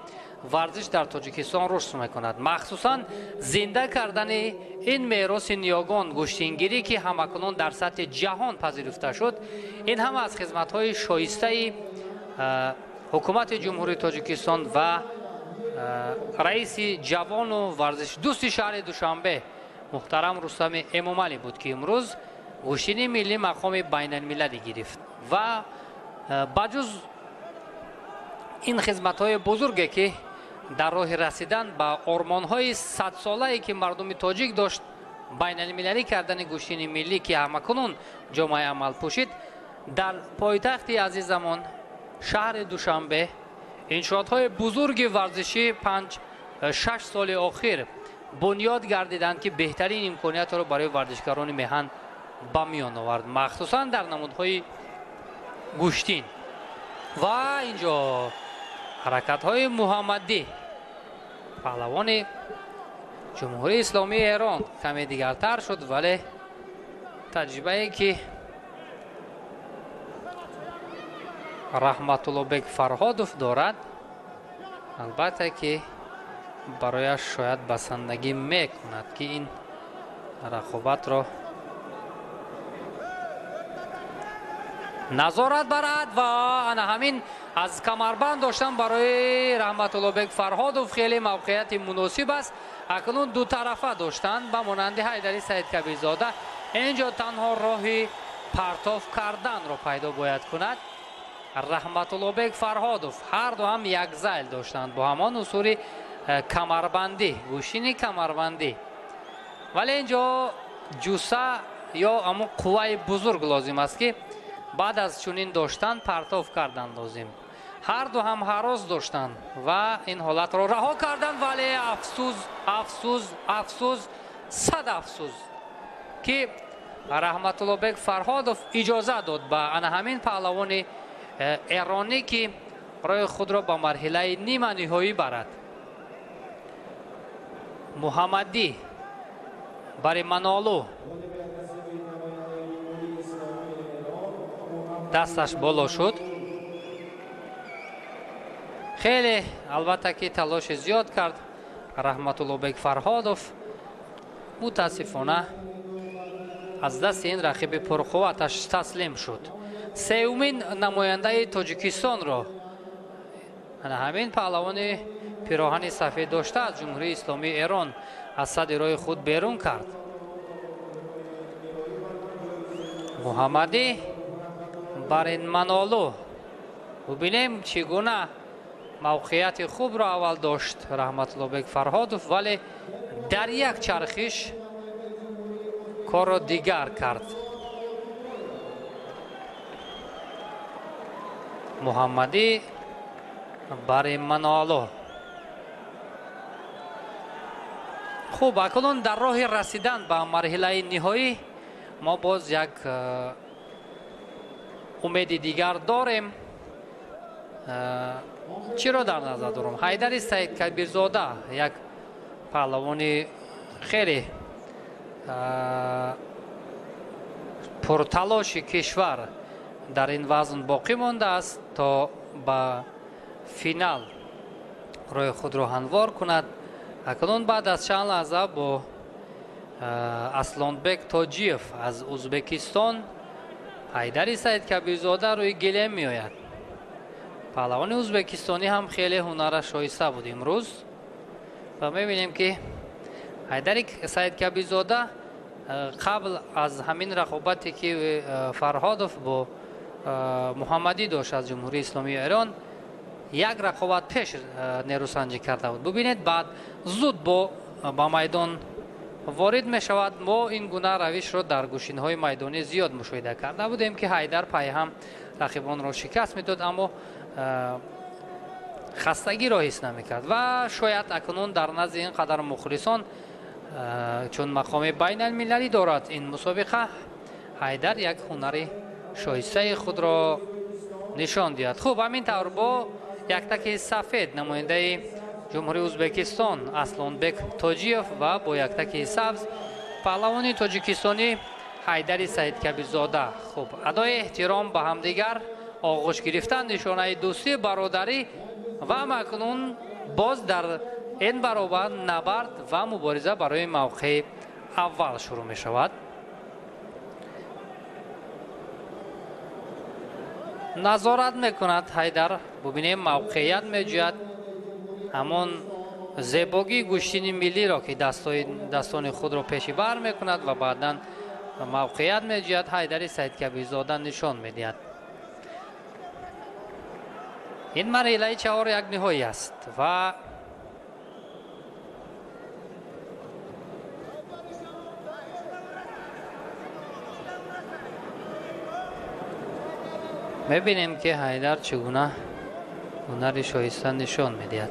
ورزش در تاجیکستان رشد میکند. مخصوصا زنده کردن این میراث نیاگان گوشتینگیری که همکنون در سطح جهان پذیرفته شد، این هم از خدمت‌های شایسته حکومت جمهوری تاجیکستان و رئیس جوان و ورزش دوست شهر دوشنبه محترم رستم امامعلی بود که امروز گوشتین ملی مقام بین المللی گرفت و بجز این خدمت‌های بزرگی که در راه رسیدن به آرمان‌های 100 ساله‌ای که مردم تاجیک داشت بین المللی کردن گوشتین ملی که همکنون جامعه عمل پوشید، در پایتخت عزیزمان شهر دوشنبه انشاءات‌های بزرگ ورزشی 5-6 سال اخیر بنیاد گردیدند که بهترین امکانات را برای ورزشکاران میهن به میان آورد، مخصوصا در نمودهای گوشتین. و اینجا حرکت‌های محمدی پهلوان جمهوری اسلامی ایران کمی دیگرتر شد، ولی تجربه‌ای که رحمت الله بیگ فرهادوف دارد البته که برایش شاید بسندگی میکند که این رقابت را نظارت برد و انا همین از کمربند داشتن برای رحمت الله بیگ فرهادوف خیلی موقعیت مناسب است. اکنون دو طرفه داشتن با مانند حیدری سید کبیرزاده اینجا تنها راهی پرتاب کردن را پیدا باید کند. رحمت الله بیگ فرهادوف هر دو هم یک زیل داشتند با همان اصول کمربندی، گوشین کمربندی، ولی اینجا جوسه یا اما قوه بزرگ لازم است که بعد از چنین داشتن پرتاب کردن لازم. هر دو هم هراس داشتن و این حالت را رها کردن، ولی افسوس افسوس افسوس صد افسوس که رحمت الله بیگ فرهادوف اجازه داد به همین پهلوان ایرانی که برای خود را به مرحله نیمه نهایی برد. محمدی برای منالو دستش بالا شد. خیلی البته که تلاش زیاد کرد رحمت الله بیگ فرهادوف، متاسفانه از دست این رقیب پرقوتش تسلیم شد. سومین نماینده تاجیکستان را همین پهلوان پیراهن سفید داشته از جمهوری اسلامی ایران از صد راه خود بیرون کرد. محمدی بر این منالو ببینیم چگونه موقعیت خوب را اول داشت رحمت الله بیگ فرهادوف، ولی در یک چرخش کار را دیگر کرد. محمدی برای منالو. خوب، اکنون در راه رسیدن به مرحله نهایی ما باز یک امید دیگر داریم. چی را در نظر دارم؟ حیدر سید کبیرزاده یک پهلوان خیلی پرتلاش کشور در این وزن باقی مانده است تا به فینال روی خود را هموار کند. اکنون بعد از چند لحظه با اسلانبek تاجیف از ازبکستان حیدر سید کبیرزاده روی گله می آید. پهلوان ازبکستانی هم خیلی هنر شایسته بود امروز و می بینیم که حیدر سید کبیرزاده قبل از همین رقابتی که فرهادوف با محمدی داشت از جمهوری اسلامی ایران یک رقابت پیش نیروسنجی کرده بود. ببینید بعد زود با میدان وارد می شود. ما این گونه روش را در گوشین های میدانی زیاد مشاهده کرده بودیم که حیدر پای هم رقیبان را شکست میداد اما خستگی را حس نمی کرد و شاید اکنون در نزد اینقدر مخلصان چون مقام بین المللی دارد این مسابقه، حیدر یک هنر شایسته خود را نشان دهد. خوب، همین طور با یک تک سفید نماینده جمهوری ازبکستان اسلانبek تاجیف و با یک تک سبز پهلوان تاجیکستانی حیدر سید کبیرزاده. خوب، ادای احترام به همدیگر، آغوش گرفتن، نشانه دوستی برادری و مکنون باز در این برابر نبرد و مبارزه برای موقع اول شروع می شود. نظارت میکند حیدر. ببینیم موقعیت میجوید همون زیبایی گوشتین ملی را که دستان خود را پیشی بر میکند و بعدا موقعیت میجوید. حیدر سید کبیرزاده نشان میدهد. این مرحله 4 یک نهایی است و میبینیم که حیدر چگونه هنر شایسته نشان میدهد.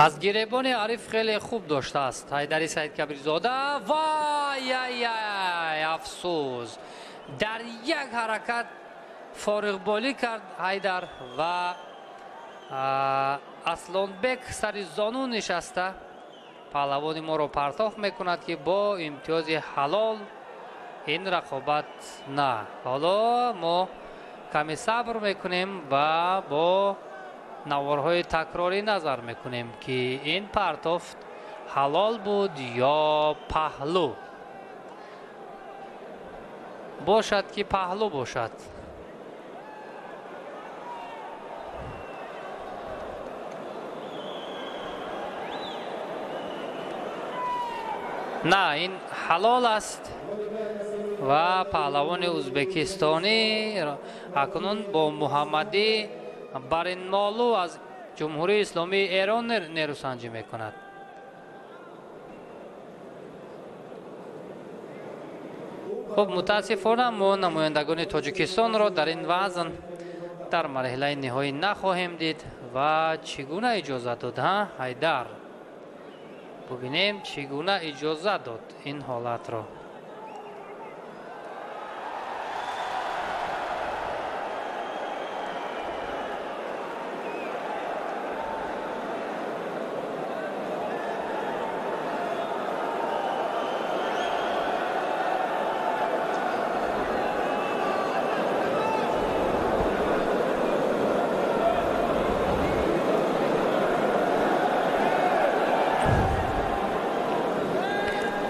از گریبان عریف خیلی خوب داشته است حیدر سید کبیرزاده. وای افسوس، در یک حرکت فارغ بالی کرد حیدر و اصلانبک سر زانو نشسته. پهلوان ما را پرتاخت میکند که با امتیاز حلال این رقابت نه. حالا ما کمی صبر میکنیم و با نوارهای تکراری نظر میکنیم که این پرتافت حلال بود یا پهلو. باشد که پهلو باشد. نه، این حلال است و پهلوان ازبکستانی اکنون با محمدی برینمالو از جمهوری اسلامی ایران نیروسنجی میکند. خب متاسفانه ما نمایندگان تاجیکستان را در این وزن در مرحله نهایی نخواهیم دید و چگونه اجازه داد حیدر. ببینیم چگونه اجازه داد این حالت را.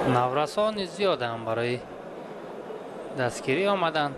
نورسان زیاد هم برای دستگیری آمدن.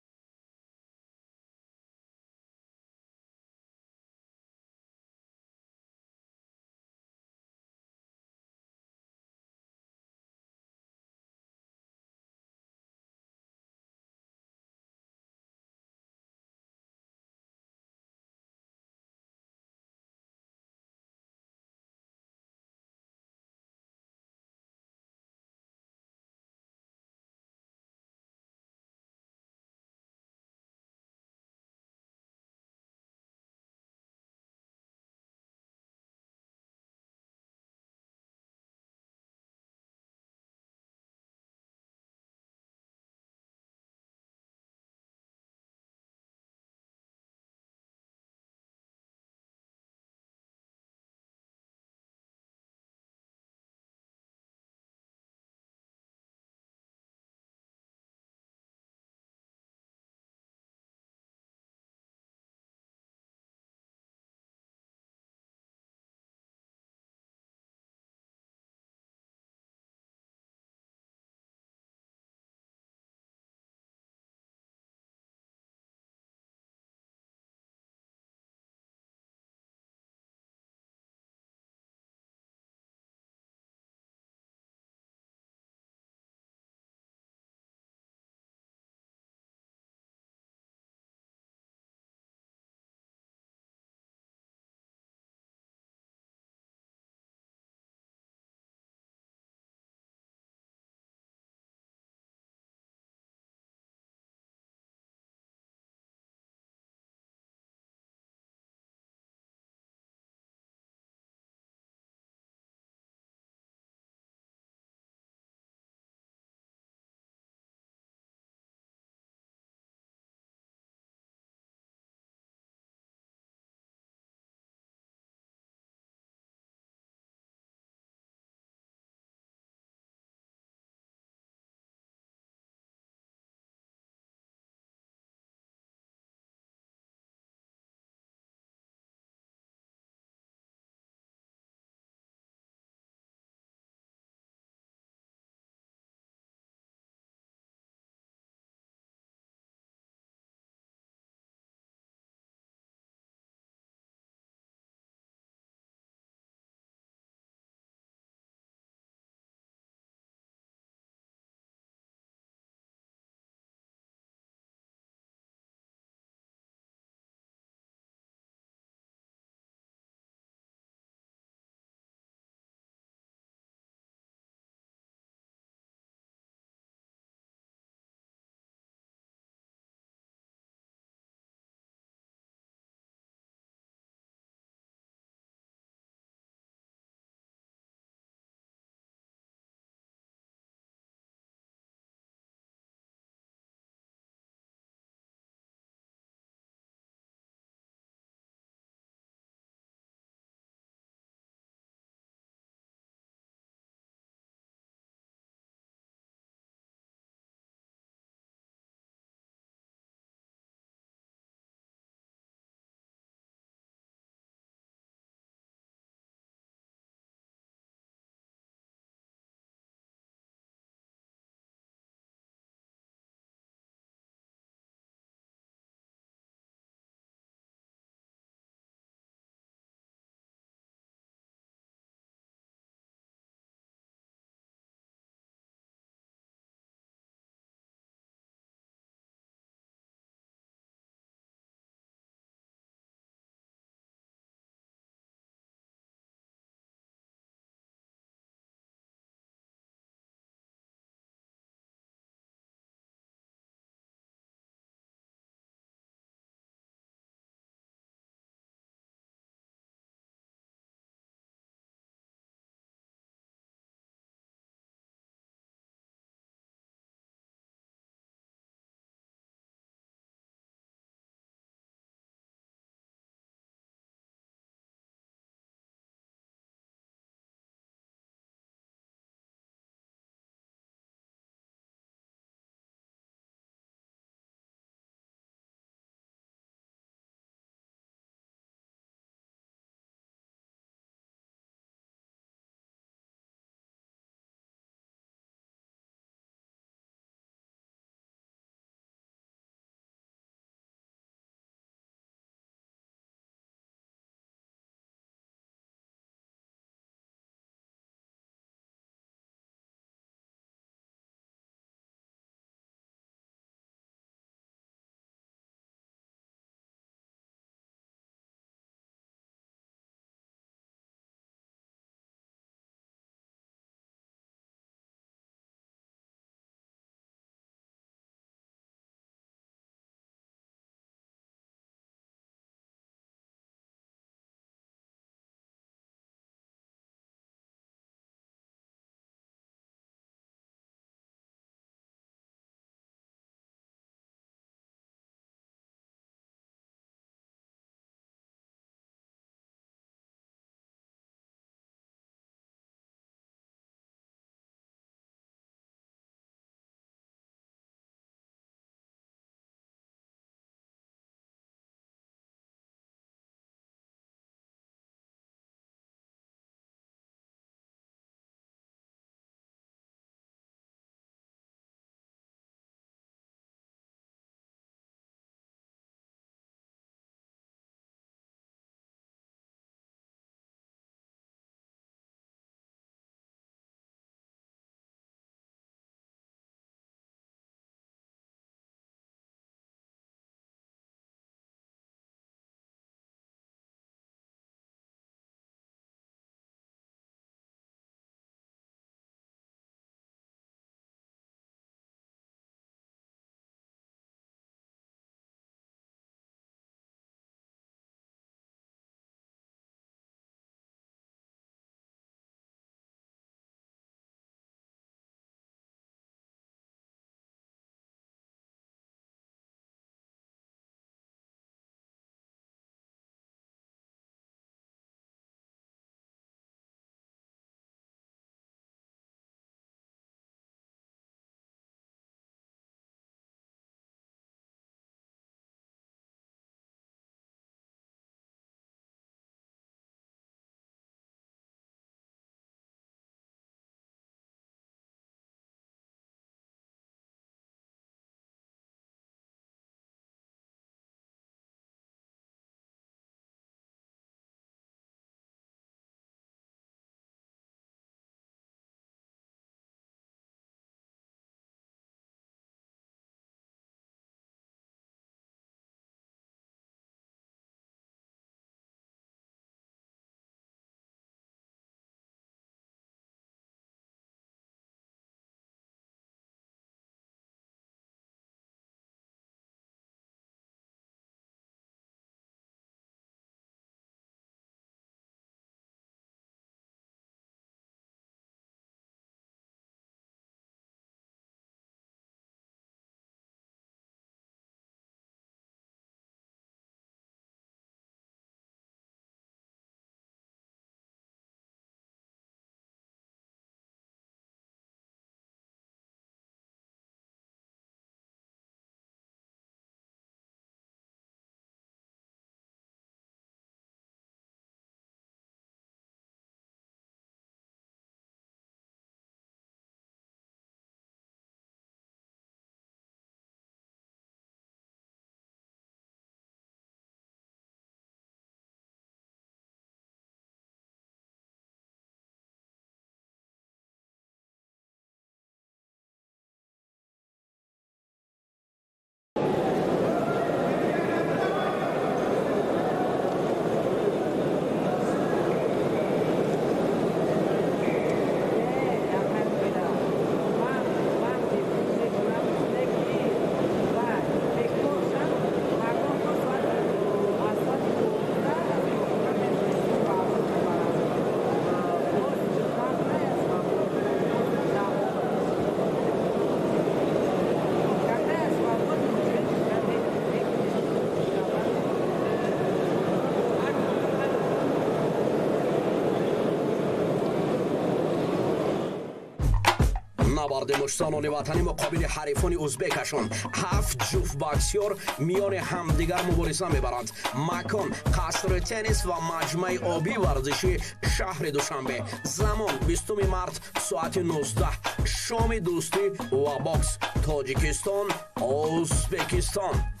نبرد مشتانان وطنی مقابل حریفان ازبکشان 7 جفت باکسور میان همدیگر مبارزه میبرند. مکان قصر تنیس و مجمع آبی ورزشی شهر دوشنبه. زمان 20 مارس ساعت 19. شام دوستی و باکس تاجیکستان ازبکستان.